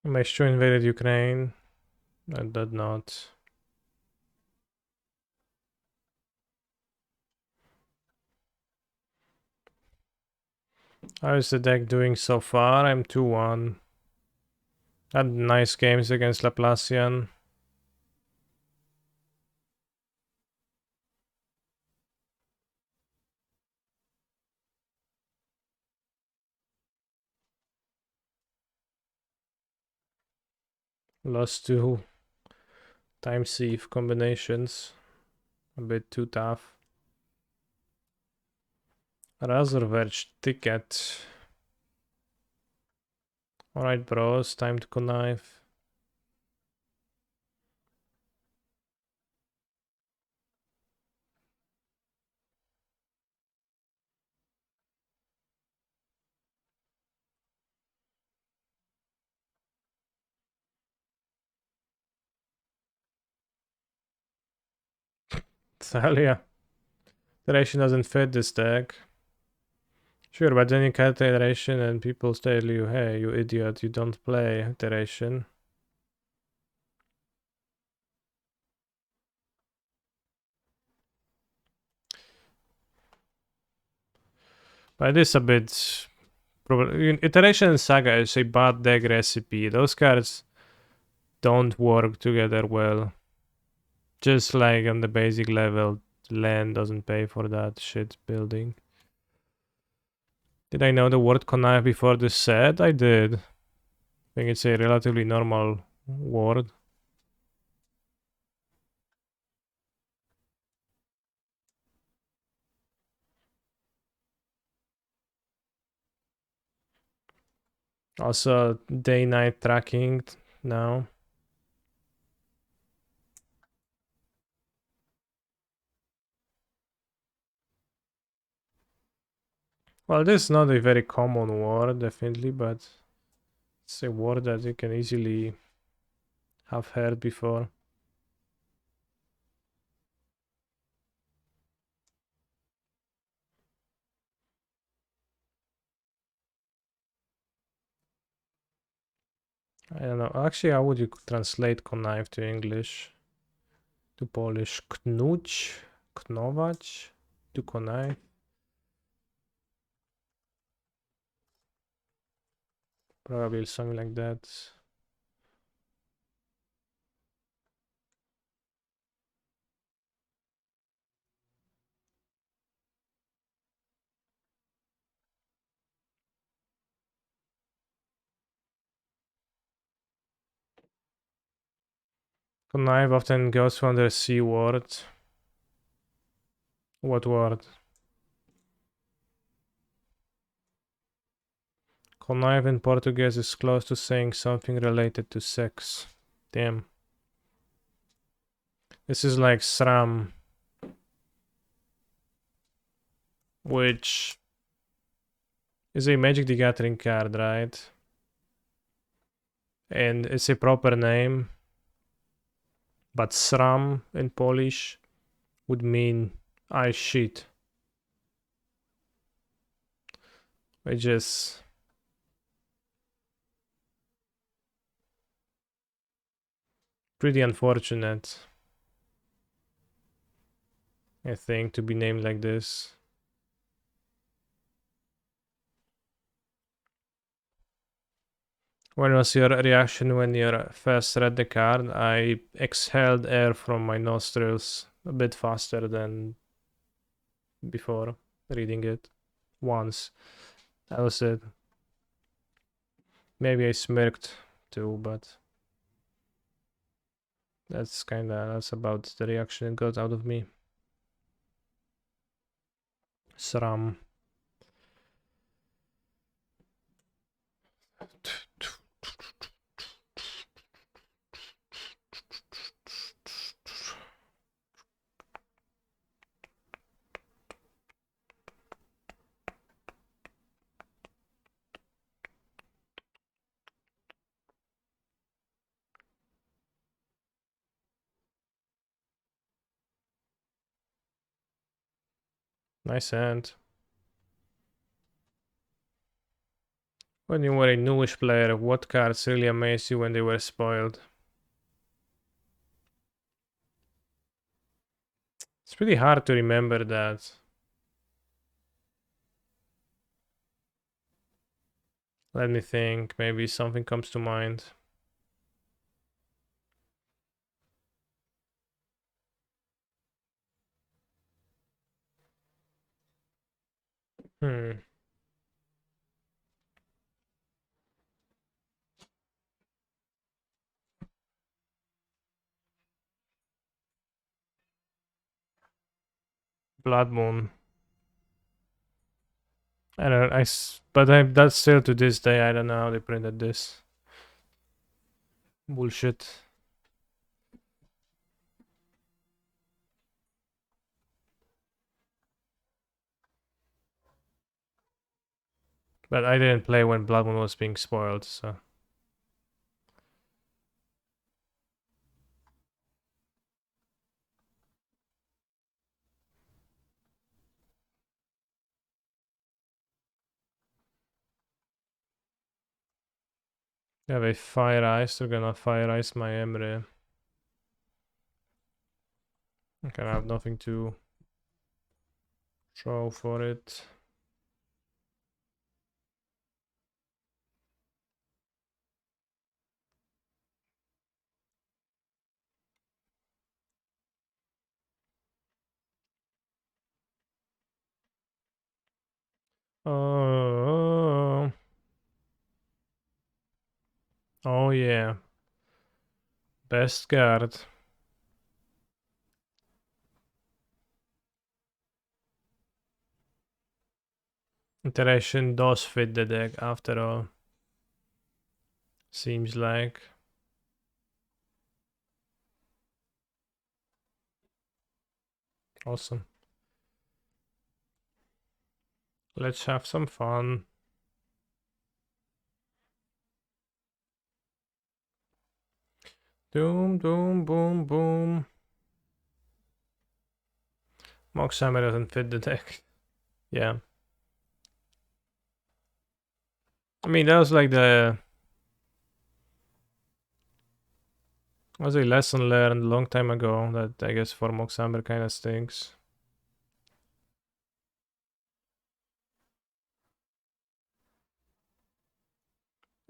Meshu invaded Ukraine. I did not. How is the deck doing so far? I'm 2-1. Had nice games against Laplacian. Lost to time sieve combinations. A bit too tough. Razorverge ticket. Alright, bros, time to connive. Hell yeah. Iteration doesn't fit this deck. Sure, but then you cut iteration and people tell you, hey, you idiot, you don't play iteration. But it is a bit... Iteration and Saga is a bad deck recipe. Those cards don't work together well. Just like on the basic level, land doesn't pay for that shit building. Did I know the word connive before this set? I did. I think it's a relatively normal word. Also, day-night tracking now. Well, this is not a very common word, definitely, but it's a word that you can easily have heard before. I don't know. Actually, how would you translate connive to English? To Polish knuć, knować, to connive. Probably something like that. Connive often goes under C word. What word? Connive in Portuguese is close to saying something related to sex. Damn. This is like SRAM, which is a Magic the Gathering card, right? And it's a proper name, but SRAM in Polish would mean I shit, which is pretty unfortunate, I think, to be named like this. When was your reaction when you first read the card? I exhaled air from my nostrils a bit faster than before reading it. Once. That was it. Maybe I smirked too, but that's about the reaction it got out of me. SRAM. Nice hand. When you were a newish player, what cards really amazed you when they were spoiled? It's pretty hard to remember that. Let me think, maybe something comes to mind. Blood Moon. I don't know, that's still to this day, I don't know how they printed this. Bullshit. But I didn't play when Blood Moon was being spoiled, so. Yeah, they fire ice. They're gonna fire ice my Emre. Okay, I have nothing to show for it. Oh, oh yeah. Best card. Iteration does fit the deck after all. Seems like. Awesome. Let's have some fun. Doom, doom, boom, boom. Mox Hammer doesn't fit the deck. Yeah. I mean, that was like the... was a lesson learned a long time ago that I guess for Mox Hammer kind of stinks.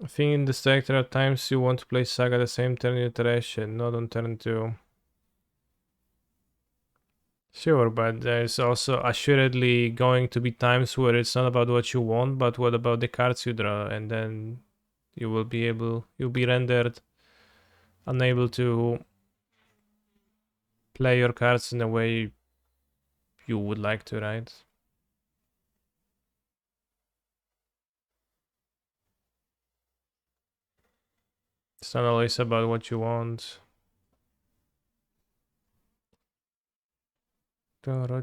I think in this deck there are times you want to play Saga the same turn in iteration, not on turn 2. Sure, but there's also assuredly going to be times where it's not about what you want, but what about the cards you draw, and then you'll be rendered unable to play your cards in the way you would like to, right? It's not always about what you want. But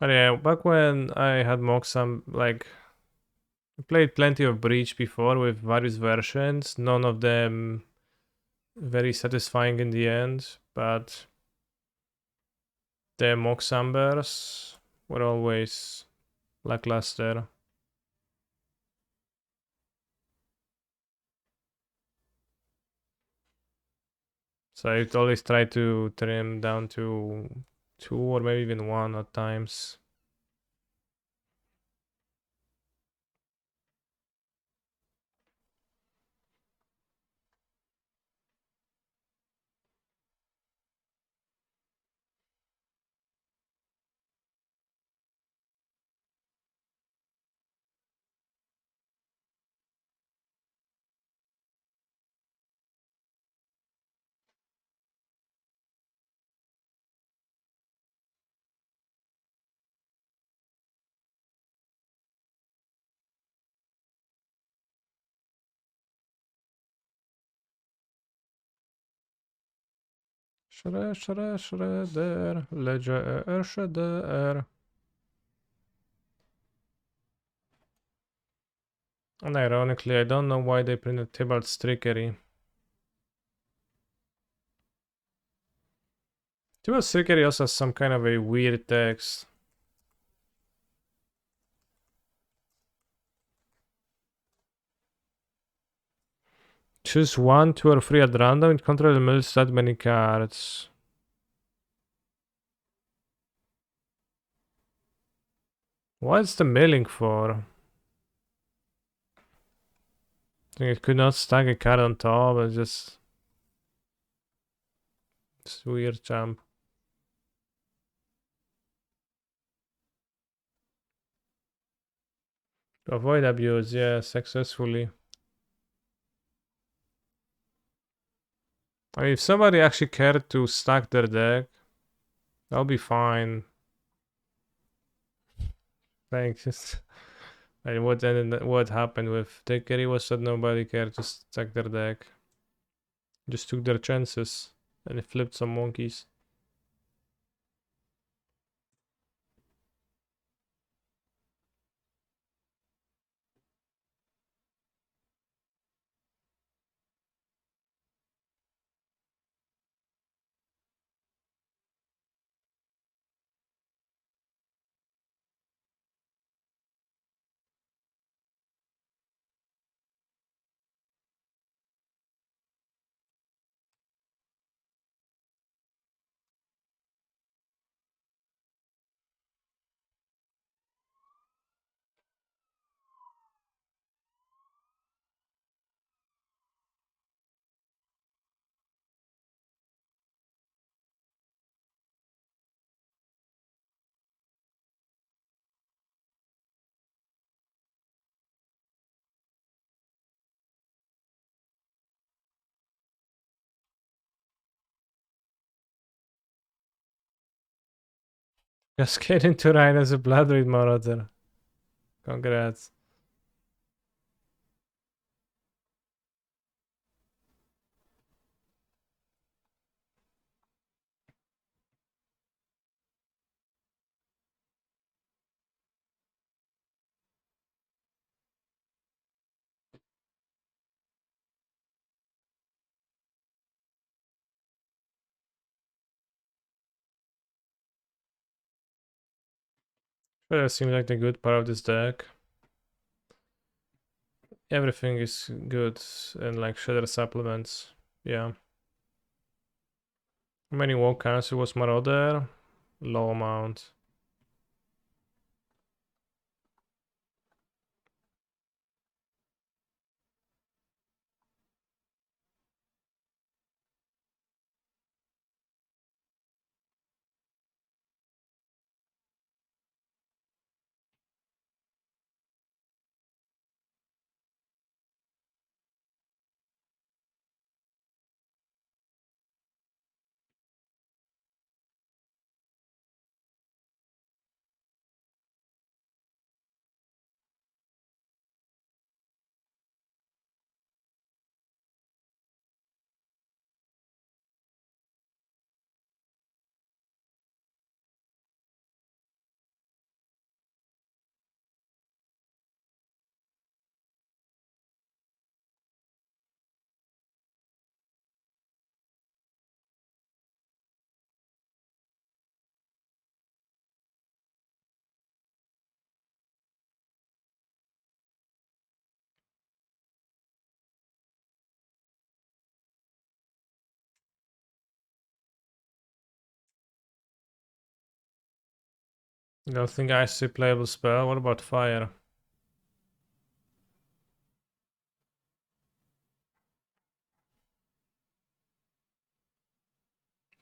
yeah, back when I had Moxam, like, I played plenty of Breach before with various versions, none of them very satisfying in the end, but the Moxambers were always lackluster. So I always try to trim down to 2 or maybe even 1 at times. Shredder, Ledger, Shredder. And ironically, I don't know why they printed Tybalt's Trickery. Tybalt's Trickery also has some kind of a weird text. Choose 1, 2, or 3 at random. It controls mills that many cards. What's the milling for? I think it could not stack a card on top, it's just... it's weird jump. Avoid abuse, yeah, successfully. I mean, if somebody actually cared to stack their deck, that'll be fine. Thanks. And what happened with Trickery was that nobody cared to stack their deck. Just took their chances and it flipped some monkeys. Cascade into Rhine as a Bloodreed Marauder. Congrats. That seems like the good part of this deck. Everything is good and like Shredder supplements. Yeah. How many walk cancel was Marauder? Low amount. You don't think Ice is a playable spell? What about Fire?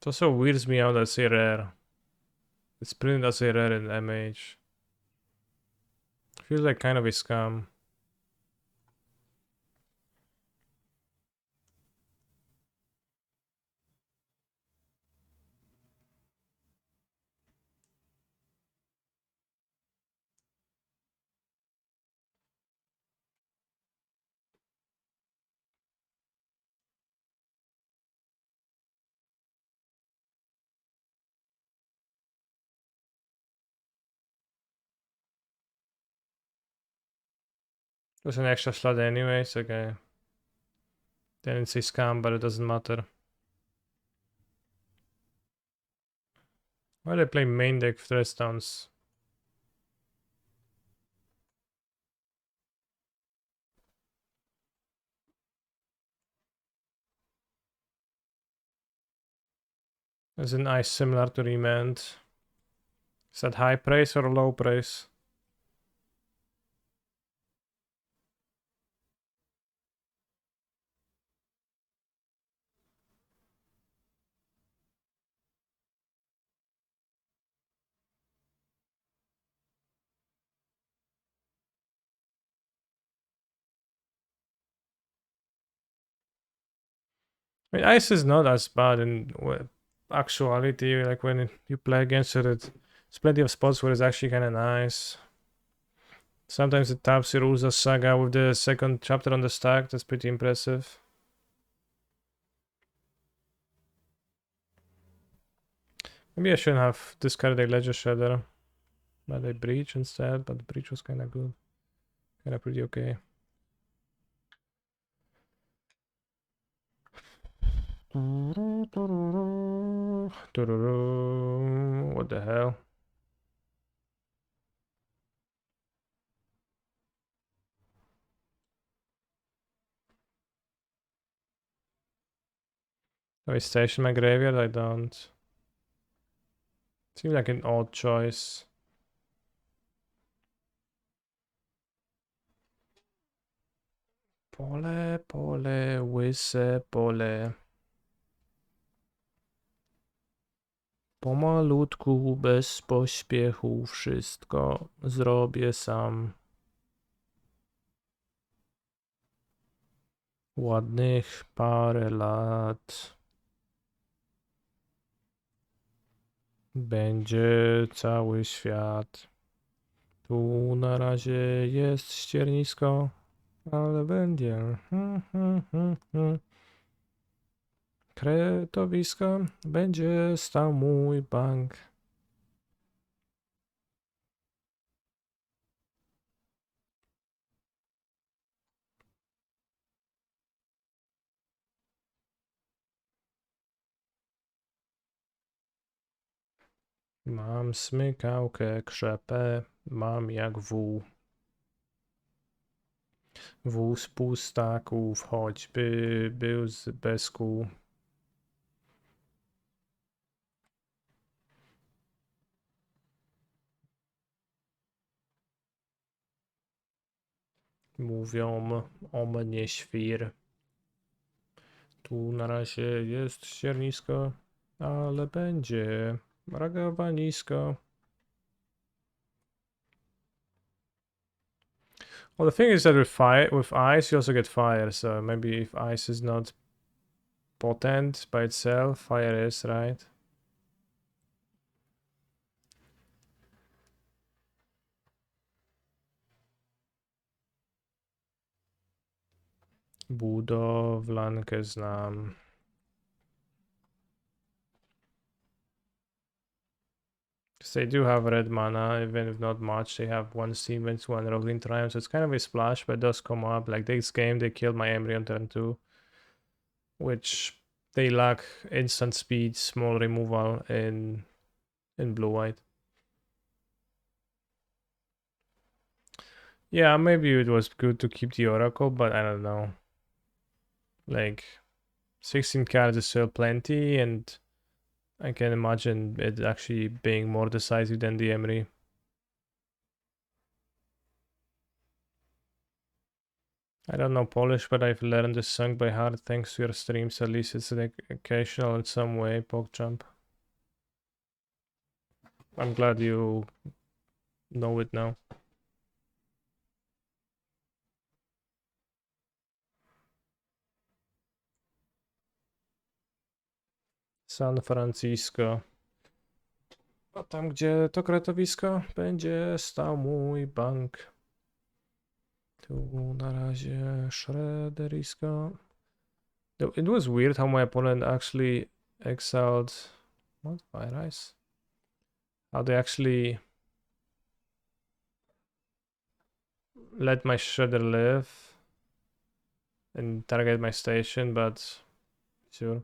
It also weirds me out as a rare. It's printed as a rare in MH. Feels like kind of a scam. There's an extra slot anyways, okay. Then it's a scam, but it doesn't matter. Why do they play main deck Threadstones? Is an Ice similar to Remand? Is that high price or low price? I mean, Ice is not as bad in actuality. Like when you play against it, there's plenty of spots where it's actually kind of nice. Sometimes it taps your Urza Saga with the second chapter on the stack. That's pretty impressive. Maybe I shouldn't have discarded a Ledger Shredder. But I Breach instead, but the Breach was kind of good. Kind of pretty okay. What the hell? Do I station my graveyard? I don't. Seems like an odd choice. Pole, pole, łyse pole. Pomalutku, bez pośpiechu, wszystko zrobię sam. Ładnych parę lat. Będzie cały świat. Tu na razie jest ściernisko, ale będzie. Kretowisko, będzie stał mój bank. Mam smykałkę, krzepę, mam jak wół. Wóz pustaków, choćby był bez kół. Mówią o mnie świr. Tu na razie jest ściernisko, ale będzie ragowanisko. Well, the thing is that with fire, with ice, you also get fire. So maybe if ice is not potent by itself, fire is, right? Budowlankę znam. Because they do have red mana, even if not much. They have one Steam Winds, one Rolling Triumph, so it's kind of a splash, but it does come up. Like this game, they killed my Emry on turn 2, which they lack instant speed, small removal in blue-white. Yeah, maybe it was good to keep the Oracle, but I don't know. Like, 16 cards is still plenty, and I can imagine it actually being more decisive than the Emry. I don't know Polish, but I've learned this song by heart thanks to your streams. At least it's like occasional in some way, PogChamp. I'm glad you know it now. San Francisco. A tam, gdzie to kretowisko, będzie stał mój bank. Tu na razie Shredderisko. It was weird how my opponent actually exiled... What? Fire Ice? How they actually let my Shredder live and target my station, but sure.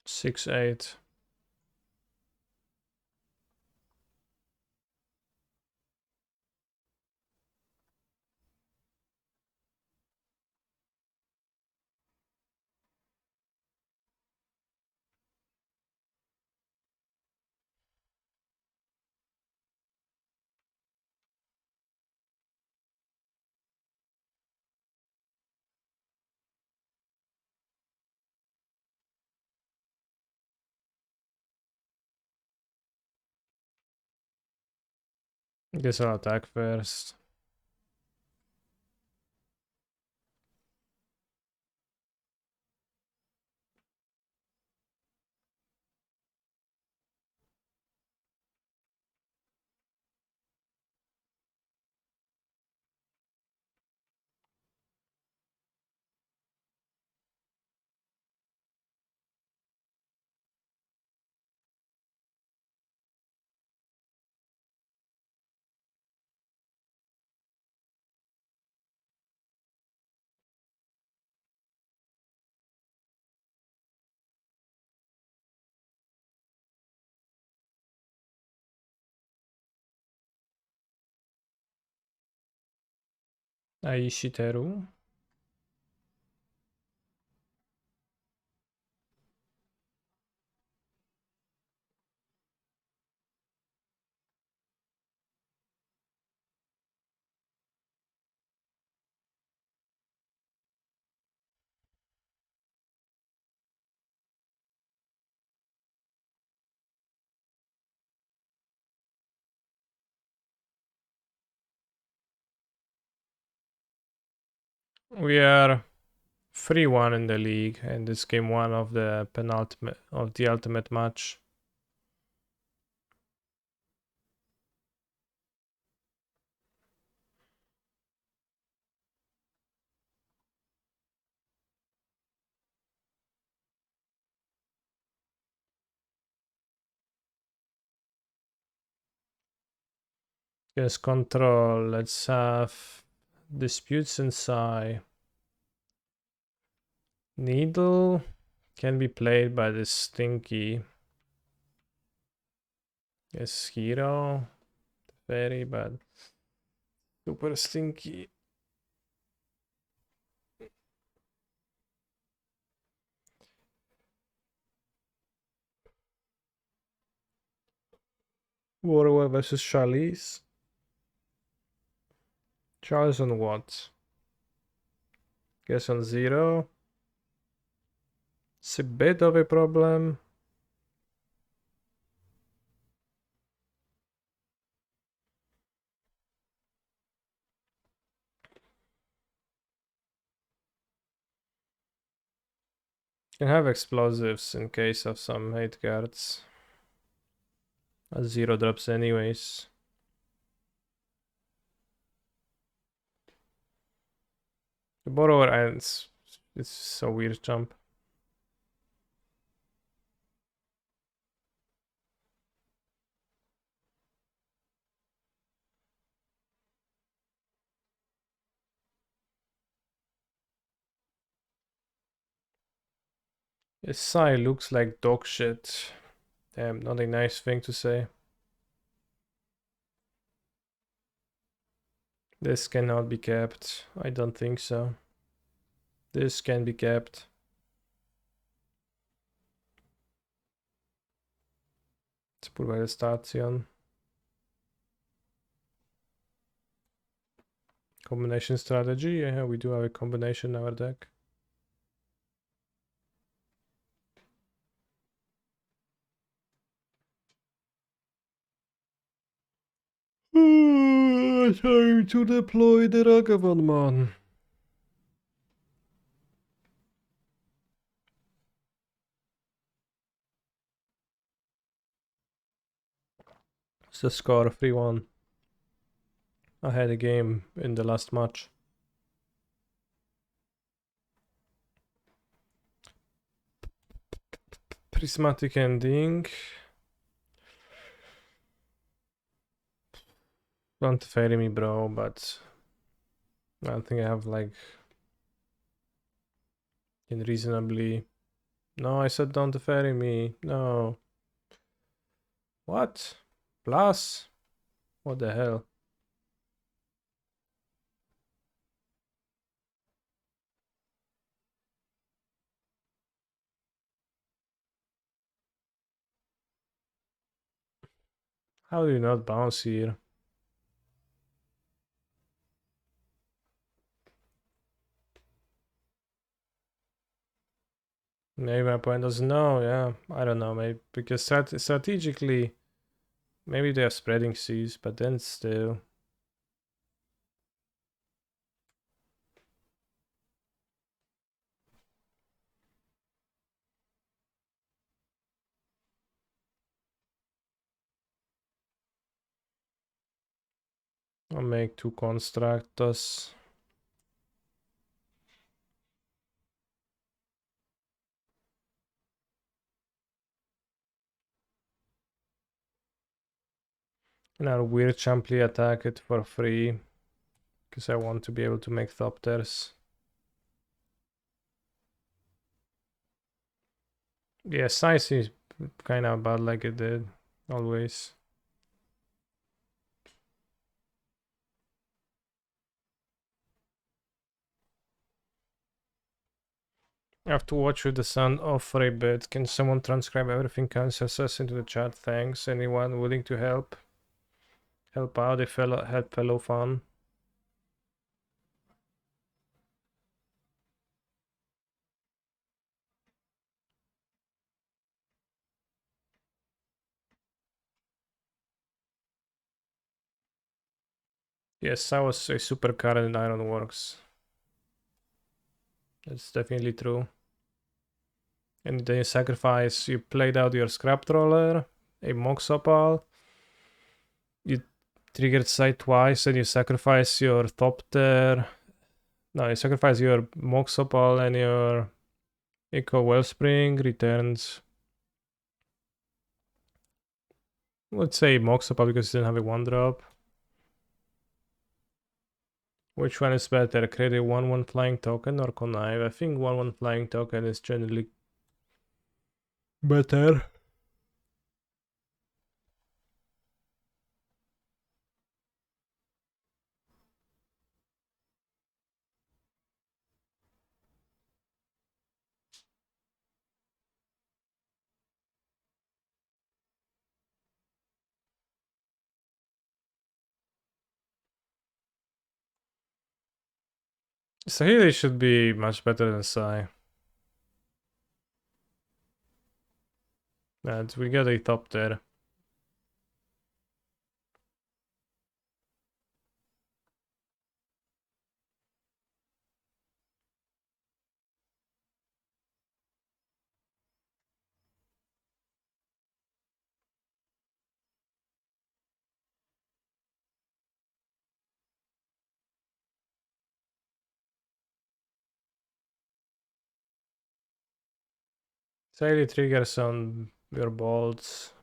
Six, 8. Guess I'll attack first. A Ishiteru? We are 3-1 in the league, and this game 1 of the penultimate of the ultimate match. Yes, control. Let's have disputes and Sai. Needle can be played by the Stinky. Yes, Hero. Very bad. Super Stinky. Warrior versus Charlize. Charles on what? Guess on 0. It's a bit of a problem. Can have explosives in case of some hate cards. 0 drops anyways. The borrower ends. It's a weird jump. This Sai looks like dog shit. Damn, not a nice thing to say. This cannot be kept. I don't think so. This can be kept. Let's put by the station. Combination strategy. Yeah, we do have a combination in our deck. Time to deploy the Ragavan man. It's the score 3-1. I had a game in the last match. Prismatic ending. Don't fairy me, bro, but I don't think I have like in reasonably. No, I said don't fairy me. No. What? Plus? What the hell? How do you not bounce here? Maybe my opponent doesn't know, yeah. I don't know, maybe because strategically, maybe they are spreading seas, but then still. I'll make 2 constructors. And I'll weird champly attack it for free. Because I want to be able to make Thopters. Yeah, size is kind of bad like it did. Always. I have to watch with the sound off for a bit. Can someone transcribe everything Kansas into the chat? Thanks. Anyone willing to help? Help out a fellow fan. Yes, I was a super card in Ironworks. That's definitely true. And then you sacrifice, you played out your scrap troller, a mox opal. You triggered side twice and you sacrifice your top tier. No, you sacrifice your mox opal and your echo wellspring returns. Let's say mox opal because it didn't have a 1-drop. Which one is better, create a 1/1 flying token or connive? I think 1/1 flying token is generally better. Sahili should be much better than Sai. And we got a top there. Sahili triggers on your bolts.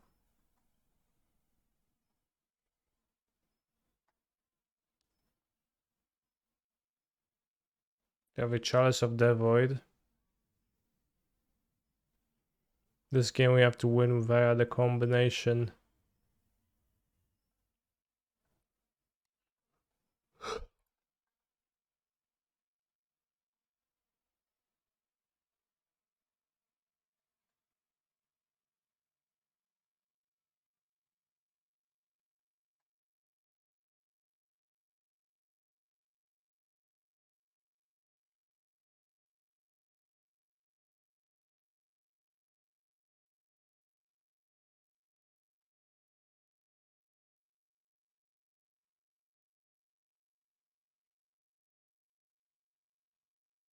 You have a Chalice of the Void. This game we have to win via the combination.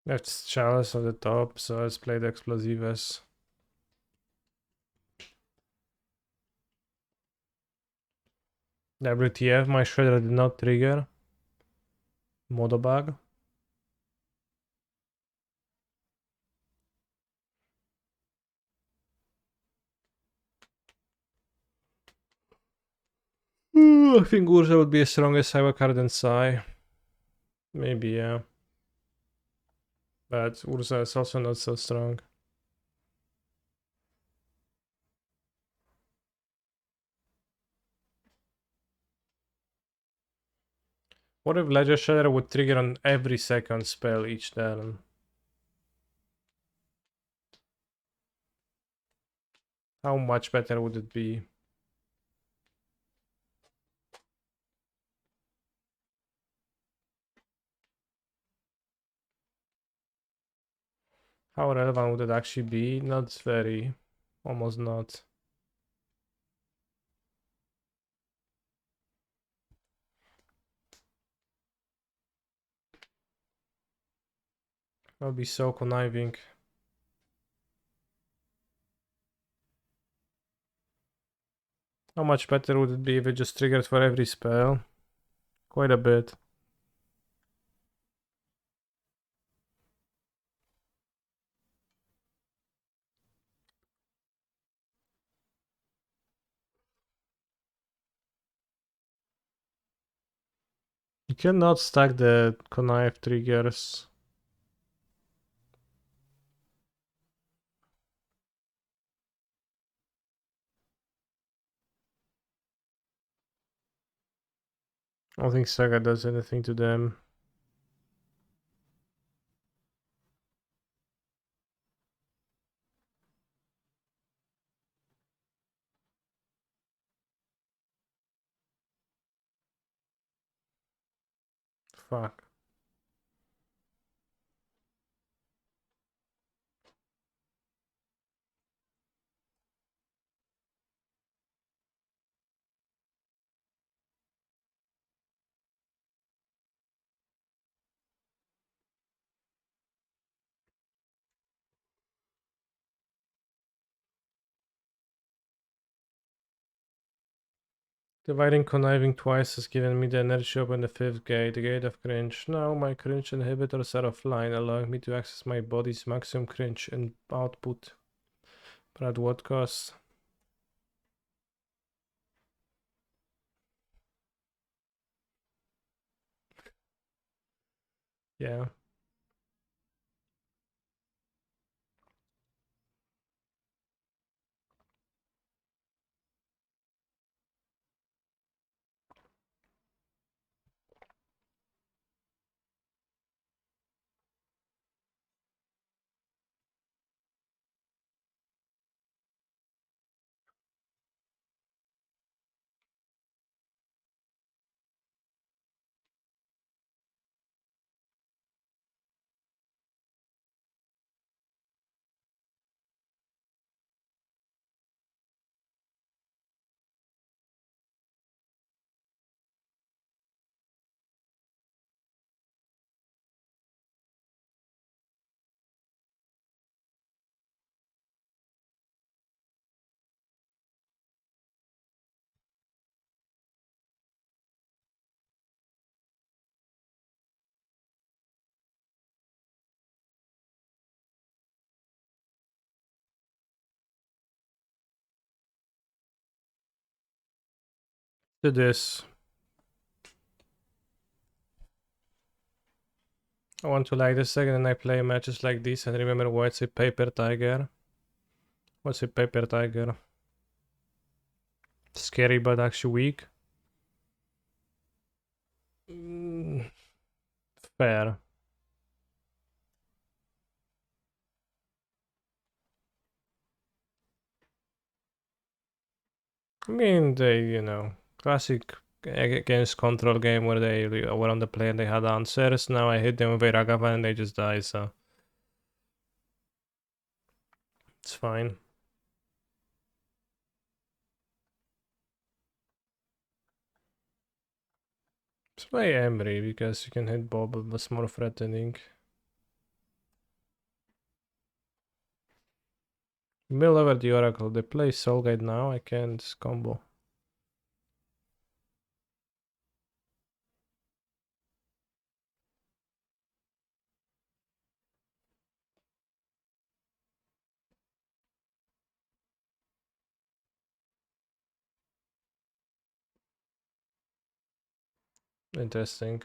That's Chalice on the top, so let's play the Explosives. WTF, my shredder did not trigger. Modo bug. I think Urza would be a stronger cyber card than Sai. Maybe, yeah. But Urza is also not so strong. What if Ledger Shatter would trigger on every second spell each turn? How much better would it be? How relevant would it actually be? Not very. Almost not. That would be so conniving. How much better would it be if it just triggered for every spell? Quite a bit. You cannot stack the connive triggers. I don't think Saga does anything to them. Fuck. Dividing conniving twice has given me the energy to open the fifth gate, the gate of cringe. Now my cringe inhibitors are offline, allowing me to access my body's maximum cringe and output. But at what cost? Yeah. To this. I want to like this second and I play matches like this and remember what's a paper tiger. What's a paper tiger? Scary but actually weak. Fair. I mean, they, classic against control game where they were on the play and they had answers. Now I hit them with a Ragavan and they just die, so it's fine. Let's play Emery because you can hit Bob, but it's more threatening. Mill over the Oracle. They play Soul Guide now. I can't combo. Interesting.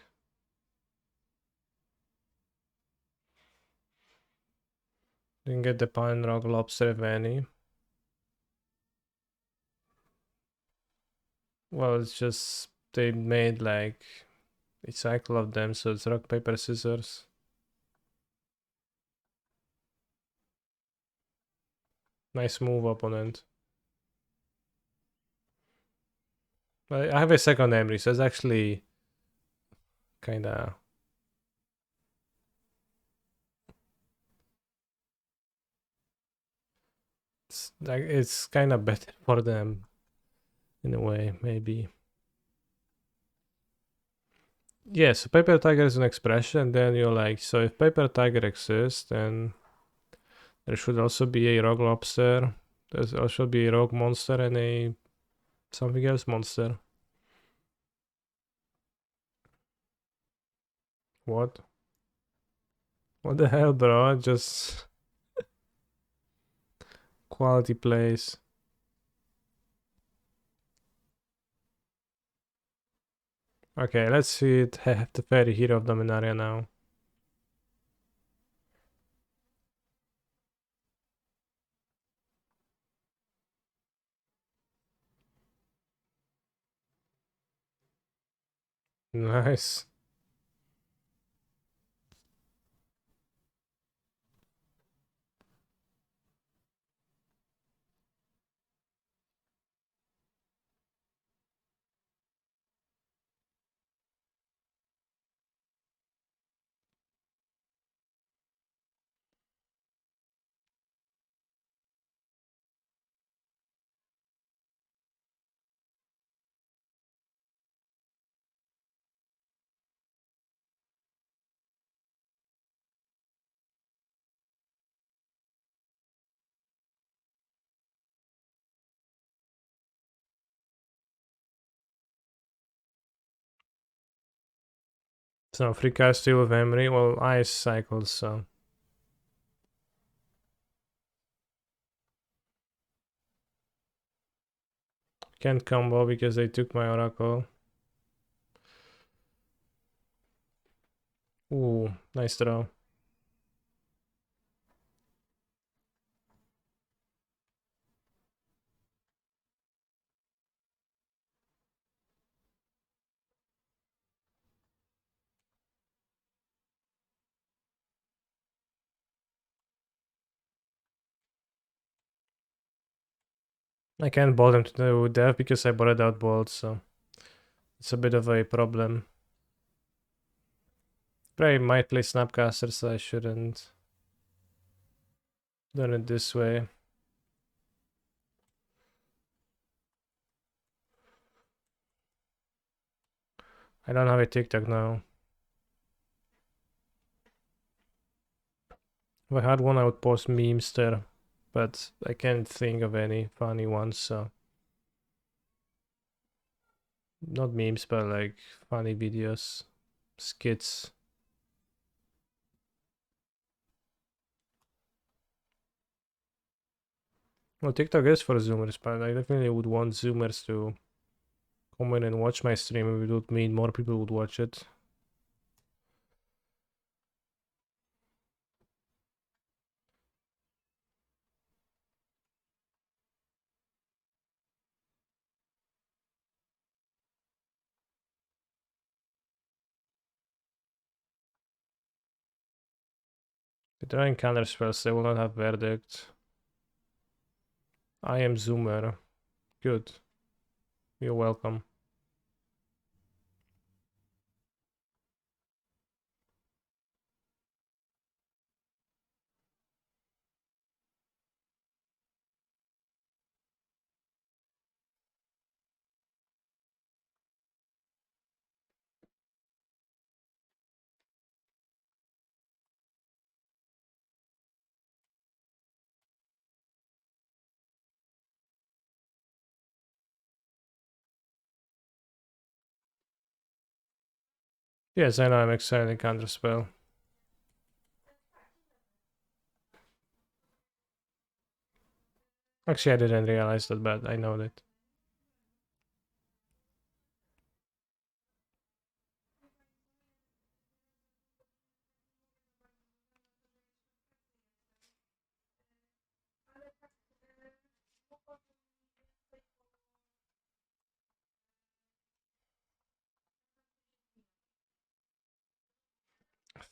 Didn't get the Pine Rock Lobster if any. Well, it's just they made like a cycle of them, so it's rock, paper, scissors. Nice move, opponent. I have a second Emery, so it's actually kinda. It's kind of better for them in a way, maybe. Yeah, so paper tiger is an expression. Then you're like, so if paper tiger exists, then there should also be a rock lobster. There's also be a rock monster and a something else monster. What? What the hell, bro? Just quality plays. Okay, let's see it have the fairy hero of Dominaria now. Nice. So free cast steal of memory. Well, ice cycles, so can't combo because they took my oracle. Ooh, nice draw. I can't bolt him to death because I bought out bolt, so it's a bit of a problem. I might play Snapcaster, so I shouldn't done it this way. I don't have a TikTok now. If I had one, I would post memes there, but I can't think of any funny ones, so. Not memes, but like funny videos, skits. Well, TikTok is for Zoomers, but I definitely would want Zoomers to come in and watch my stream. It would mean more people would watch it. The drawing counter spells, they will not have verdict. I am Zoomer. Good. You're welcome. Yes, I know I'm excited counter spell. Actually, I didn't realize that, but I know that.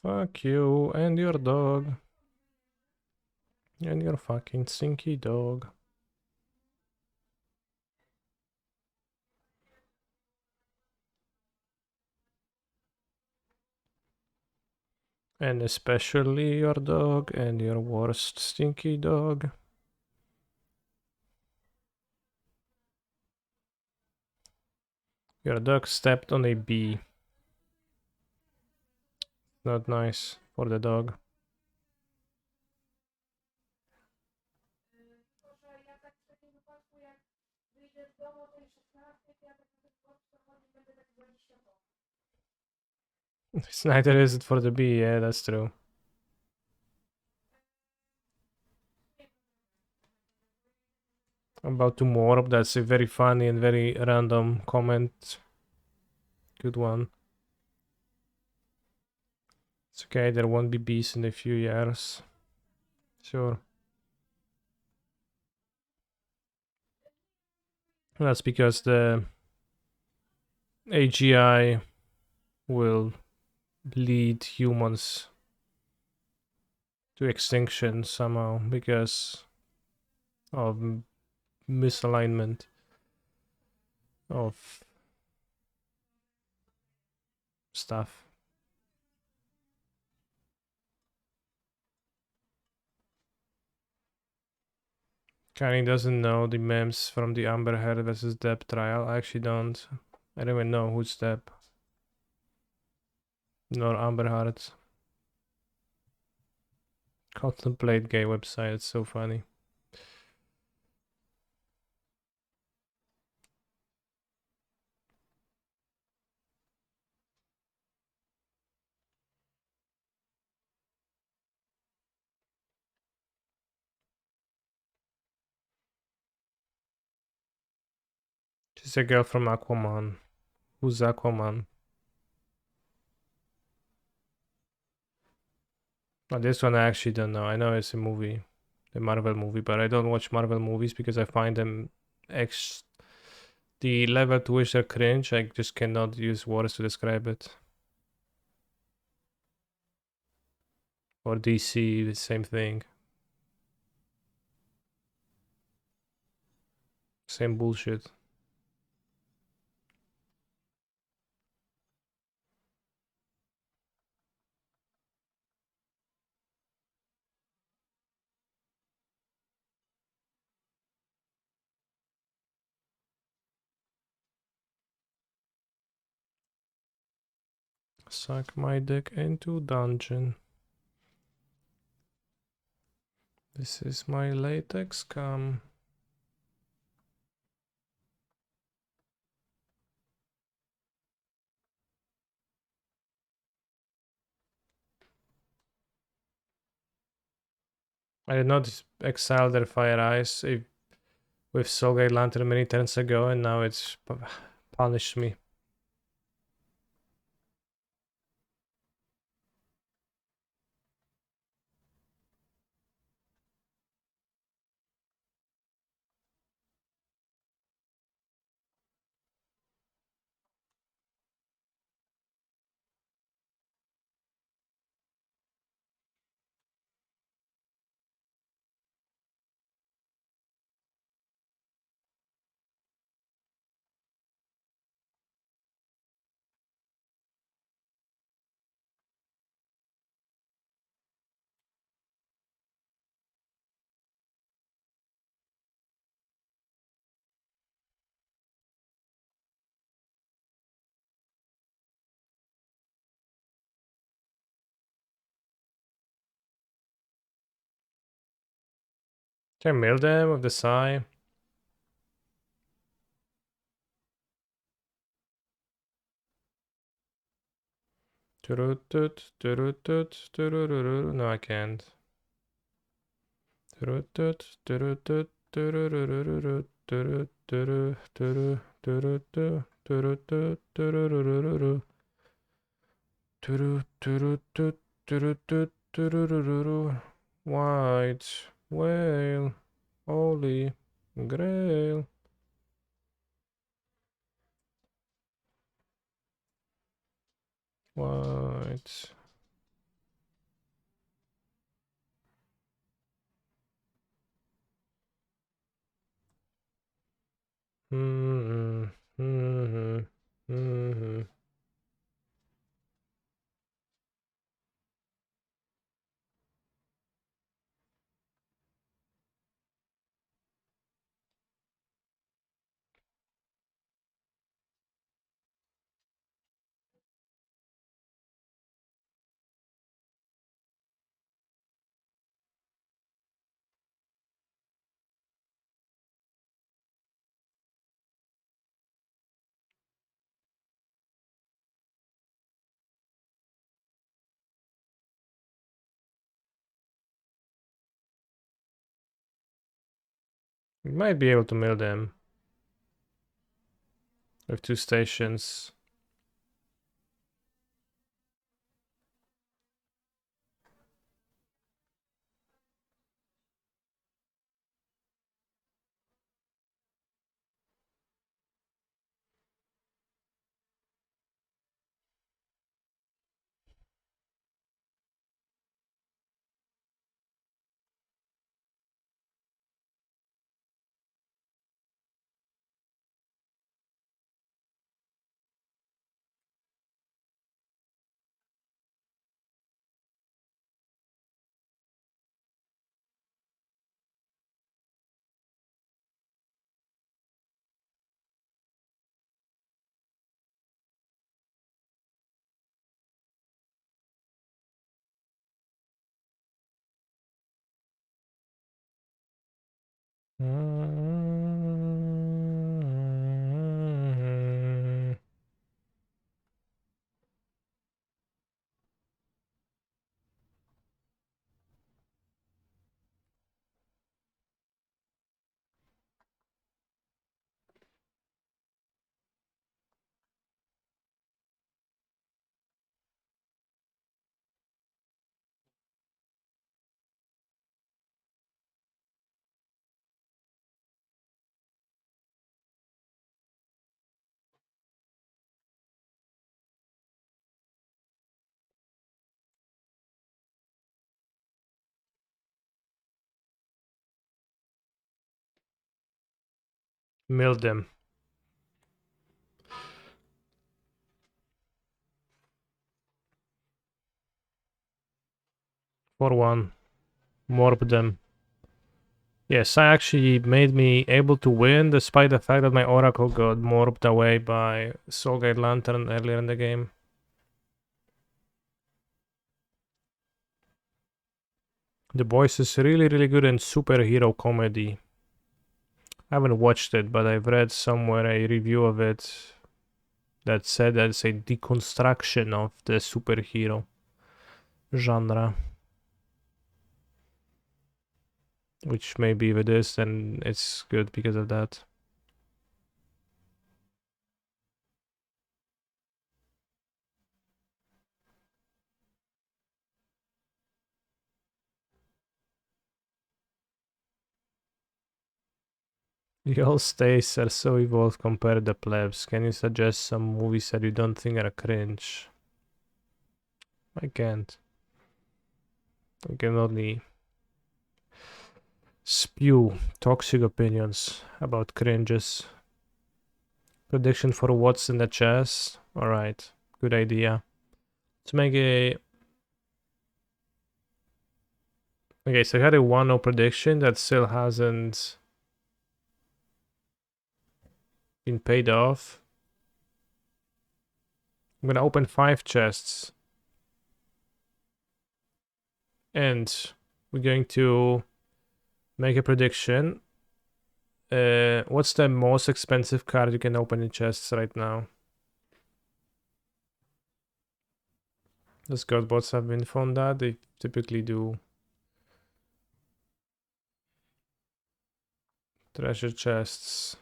Fuck you and your dog. And your fucking stinky dog. And especially your dog and your worst stinky dog. Your dog stepped on a bee. Not nice for the dog. It's neither is it for the bee, yeah, that's true. About to Morb, that's a very funny and very random comment. Good one. It's okay, there won't be bees in a few years. Sure. That's because the AGI will lead humans to extinction somehow because of misalignment of stuff. Kanye doesn't know the memes from the Amber Heard versus Depp trial. I actually don't. I don't even know who's Depp. Nor Amber Heard. Contemplate gay website. It's so funny. She's a girl from Aquaman. Who's Aquaman? Oh, this one I actually don't know. I know it's a movie, a Marvel movie, but I don't watch Marvel movies because I find them the level to which they're cringe. I just cannot use words to describe it. Or DC, the same thing. Same bullshit. Suck my dick into dungeon. This is my latex cum. I did not exile their fire eyes with Soulgate Lantern many turns ago, and now it's punished me. Can I mill them with the Psy? No, I can't. White whale, holy grail. White. We might be able to mill them with 2 stations. Mill them. For one. Morp them. Yes, I actually made me able to win despite the fact that my Oracle got morphed away by Soulgate Lantern earlier in the game. The voice is really good in superhero comedy. I haven't watched it, but I've read somewhere a review of it that said that it's a deconstruction of the superhero genre. Which maybe if it is, then it's good because of that. The old stays are so evolved compared to the plebs. Can you suggest some movies that you don't think are cringe? I can't. I can only spew toxic opinions about cringes. Prediction for what's in the chest? Alright, good idea. Let's make a... Okay, so I had a 1-0 prediction that still hasn't been paid off. I'm gonna open 5 chests. And we're going to make a prediction. What's the most expensive card you can open in chests right now? Does Godbots have info on that? They typically do. Treasure chests.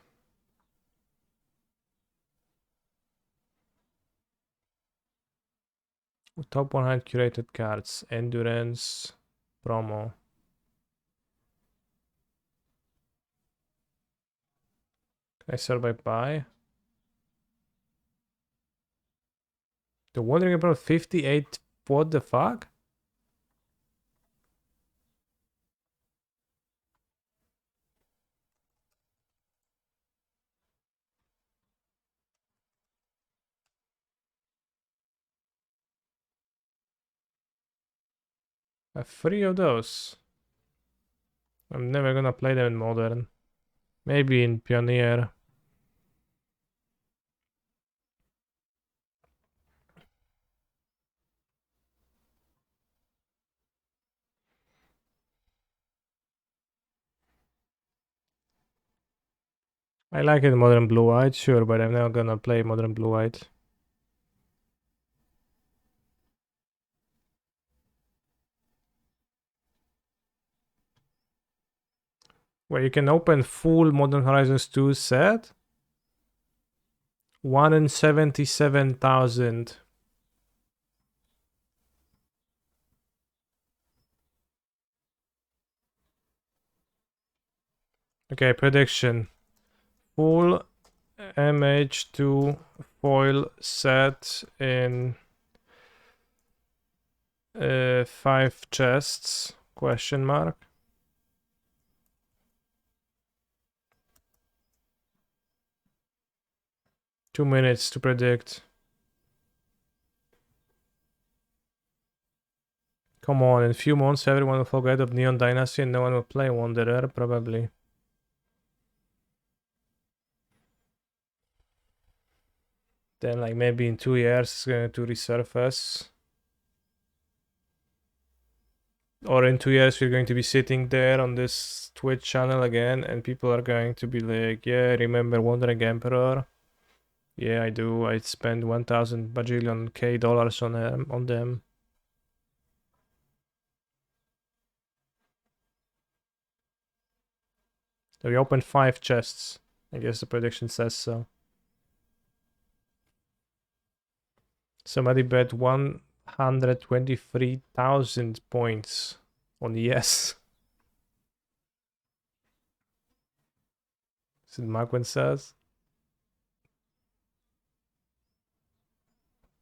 Top 100 curated cards. Endurance. Promo. Can I sell by buy? They're wondering about 58. What the fuck? I have 3 of those. I'm never gonna play them in Modern. Maybe in Pioneer. I like it in Modern Blue-White, sure, but I'm never gonna play Modern Blue-White. Where you can open full Modern Horizons 2 set? 1 in 77,000. Okay, prediction. Full MH2 foil set in 5 chests? Question mark. Two minutes to predict. Come on, in a few months everyone will forget of Neon Dynasty and no one will play Wanderer, probably. Then like maybe in 2 years it's going to resurface. Or in 2 years we're going to be sitting there on this Twitch channel again and people are going to be like, yeah, remember Wandering Emperor? Yeah, I do. I spent 1,000 bajillion K dollars on them. So we opened 5 chests. I guess the prediction says so. Somebody bet 123,000 points on yes. Is it Magwin says?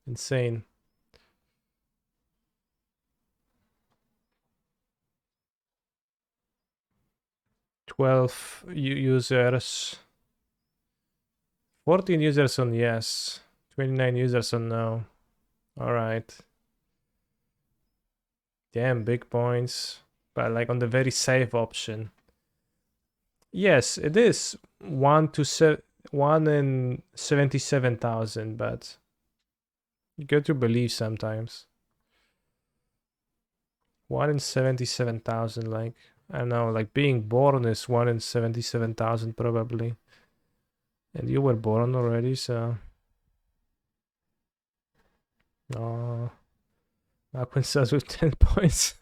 Insane. 12 users. 14 users on yes. 29 users on no. Alright. Damn, big points. But like on the very safe option. Yes, it is 1 in 77,000, but you got to believe sometimes. 1 in 77,000, like, I don't know, like being born is 1 in 77,000 probably. And you were born already, so. Oh, Aquin starts with 10 points.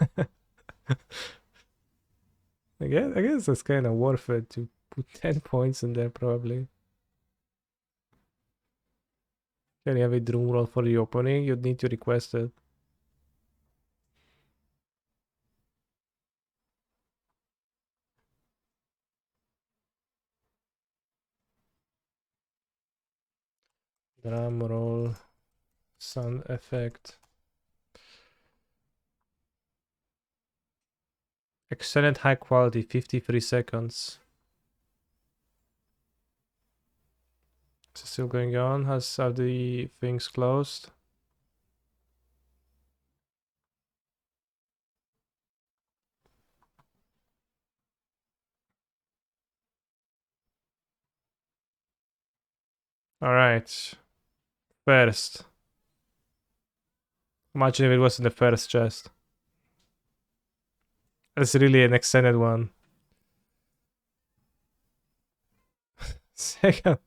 I guess that's kind of worth it to put 10 points in there, probably. Can you have a drum roll for the opening? You'd need to request it. Drum roll, sound effect. Excellent high quality, 53 seconds. Is it still going on? Are the things closed? Alright. First. Imagine if it was in the first chest. That's really an extended one. Second.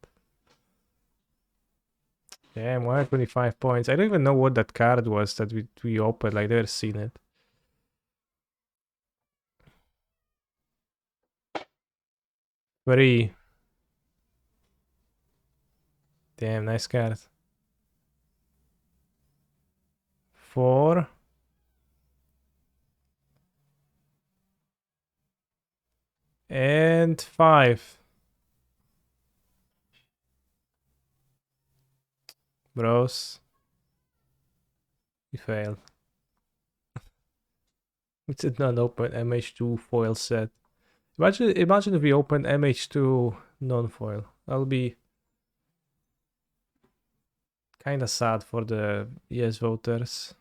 Damn, 125 points. I don't even know what that card was that we opened. Like, never seen it. Very. Damn, nice card. 4. And 5. Bros. We failed. We did not open MH2 foil set. Imagine if we open MH2 non-foil. That'll be kind of sad for the yes voters.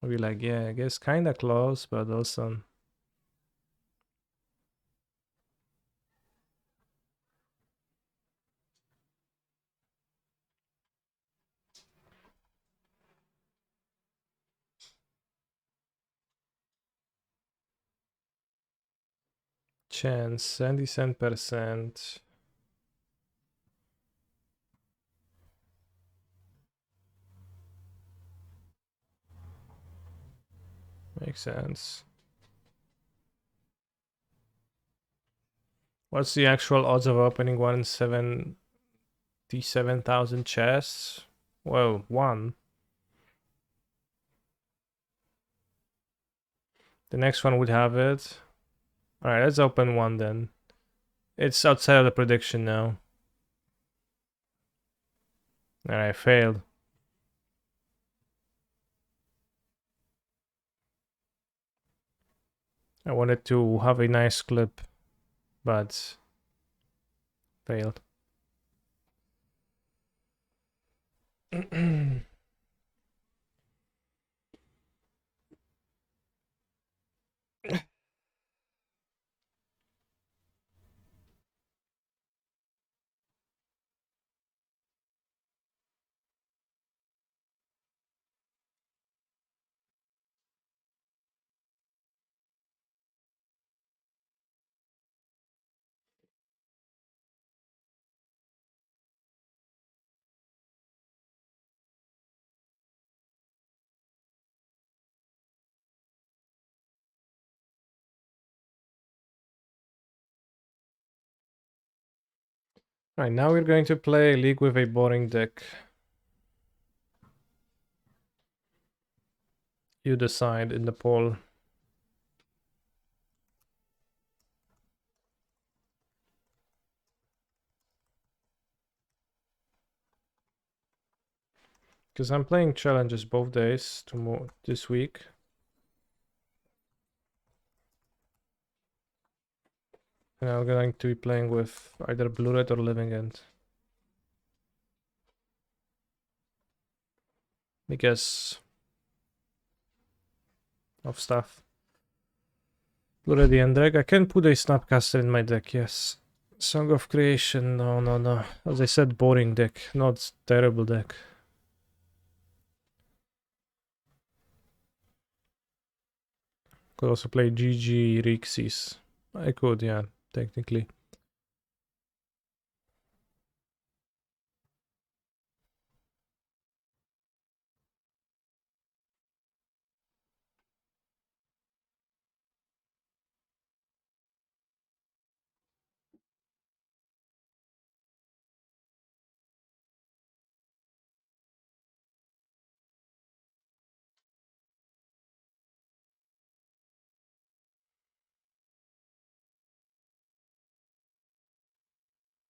I'll be like, yeah, I guess kind of close, but also. Chance, 77%. Makes sense. What's the actual odds of opening 1 in 77,000 chests? Well, 1. The next one would have it. Alright, let's open 1 then. It's outside of the prediction now. Alright, I failed. I wanted to have a nice clip, but failed. Right, now we're going to play a league with a boring deck. You decide in the poll. Because I'm playing challenges both days this week. And I'm going to be playing with either Blue Red or Living End. Because of stuff. Blue Red and Drag. I can put a Snapcaster in my deck, yes. Song of Creation, no. As I said, boring deck, not terrible deck. Could also play GG Rixis. I could, yeah, technically.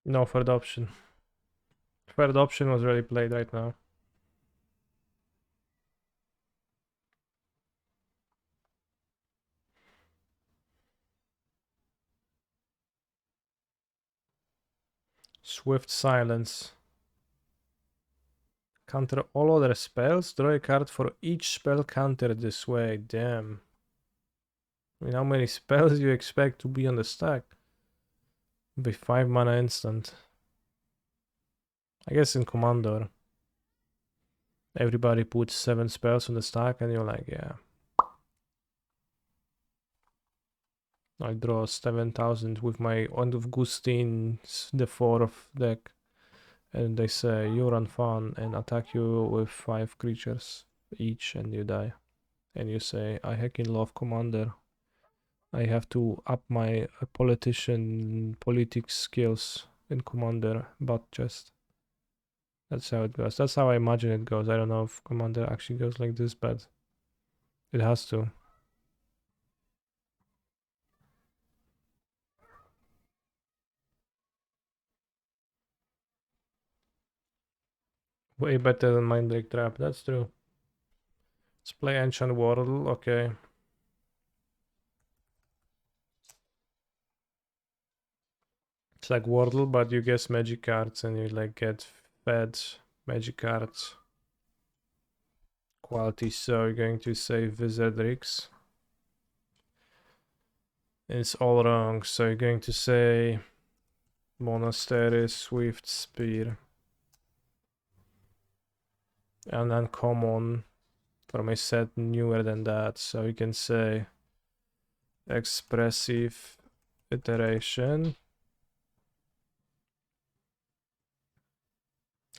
No third option. Third option was already played right now. Swift Silence. Counter all other spells. Draw a card for each spell countered this way. Damn. I mean, how many spells do you expect to be on the stack? Be 5 mana instant. I guess in Commander, everybody puts 7 spells on the stack and you're like, yeah. I draw 7,000 with my End of Gustin, the 4th deck. And they say, you run fun and attack you with 5 creatures each and you die. And you say, I heckin' love Commander. I have to up my politics skills in Commander, but just that's how it goes. That's how I imagine it goes. I don't know if Commander actually goes like this, but it has to. Way better than Mindbreak Trap, that's true. Let's play Ancient World, okay. It's like Wordle, but you guess magic cards and you like get fed magic cards. Quality, so you're going to say Wizardrix. It's all wrong, so you're going to say Monastery, Swift Spear. And then common from a set newer than that, so you can say Expressive Iteration.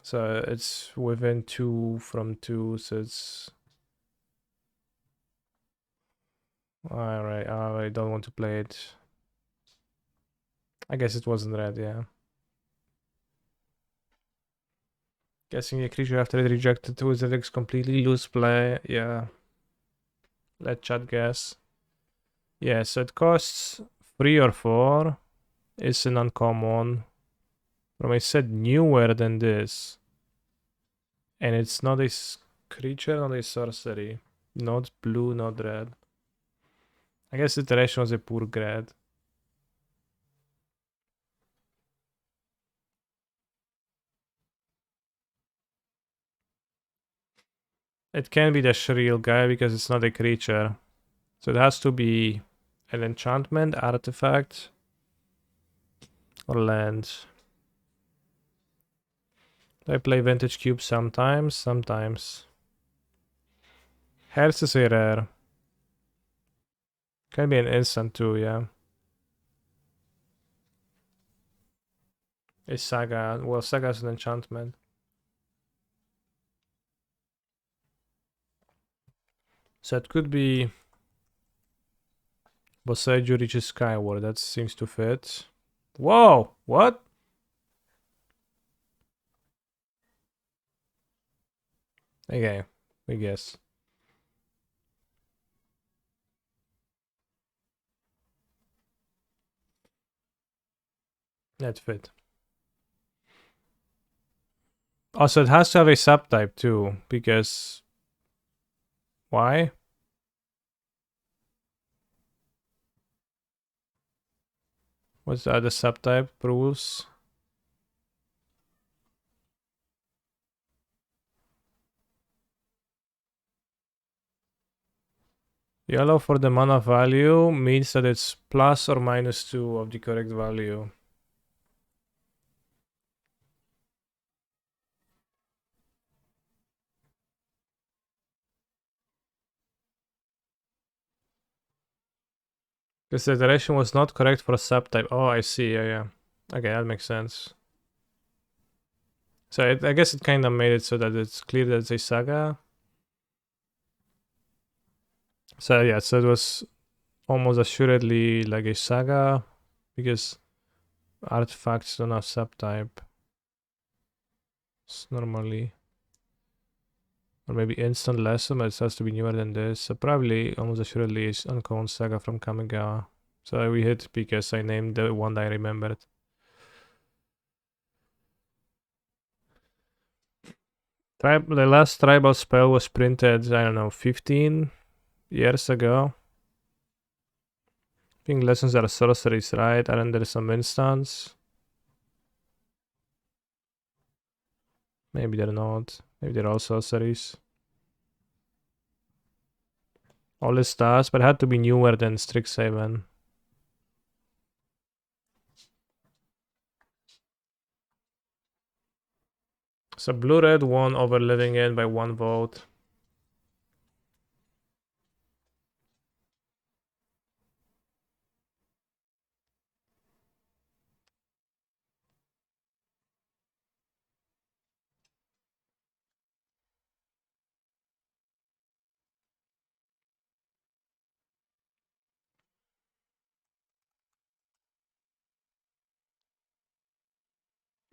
So it's within 2 from 2, so it's... Alright, I don't want to play it. I guess it wasn't red, yeah. Guessing a creature after it rejected Wizardrix completely lose play, yeah. Let chat guess. Yeah, so it costs 3 or 4. It's an uncommon. From a set newer than this. And it's not a creature, not a sorcery. Not blue, not red. I guess Iteration was a poor grad. It can be the Shrill guy because it's not a creature. So it has to be an enchantment, artifact, or land. I play Vintage Cube sometimes. Hearth is a rare. Can be an instant too, yeah. A Saga. Well, Saga is an enchantment. So it could be Boseiju reaches Skyward. That seems to fit. Whoa! What? Okay, I guess. That fit. Also, it has to have a subtype too, because... Why? What's the other subtype rules? Yellow for the mana value means that it's plus or minus 2 of the correct value. Because the direction was not correct for a subtype. Oh, I see. Yeah. Okay, that makes sense. So I guess it kind of made it so that it's clear that it's a saga. So yeah, so it was almost assuredly like a saga because artifacts don't have subtype. It's normally, or maybe instant lesson, but it has to be newer than this. So probably almost assuredly is uncommon saga from Kamigawa. So we hit because I named the one that I remembered. The last tribal spell was printed, I don't know, 15 years ago. I think lessons are sorceries, right? And then there's some instants. Maybe they're not. Maybe they're all sorceries. All this stuff, but it had to be newer than Strixhaven. So blue-red won over Living In by 1 vote.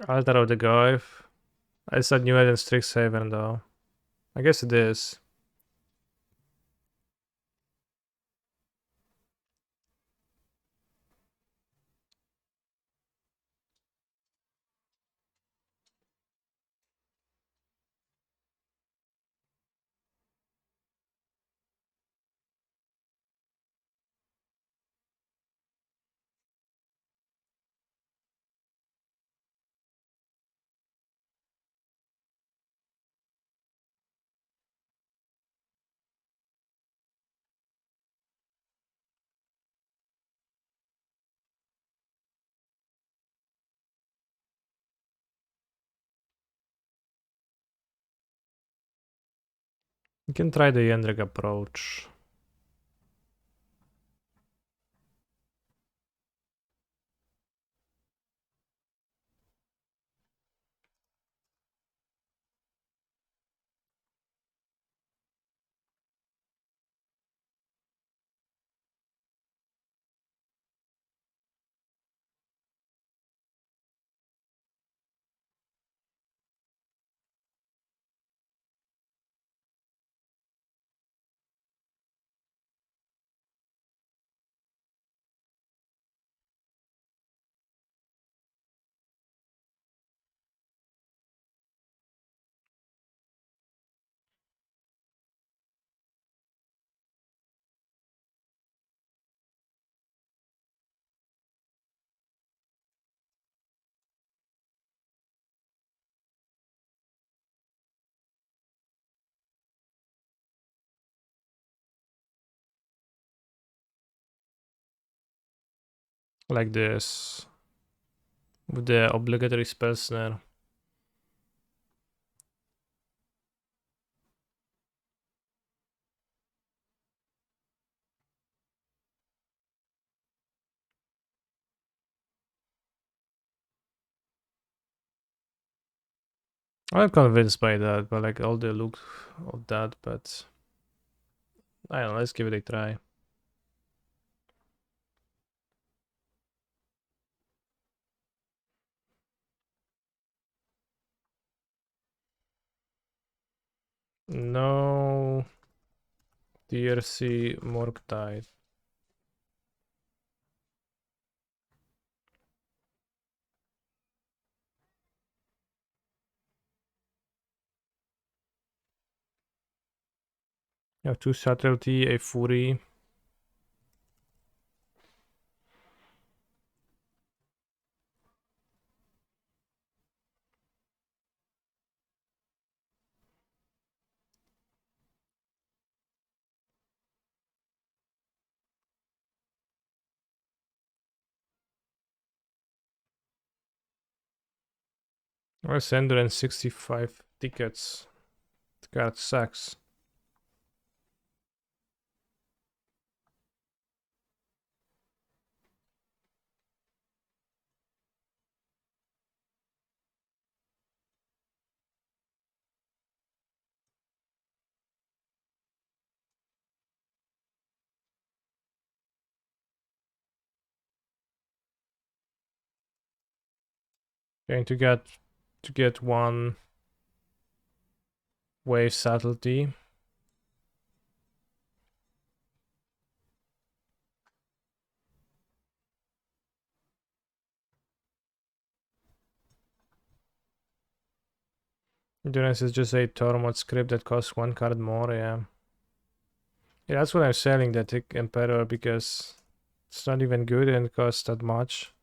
Altar of the Goyf. It's not newer than Strixhaven though. I guess it is. You can try the Yendrik approach. Like this. With the obligatory spell snare. I'm convinced by that, but like all the look of that, but I don't know, let's give it a try. No DRC Murktide. You have 2 subtlety, a fury. Where's 165 tickets? The card sucks. Going to get one wave subtlety. Endurance is just a Tormod script that costs one card more, yeah. Yeah, that's what I'm selling, that Emperor, because it's not even good and it costs that much.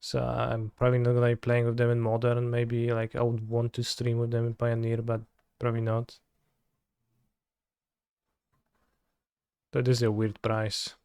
So I'm probably not gonna be playing with them in Modern. Maybe like I would want to stream with them in Pioneer, but probably not. That is a weird price.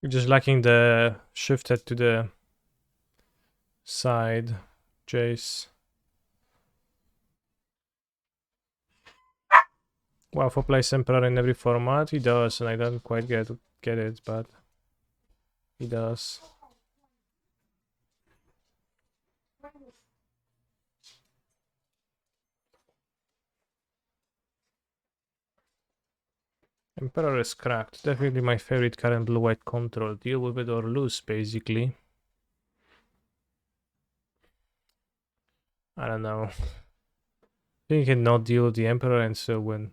You're just lacking the shifted to the side, Jace. Wow, for plays Emperor in every format, he does, and I don't quite get it, but he does. Emperor is cracked. Definitely my favorite current blue-white control. Deal with it or lose, basically. I don't know. I think you can not deal with the Emperor and still win.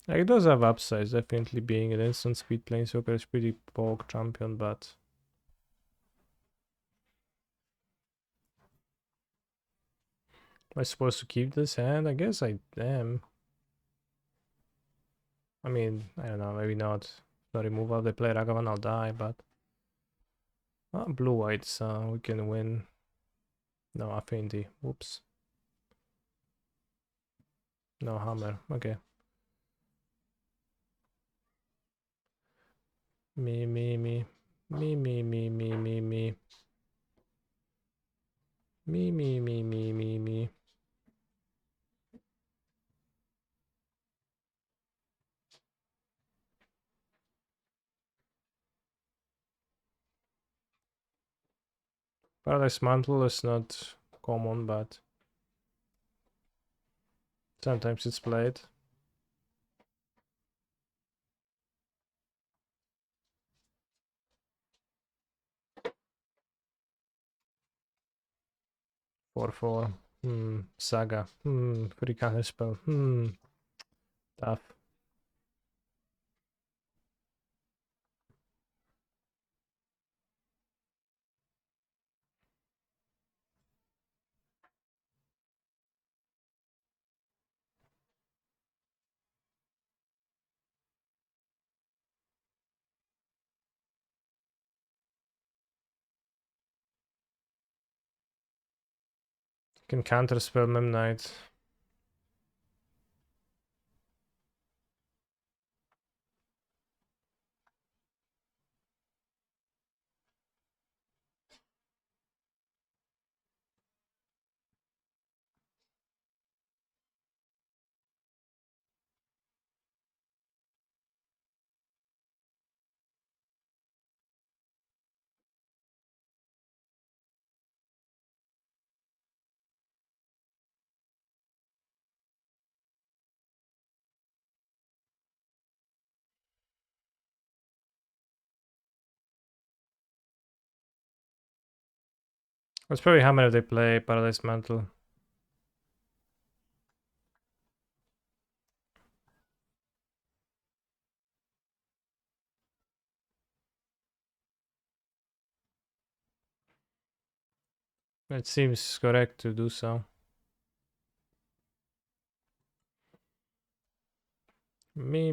Like, it does have upsides, definitely being an instant speed planeswalker is pretty poke champion, but... Am I supposed to keep this hand? I guess I am. I mean, I don't know, maybe not. The removal, they play Ragavan, I'll die, but... blue-white, so we can win. No, Affinity. Whoops. No, Hammer. Okay. Me. Me. Me. Me. Me. Me. Me. Me. Me. Me. Me. Me. Me. Me. Me. Paradise Mantle is not common, but sometimes it's played. For Saga. Free counter spell. Tough. Can counter spell Mem Knight. It's probably hammer if they play Paradise Mantle. It seems correct to do so. Me.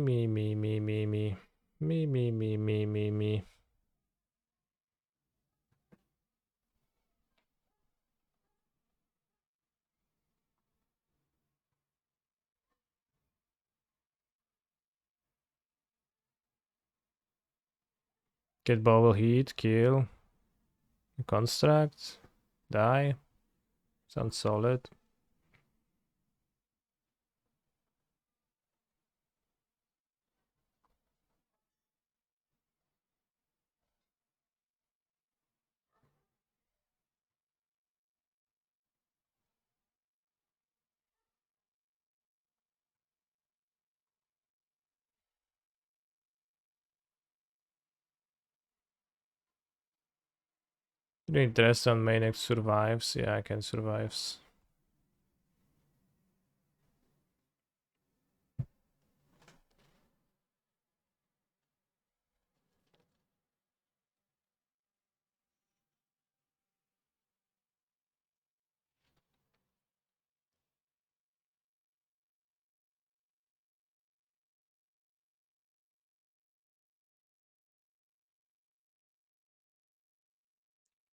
Get bubble heat, kill. Construct. Die. Sounds solid. Doing dress on main X survives. Yeah, I can survives.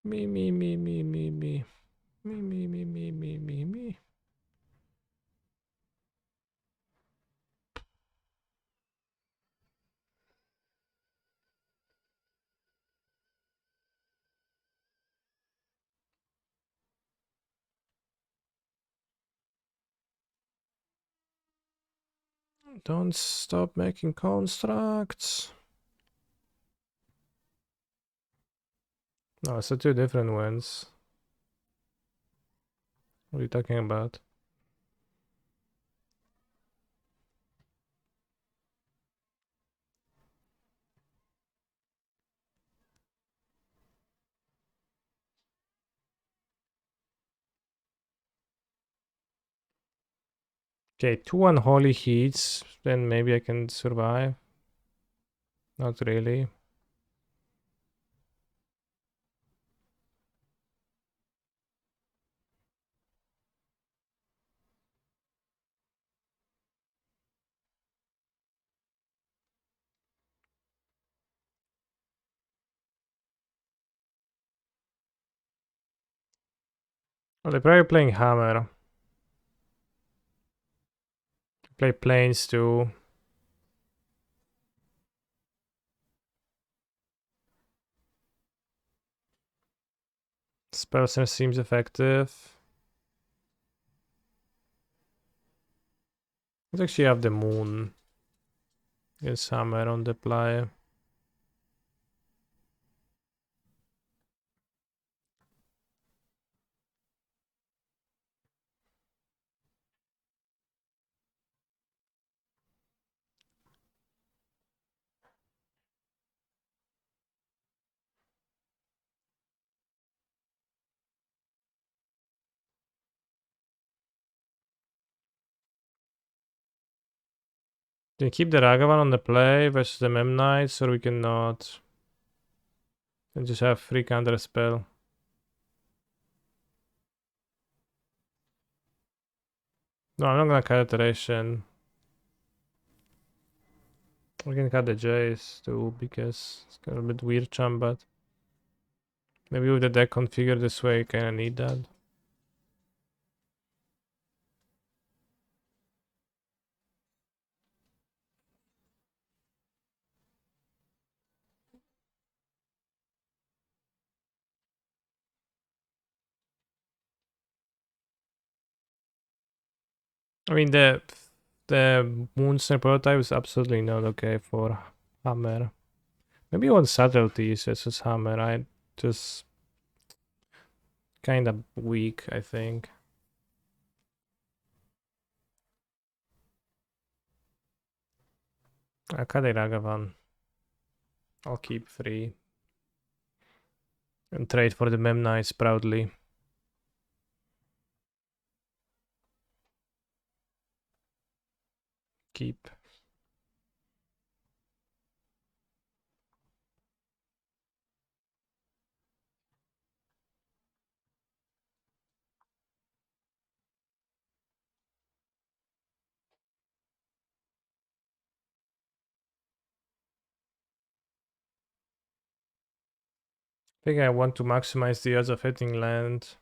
Me. Me. Don't stop making constructs. No, it's two different ones. What are you talking about? Okay, 2 unholy heats, then maybe I can survive. Not really. Oh, they're probably playing hammer. Play planes too. Spell sense seems effective. Let's actually have the moon. Yes, hammer on the play. Can we keep the Ragavan on the play versus the Mem Knights, or we cannot? And just have free counter spell. No, I'm not gonna cut iteration. We can cut the Jace too, because it's kind of a bit weird champ, but maybe with the deck configured this way, you kinda need that. I mean, the Moonsnare prototype is absolutely not okay for hammer. Maybe one subtleties versus hammer. I just kind of weak, I think. Akade Ragavan. I'll keep 3. And trade for the Mem Knights proudly. keep. I think I want to maximize the odds of hitting land.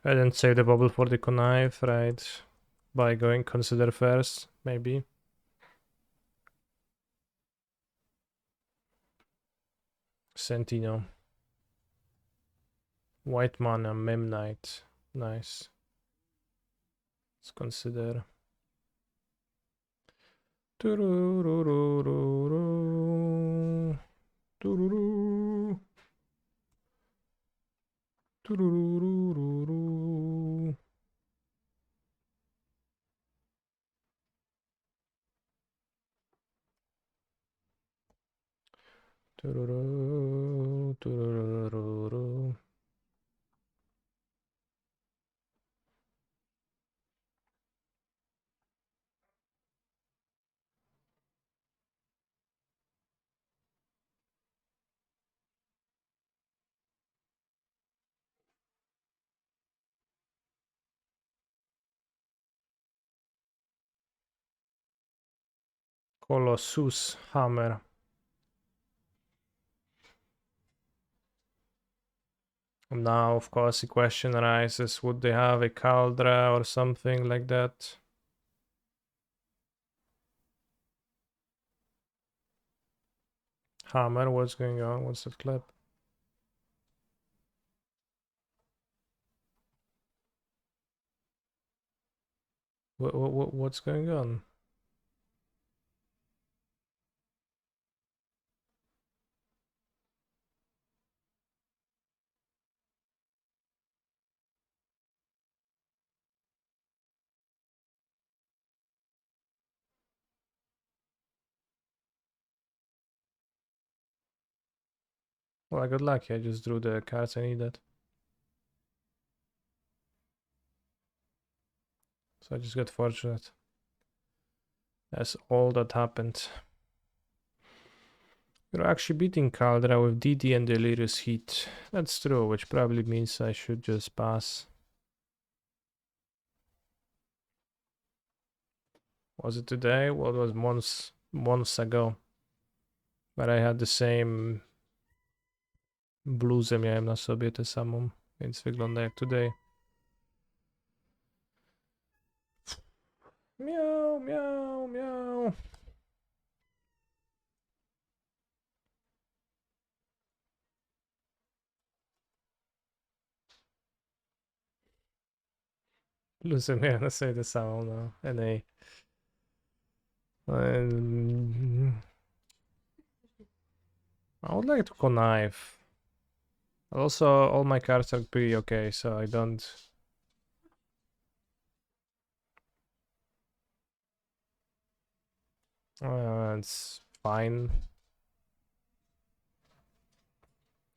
I didn't save the bubble for the connive, right? By going consider first, maybe. Sentino. White mana, Memnite. Nice. Let's consider. Turururururu. Tururu. Turururururu. Tururu. Tururururu. Colossus Hammer. Now, of course, the question arises, would they have a Caldra or something like that? Hammer, what's going on? What's that clip? What's going on? Well, I got lucky. I just drew the cards I needed. So I just got fortunate. That's all that happened. You're actually beating Caldra with DD and Delirious Heat. That's true, which probably means I should just pass. Was it today? Well, it was months ago. But I had the same bluzę miałem na sobie, tę samą, więc wygląda jak today. Miau, miau, miau. Bluzę miałem na sobie tę samą, no. NA. I would like to connive. Also, all my cards are pretty okay, so I don't... it's fine.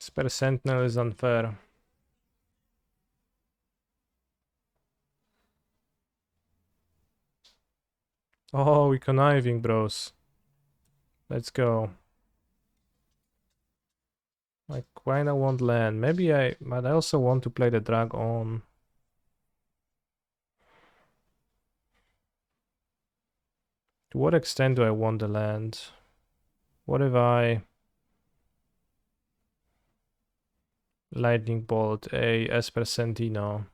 Spare Sentinel is unfair. Oh, we conniving, bros. Let's go. I kinda want land. But I also want to play the dragon. To what extent do I want the land? What if I lightning bolt a Esper Sentino?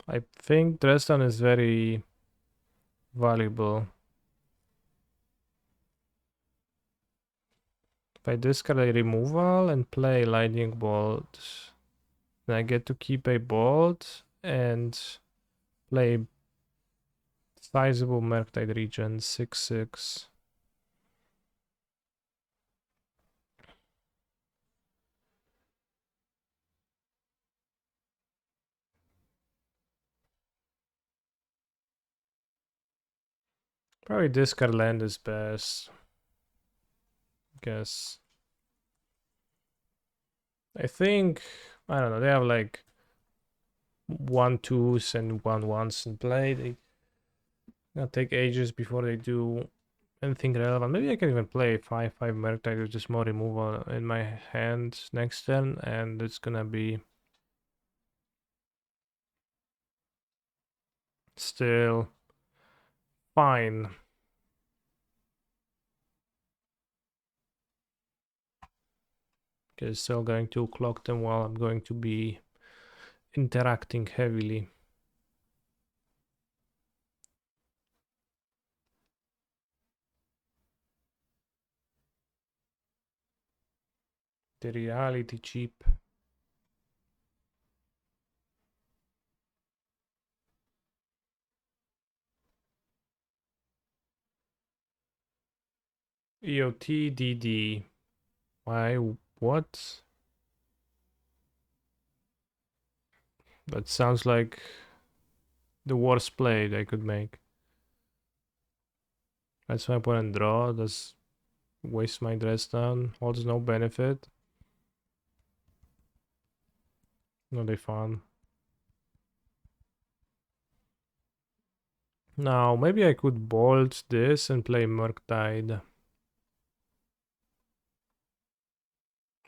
I think Dresden is very valuable. If I discard a removal and play lightning bolt, then I get to keep a bolt and play sizable Murktide region 6/6. Probably discard land is best. Guess. I think, I don't know, they have like 1/2s and 1/1s in play. They gonna take ages before they do anything relevant. Maybe I can even play 5/5 Murktide with just more removal in my hand next turn, and it's gonna be still fine. Because still going to clock them while I'm going to be interacting heavily. The reality chip. EOTDD. Why? What? That sounds like the worst play they could make. That's my opponent draw. Does waste my dress down. Holds no benefit. No, they fun. Now, maybe I could bolt this and play Murktide.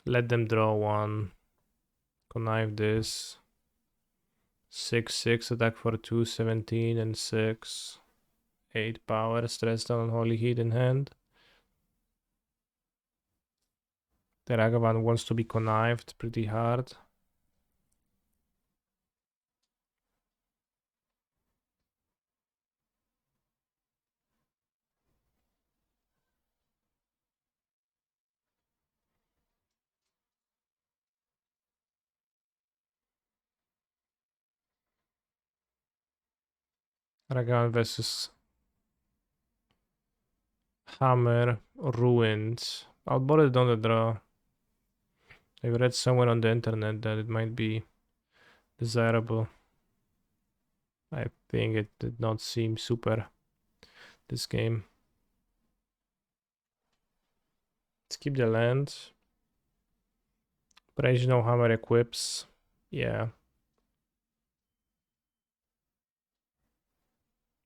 Let them draw one. Connive this. 6/6 attack for 2, 17 and 6. 8 power, stress down on Holy Heat in hand. The Ragavan wants to be connived pretty hard. Ragavan versus Hammer Ruined. I'll board it on the draw. I read somewhere on the internet that it might be desirable. I think it did not seem super this game. Let's keep the land. Operational Hammer equips. Yeah.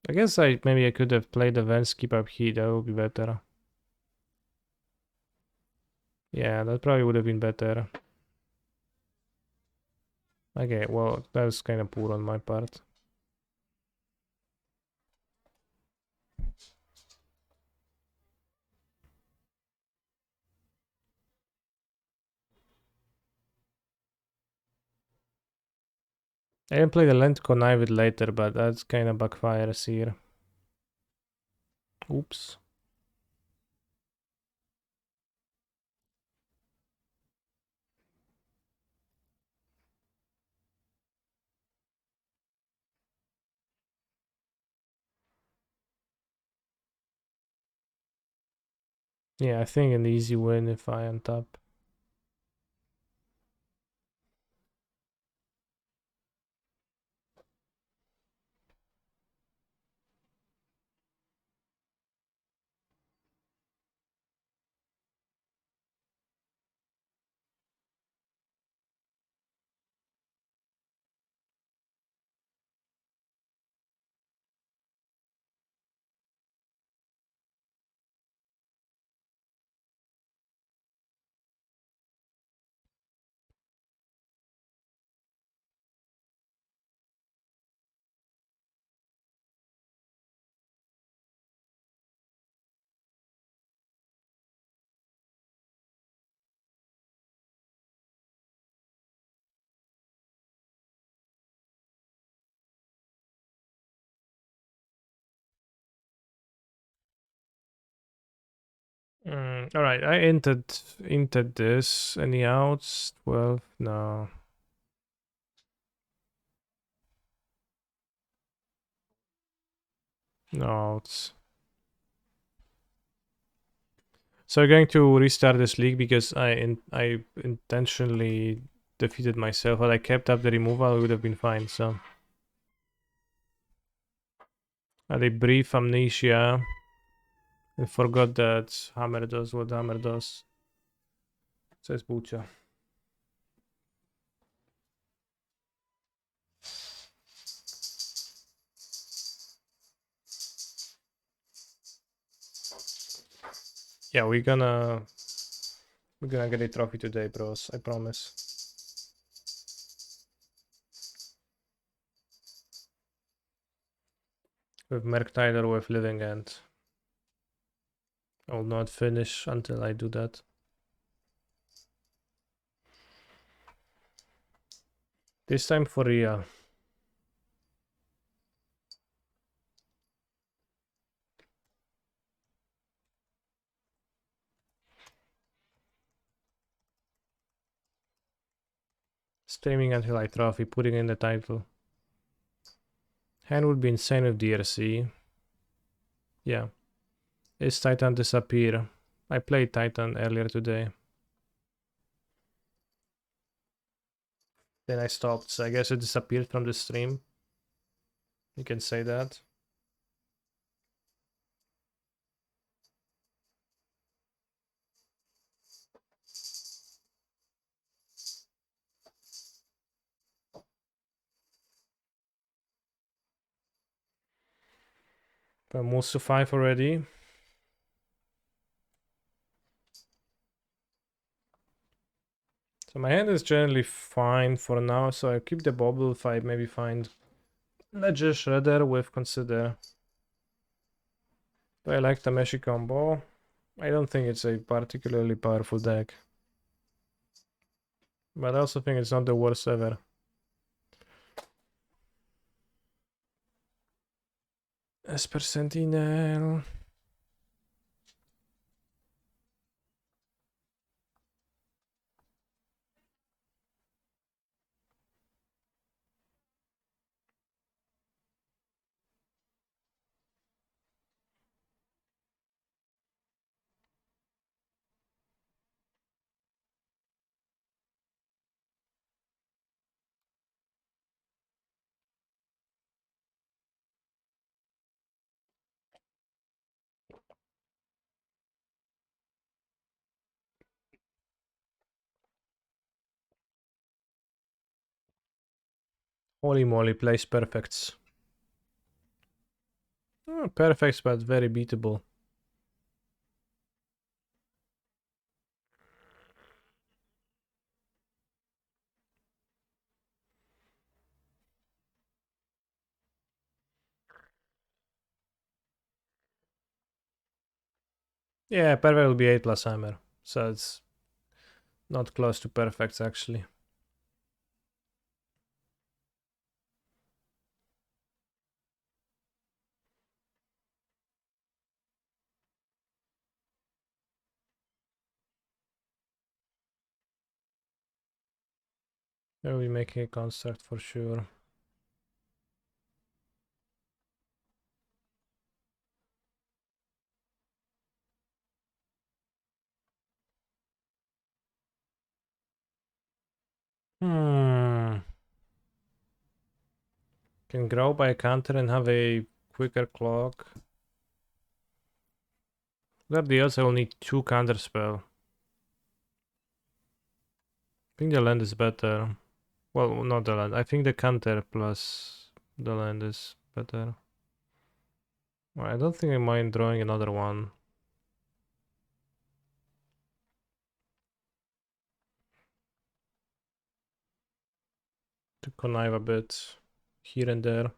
I guess maybe I could have played the Vance keep up heat. That would be better. Yeah, that probably would have been better. Okay, well, that was kind of poor on my part. I can play the land connive it later, but that's kind of backfires here. Oops. Yeah, I think an easy win if I untap. All right, I entered this. Any outs? 12? No. No outs. So I'm going to restart this league because I intentionally defeated myself. Had I kept up the removal, it would have been fine. So I had a brief amnesia. I forgot that Hammer does what Hammer does. Co jest płcia? Yeah, we're gonna get a trophy today, bros. I promise. With Murktide or with Living End. I will not finish until I do that. This time for real. Streaming until I trophy, putting in the title. Hand would be insane with DRC. Yeah. Is Titan disappear? I played Titan earlier today. Then I stopped, so I guess it disappeared from the stream. You can say that. But moves to 5 already. So my hand is generally fine for now, so I keep the bobble if I maybe find Ledger Shredder with Consider. Do I like Tameshi combo? I don't think it's a particularly powerful deck. But I also think it's not the worst ever. Esper Sentinel. Holy moly, plays perfects. Perfects, but very beatable. Yeah, perfect will be 8 plus hammer. So it's not close to perfects actually. We'll be making a construct for sure. Hmm. Can grow by a counter and have a quicker clock. That deals I will need 2 counter spell. I think the land is better. Well, not the land. I think the counter plus the land is better. Well, I don't think I mind drawing another one. To connive a bit here and there.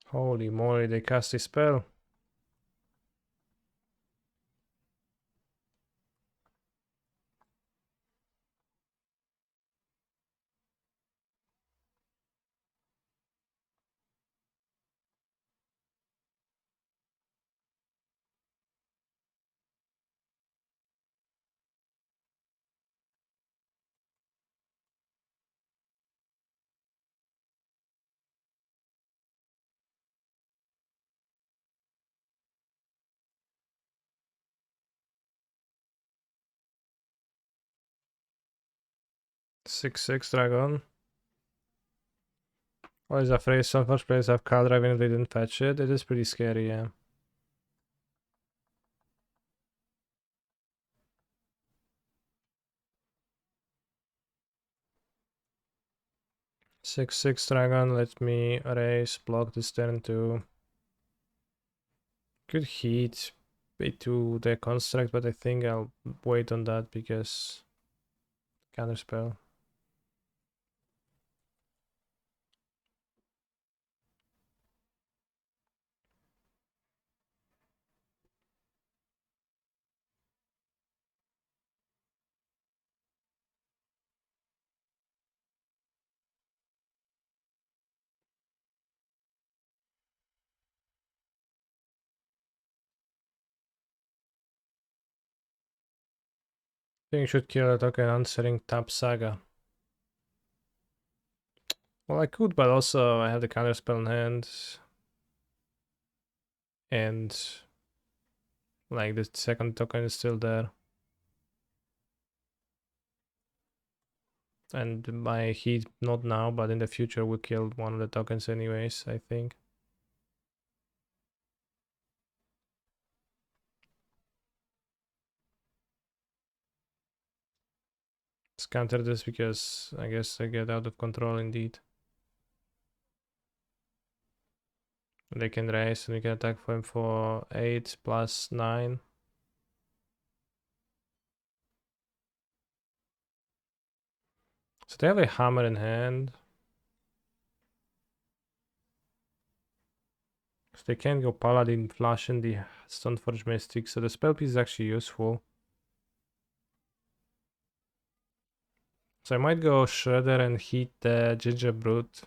Holy moly, they cast a spell. Six dragon. What is afraid some first players have card drive and if they didn't fetch it? It is pretty scary, yeah. 6/6 dragon, let me raise, block this turn too. Could heat into the construct, but I think I'll wait on that because counterspell. I think you should kill a token answering tap saga. Well, I could, but also I have the counterspell in hand. And like the second token is still there. And my heat, not now, but in the future, will kill one of the tokens anyways, I think. Let's counter this because I guess I get out of control indeed. They can raise and we can attack for him for 8 plus 9. So they have a hammer in hand. So they can't go Paladin, Flash in the Stoneforge Mystic, so the spell piece is actually useful. So I might go Shredder and heat the Ginger Brute.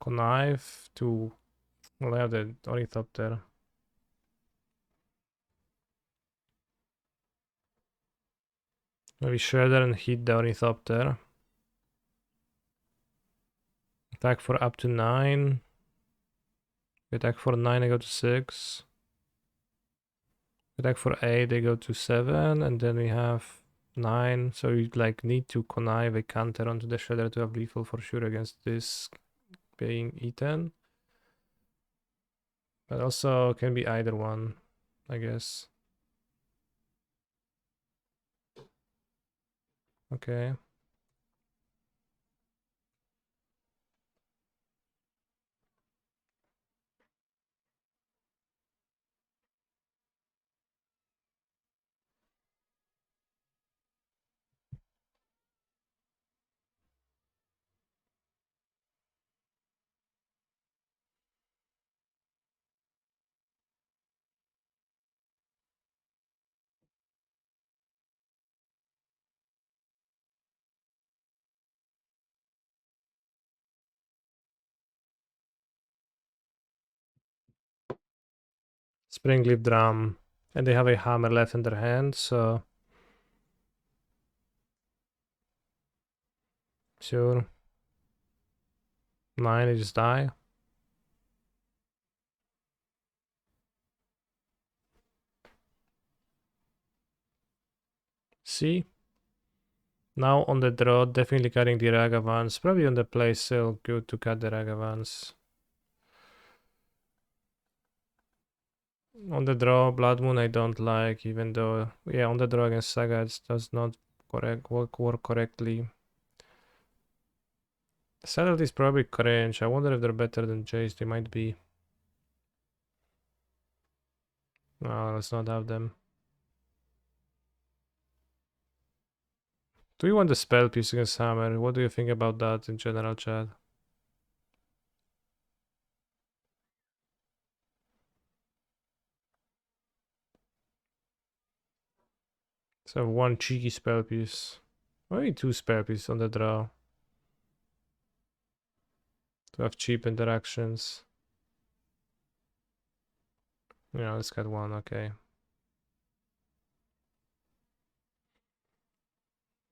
Connive to... Well, I have the Ornithopter. Maybe Shredder and hit the Ornithopter. Attack for up to 9. Attack for 9, I go to 6. Attack for 8, they go to 7. And then we have 9. So you like need to connive a counter onto the Shredder to have lethal for sure against this being eaten. But also can be either one, I guess. Okay. Springleaf Drum. And they have a hammer left in their hand, so... Sure. 9, they just die. See? Now on the draw, definitely cutting the Ragavans. Probably on the play still good to cut the Ragavans. On the draw, Blood Moon I don't like, even though... Yeah, on the draw against Saga it does not work correctly. Subtlety is probably cringe. I wonder if they're better than Jace. They might be. No, let's not have them. Do you want the spell piece against Hammer? What do you think about that in general, chat? So one cheeky spell piece. Maybe 2 spell pieces on the draw. To have cheap interactions. Yeah, let's get 1, okay.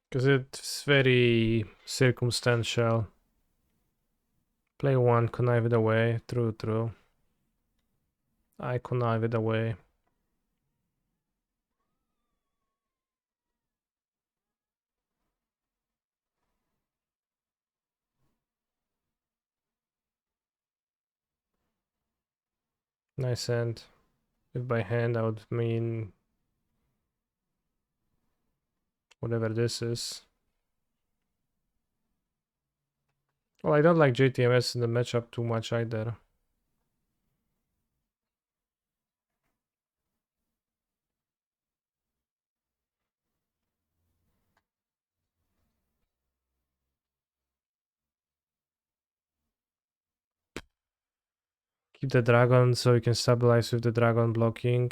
Because it's very circumstantial. Play 1, connive it away. True, true. I connive it away. Nice hand. If by hand I would mean whatever this is. Well, I don't like JTMS in the matchup too much either. Keep the dragon so you can stabilize with the dragon blocking.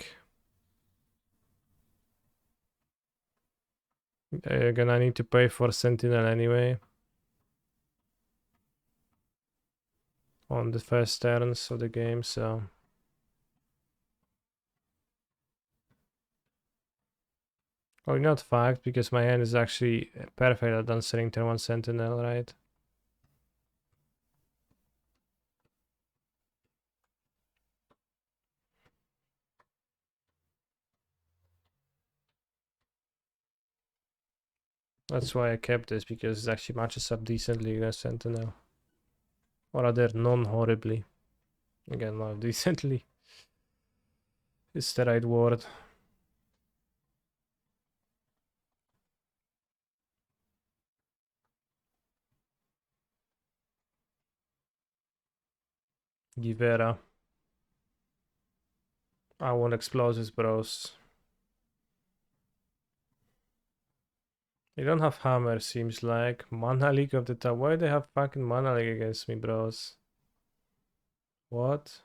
You're gonna need to pay for Sentinel anyway. On the first turns of the game, so... Oh, not fact, because my hand is actually perfect at answering turn 1 Sentinel, right? That's why I kept this, because it actually matches up decently against Sentinel. Or rather, non-horribly. Again, not decently. Is the right word. Givera. I want explosives, bros. They don't have hammer, seems like. Mana League of the top. Why do they have fucking Mana League against me, bros? What?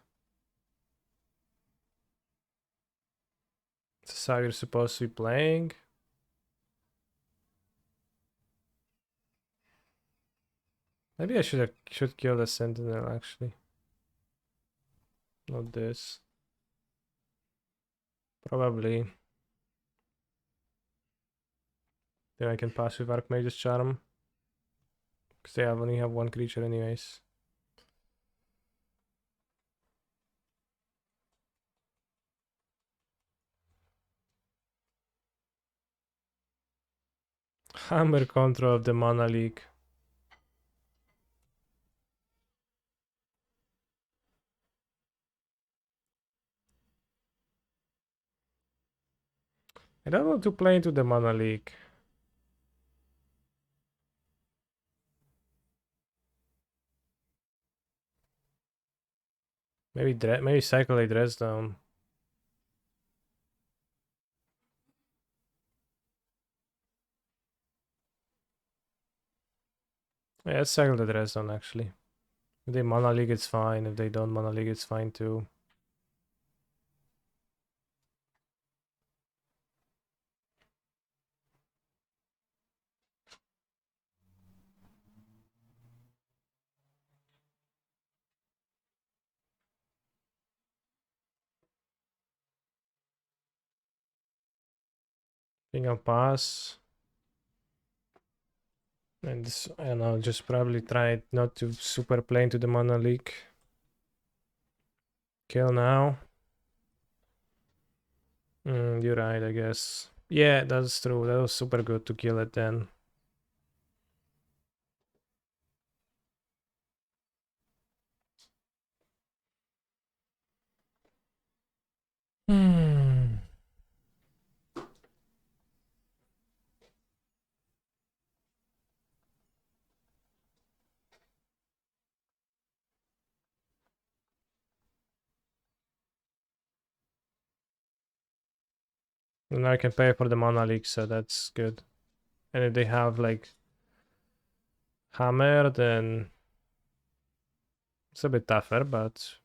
This is how you're supposed to be playing? Maybe I should kill the Sentinel, actually. Not this. Probably. Then I can pass with Archmage's Charm. Because they only have one creature anyways. Hammer control of the Mana League. I don't want to play into the Mana League. Maybe cycle a dress down. Yeah, let's cycle the dress down actually. If they Mana League, it's fine. If they don't Mana League, it's fine too. Think I'll pass. And this, I don't know, just probably try not to super play into the Mana League. Kill now. You're right, I guess. Yeah, that's true. That was super good to kill it then. Hmm. And I can pay for the Mana League, so that's good. And if they have like Hammer, then it's a bit tougher, but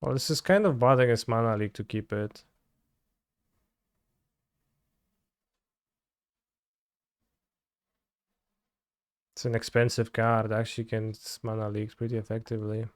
well, this is kind of bad against Mana League to keep it. It's an expensive card, actually can Mana League pretty effectively.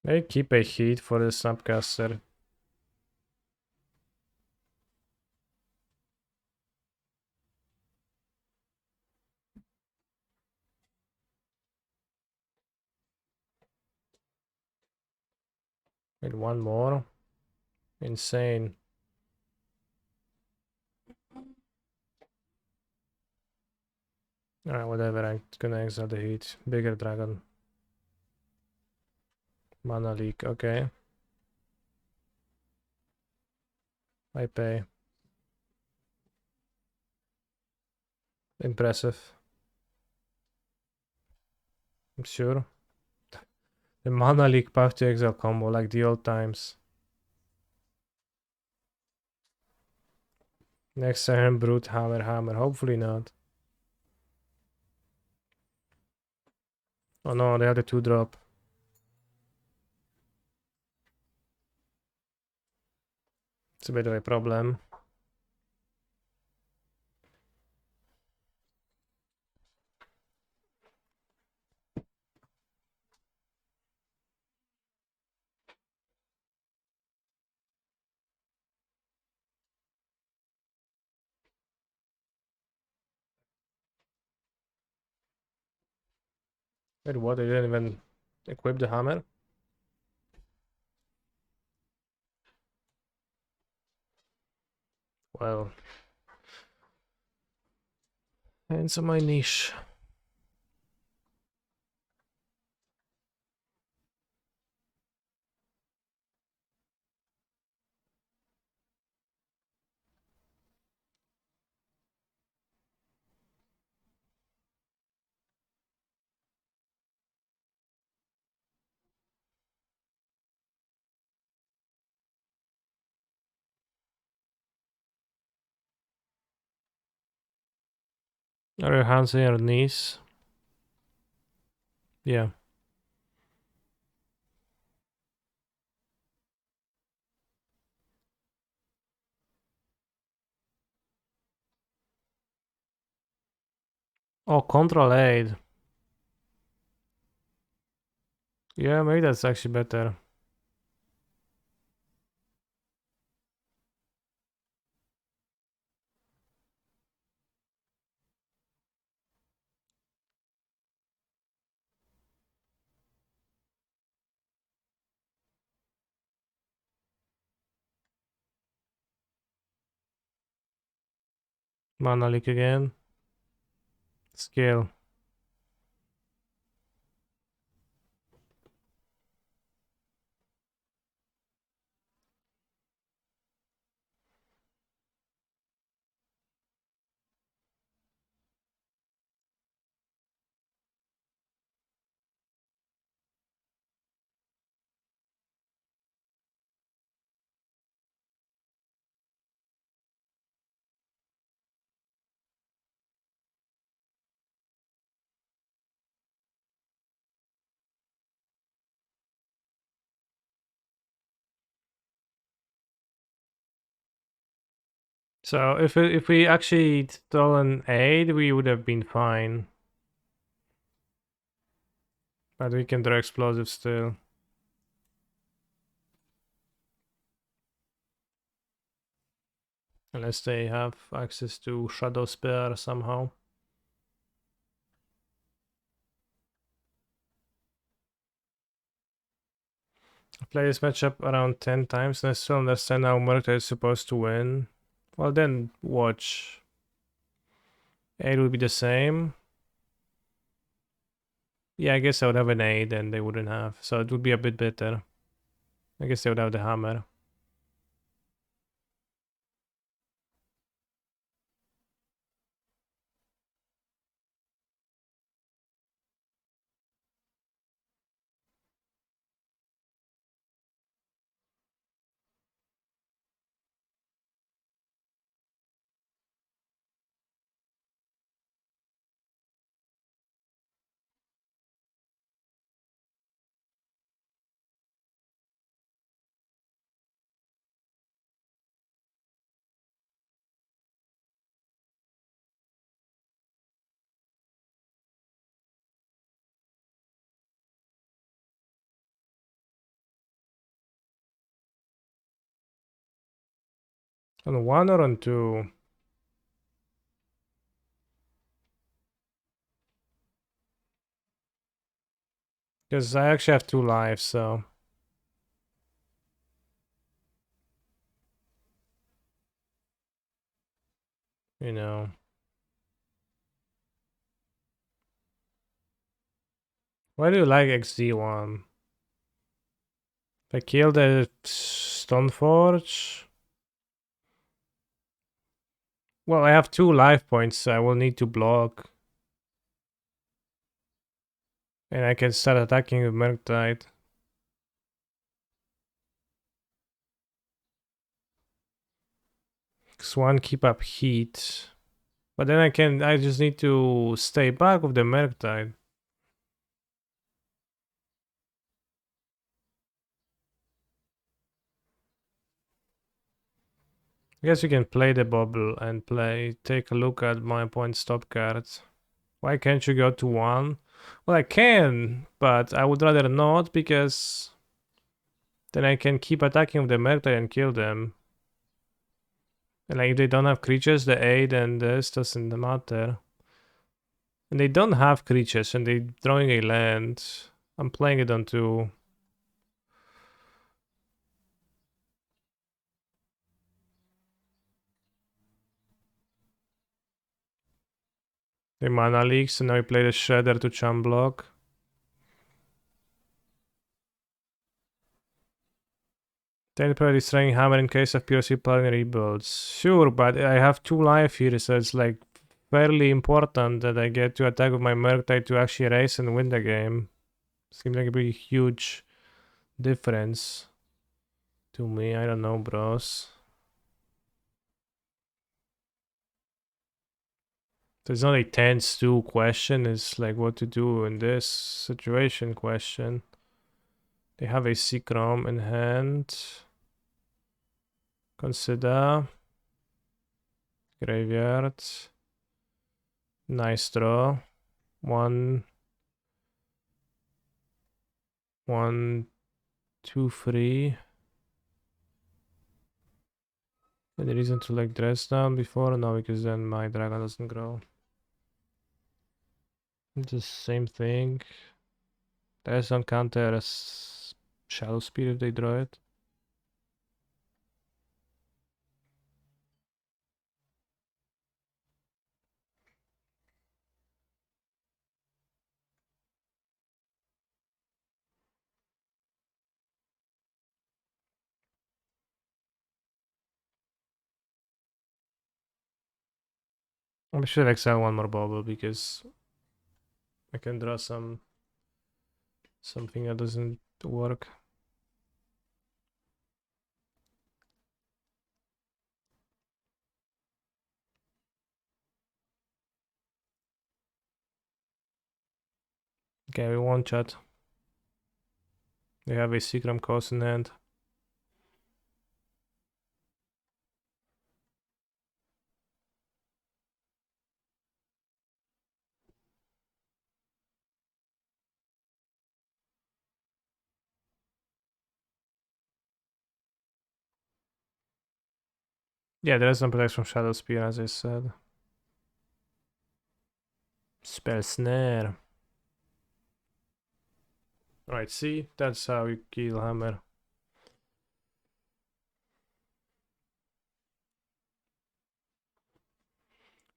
Maybe keep a heat for the Snapcaster. Wait, one more? Insane. Alright, whatever, I'm gonna exile the heat. Bigger dragon. Mana leak, okay. I pay. Impressive. I'm sure. The mana leak path to exile combo, like the old times. Next turn, brute, hammer, hammer. Hopefully not. Oh no, they had a 2-drop. It's a bit of a problem. Wait, what? They didn't even equip the hammer? Well. Answer my niche. Are your hands on your knees? Yeah. Oh, control aid. Yeah, maybe that's actually better. Mana leak again. Scale. So if we actually stolen aid, we would have been fine. But we can draw explosive still. Unless they have access to Shadow Spear somehow. I play this matchup around 10 times and I still understand how Murktide is supposed to win. Well then, watch. 8 would be the same. Yeah, I guess I would have an 8 and they wouldn't have. So it would be a bit better. I guess they would have the hammer. On 1 or on 2? Because I actually have 2 lives, so... you know. Why do you like XD1? If I kill the Stoneforge... Well, I have 2 life points, so I will need to block. And I can start attacking with Murktide. X1 keep up heat. But then I just need to stay back with the Murktide. I guess we can play the bubble and take a look at my point stop cards. Why can't you go to 1? Well, I can, but I would rather not because then I can keep attacking with the Murktide and kill them. And like if they don't have creatures, the 8 and this doesn't matter. And they don't have creatures and they're drawing a land. I'm playing it on 2. The mana leaks, so now we play the Shredder to chump block. Then play destroying hammer in case of POC plan rebuilds. Sure, but I have 2 life here, so it's like fairly important that I get to attack with my Murktide to actually race and win the game. Seems like a pretty huge difference to me. I don't know, bros. So it's not a tense 2 question, it's like what to do in this situation question. They have a Seacrom in hand. Consider. Graveyard. Nice draw. 1, 2, 3. Any reason to like dress down before? No, because then my dragon doesn't grow. It's the same thing. There's on counter as Shadow Speed if they draw it. I should exile 1 more bubble because I can draw something that doesn't work. Okay, we won't chat. They have a Seacrom cost in hand. Yeah, there is some protection from Shadow Spear, as I said. Spell Snare. Right, see? That's how you kill Hammer.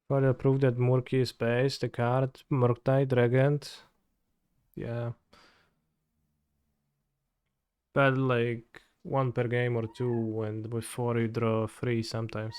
Further proof that Murky is based, the card, Murktide, Regent. Yeah. Bad like 1 per game or 2, and before you draw 3 sometimes.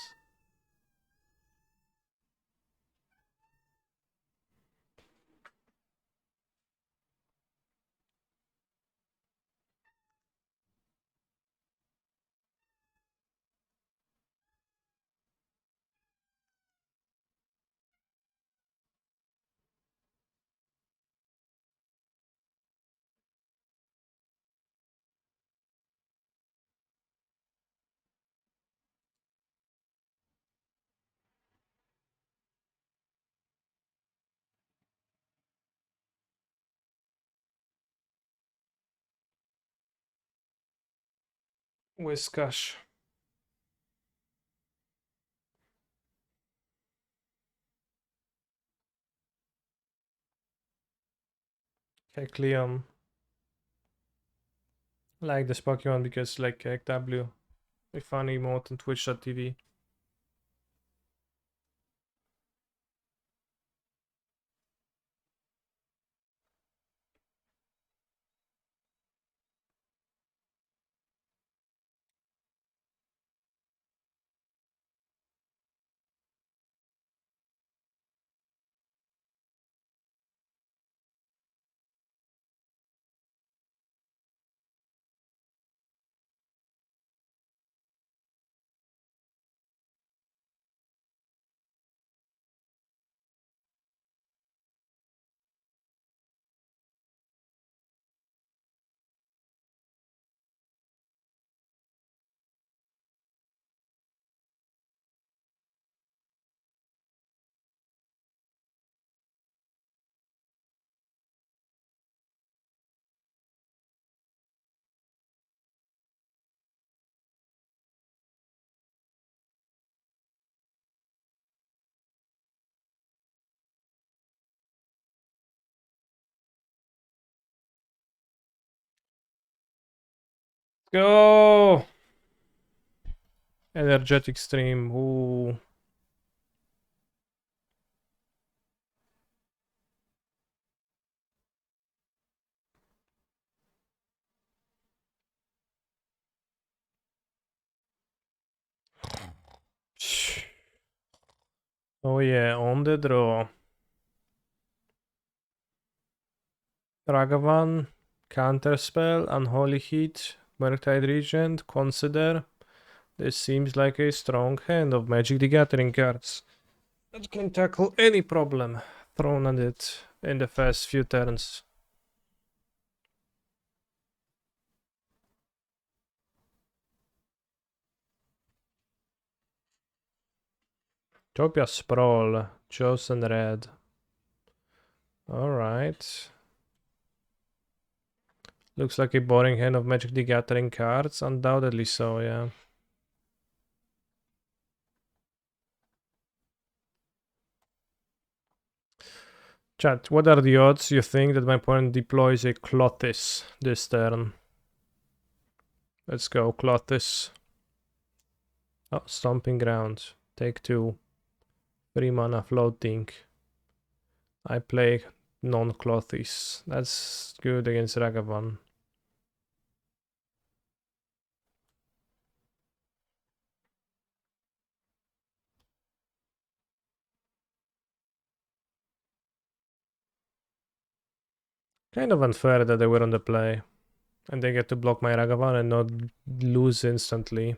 Whiskash. Kekleon. Like this Pokemon because like KW. A funny emote on Twitch.tv. Go! Energetic stream. Ooh. Oh yeah, on the draw. Ragavan, Counterspell, Unholy Heat, Murktide Regent, Consider. This seems like a strong hand of Magic the Gathering cards that can tackle any problem thrown at it in the first few turns. Topia Sprawl, Chosen Red. Alright. Looks like a boring hand of Magic the Gathering cards, undoubtedly so, yeah. Chat, what are the odds you think that my opponent deploys a Clothis this turn? Let's go, Clothis. Oh, Stomping Ground. Take 2. 3 mana floating. I play non-Clothis. That's good against Ragavan. Kind of unfair that they were on the play. And they get to block my Ragavan and not lose instantly.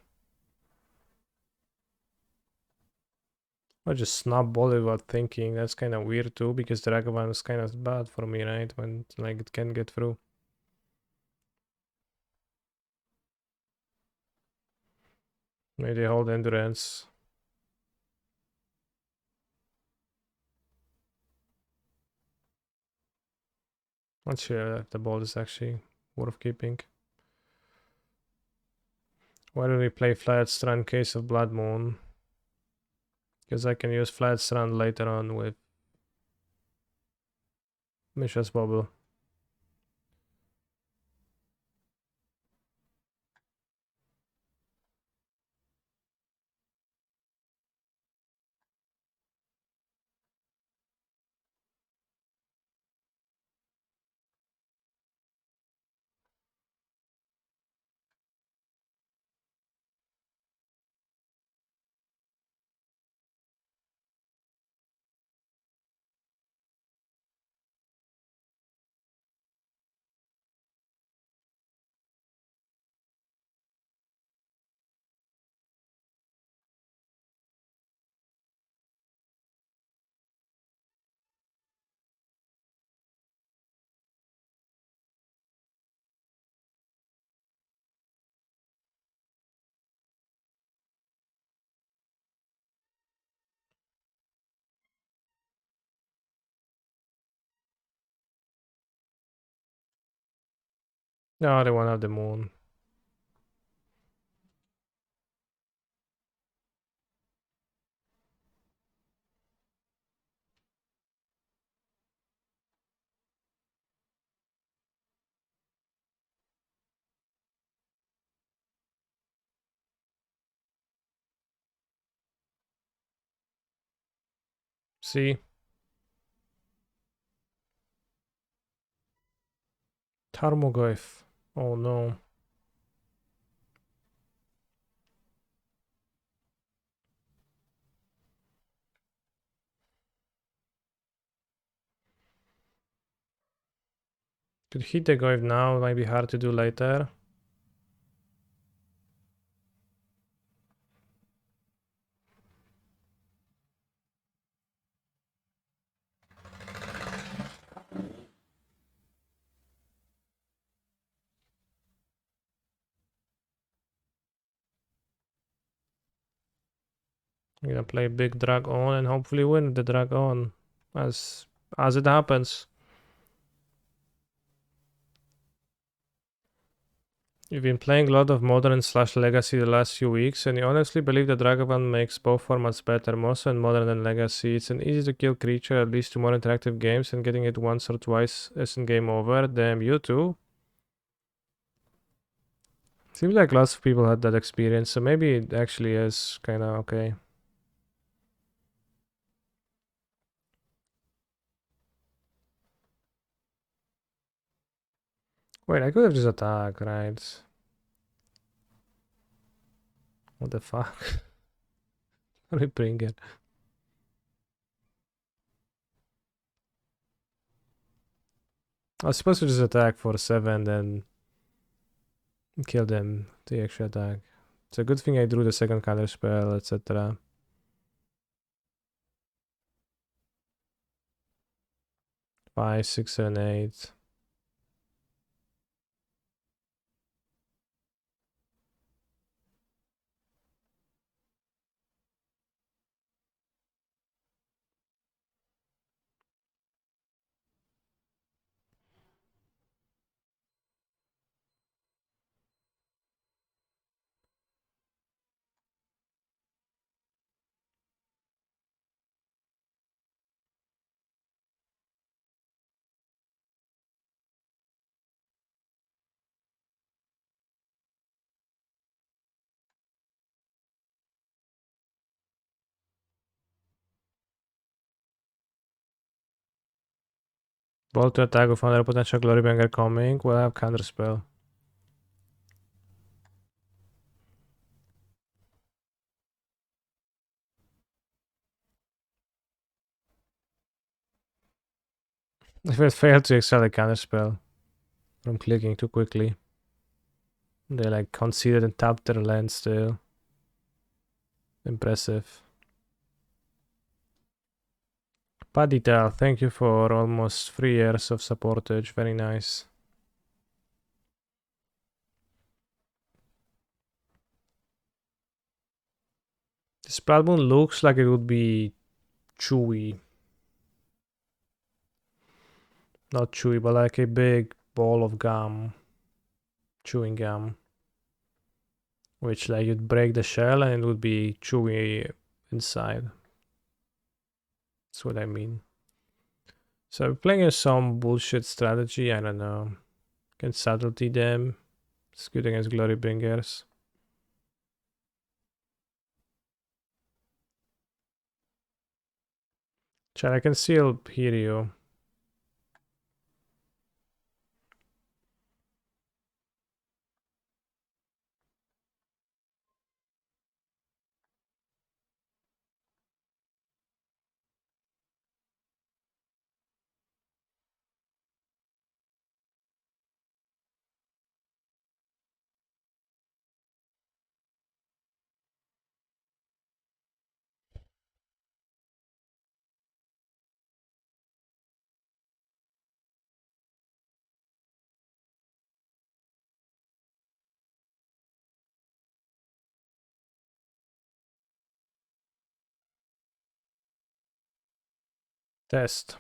Or just snap ball without thinking. That's kind of weird too, because the Ragavan is kind of bad for me, right? When like it can get through. Maybe they hold endurance. Not sure if the ball is actually worth keeping. Why don't we play Flat Strand in case of Blood Moon? Because I can use Flat Strand later on with Mishra's Bubble. No, they won't have the moon. See? Tarmogoyf. Oh no. Could hit the Goyf now, might be hard to do later. I'm gonna play big drag on and hopefully win the drag on as it happens. You've been playing a lot of Modern / Legacy the last few weeks, and you honestly believe that Dragavan makes both formats better, more so in Modern than Legacy. It's an easy to kill creature that leads to more interactive games, and getting it once or twice isn't game over. Damn, you too. Seems like lots of people had that experience, so maybe it actually is kind of okay. Wait, I could have just attacked, right? What the fuck? How do I bring it? I was supposed to just attack for 7, then kill them. The extra attack. It's a good thing I drew the second counter spell, etc. 5, 6, 7, 8. Bolt to attack with another potential Glorybringer coming. We'll have counter spell. If it failed to excel a counter spell from clicking too quickly, they like conceded and tapped their land still. Impressive. Padital, thank you for almost 3 years of supportage. Very nice. This Blood Moon looks like it would be chewy. Not chewy, but like a big ball of gum. Chewing gum. Which like you'd break the shell and it would be chewy inside. That's what I mean. So we're playing some bullshit strategy, I don't know. Can subtlety them. It's good against Glorybringers. Chat, I can still hear you. Test.